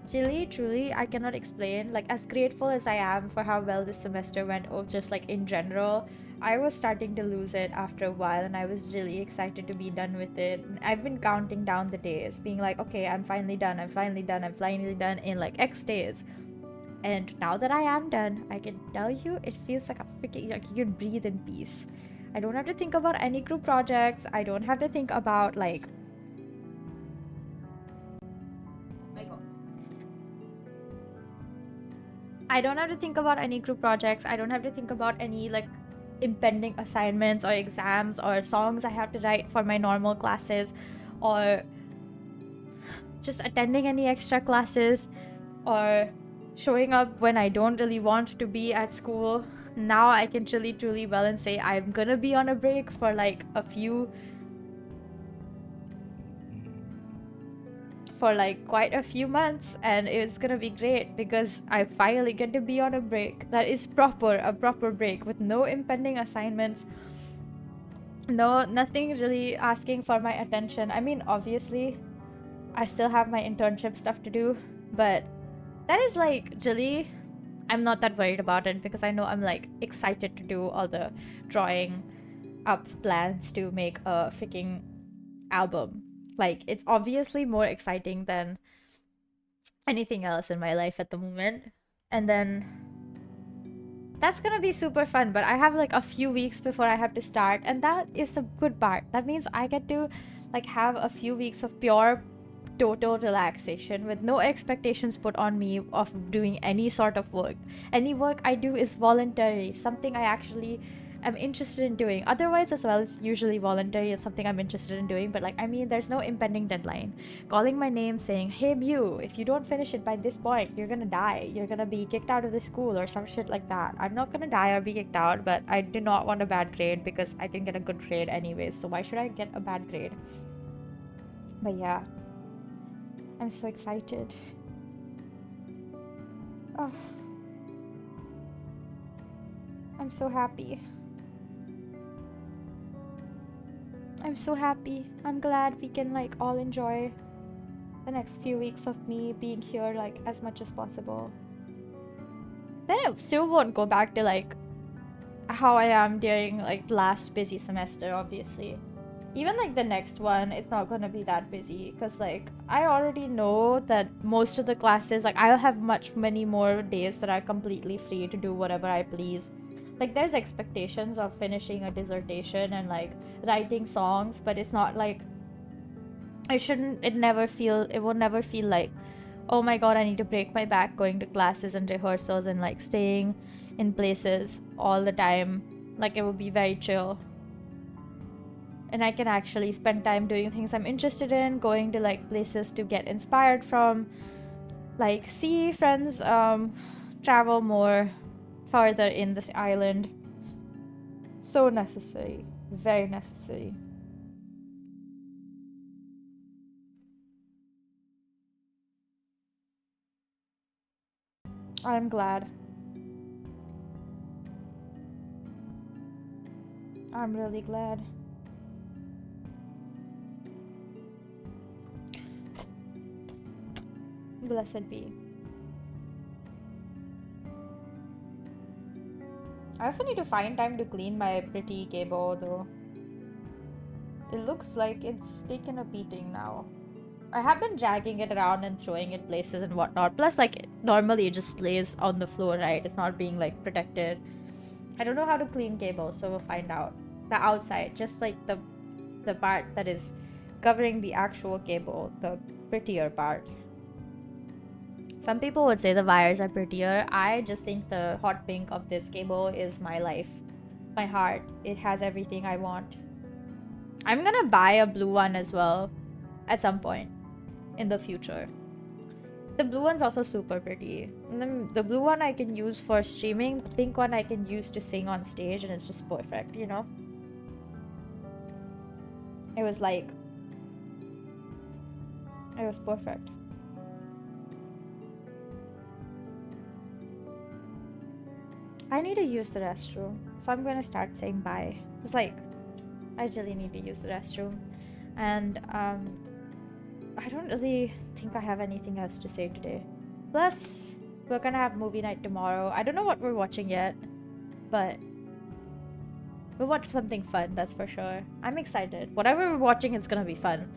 Truly, I cannot explain. Like, as grateful as I am for how well this semester went, or just like in general, I was starting to lose it after a while, and I was really excited to be done with it. And I've been counting down the days, being like, okay, I'm finally done, I'm finally done, I'm finally done in like X days. And now that I am done, I can tell you, it feels like a freaking, like you can breathe in peace. I don't have to think about any group projects. I don't have to think about like, I don't have to think about any group projects. I don't have to think about any like impending assignments or exams or songs I have to write for my normal classes, or just attending any extra classes, or showing up when I don't really want to be at school. Now I can truly well and say I'm gonna be on a break for like quite a few months, and it's gonna be great because I finally get to be on a break that is a proper break with no impending assignments, nothing really asking for my attention. I mean, obviously I still have my internship stuff to do, but that is like really, I'm not that worried about it because I know I'm like excited to do all the drawing up plans to make a freaking album. Like, it's obviously more exciting than anything else in my life at the moment. And then that's gonna be super fun, but I have like a few weeks before I have to start, and that is the good part. That means I get to like have a few weeks of pure total relaxation with no expectations put on me of doing any sort of work. Any work I do is voluntary, something I actually am interested in doing. Otherwise as well, it's usually voluntary, it's something I'm interested in doing, but like, I mean, there's no impending deadline calling my name saying, hey Mew, if you don't finish it by this point, you're gonna die, you're gonna be kicked out of the school or some shit like that. I'm not gonna die or be kicked out, but I do not want a bad grade because I didn't get a good grade anyways, so why should I get a bad grade? But yeah, I'm so excited. Oh, I'm so happy. I'm so happy. I'm glad we can like all enjoy the next few weeks of me being here like as much as possible. Then it still won't go back to like how I am during like last busy semester, obviously. Even like the next one, it's not gonna be that busy because like I already know that most of the classes, like I'll have many more days that are completely free to do whatever I please. Like there's expectations of finishing a dissertation and like writing songs, but it's not like it will never feel like, oh my god, I need to break my back going to classes and rehearsals and like staying in places all the time. Like it will be very chill. And I can actually spend time doing things I'm interested in, going to like places to get inspired from, like see friends, travel more farther in this island. So necessary. Very necessary. I'm glad. I'm really glad. Blessed be. I also need to find time to clean my pretty cable though. It looks like it's taken a beating now. I have been dragging it around and throwing it places and whatnot. Plus, like, normally it just lays on the floor, right? It's not being, like, protected. I don't know how to clean cables, so we'll find out. The outside, just like the part that is covering the actual cable, the prettier part. Some people would say the wires are prettier. I just think the hot pink of this cable is my life, my heart. It has everything I want. I'm gonna buy a blue one as well at some point in the future. The blue one's also super pretty. And then the blue one I can use for streaming. The pink one I can use to sing on stage, and it's just perfect, you know? It was perfect. I need to use the restroom, so I'm gonna start saying bye. It's like, I really need to use the restroom. And I don't really think I have anything else to say today. Plus, we're gonna have movie night tomorrow. I don't know what we're watching yet, but we'll watch something fun, that's for sure. I'm excited. Whatever we're watching, it's gonna be fun.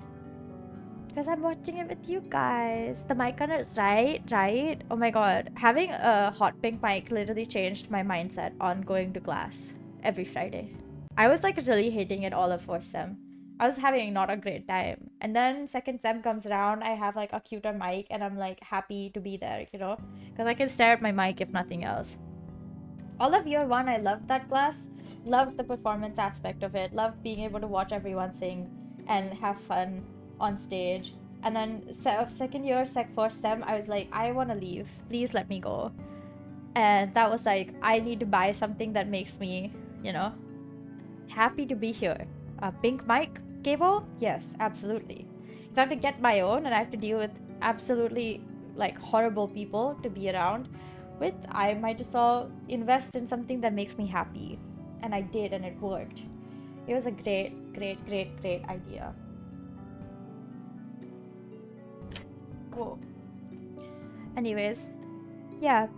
Because I'm watching it with you guys. The mic on is right? Oh my god. Having a hot pink mic literally changed my mindset on going to class every Friday. I was like really hating it all of first sem. I was having not a great time. And then second sem comes around, I have like a cuter mic and I'm like happy to be there, you know? Because I can stare at my mic if nothing else. All of year one, I loved that class. Loved the performance aspect of it. Loved being able to watch everyone sing and have fun on stage. And then second year, first sem, I was like, I want to leave. Please let me go. And that was like, I need to buy something that makes me, you know, happy to be here. A pink mic cable? Yes, absolutely. If I have to get my own and I have to deal with absolutely like horrible people to be around with, I might as well invest in something that makes me happy. And I did, and it worked. It was a great idea. Whoa. Anyways, yeah,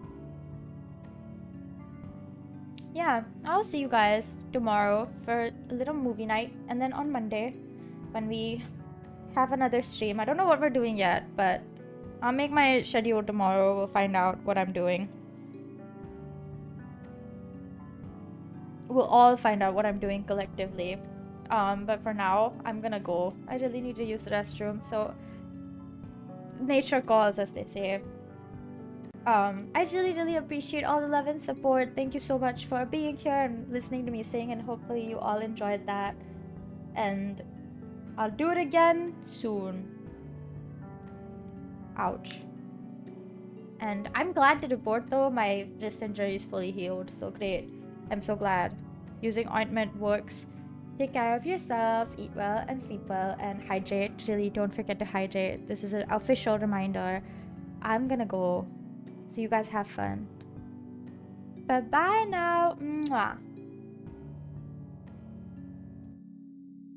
I'll see you guys tomorrow for a little movie night, and then on Monday when we have another stream. I don't know what we're doing yet, but I'll make my schedule tomorrow. We'll find out what I'm doing. We'll all find out what I'm doing collectively. But for now, I'm gonna go. I really need to use the restroom, so nature calls, as they say. I really appreciate all the love and support. Thank you so much for being here and listening to me sing, and hopefully you all enjoyed that. And I'll do it again soon. Ouch. And I'm glad to report though, my wrist injury is fully healed, so great. I'm so glad. Using ointment works. Take care of yourselves, eat well and sleep well, and hydrate. Really, don't forget to hydrate. This is an official reminder. I'm gonna go. So you guys have fun. Bye-bye now. Mwah.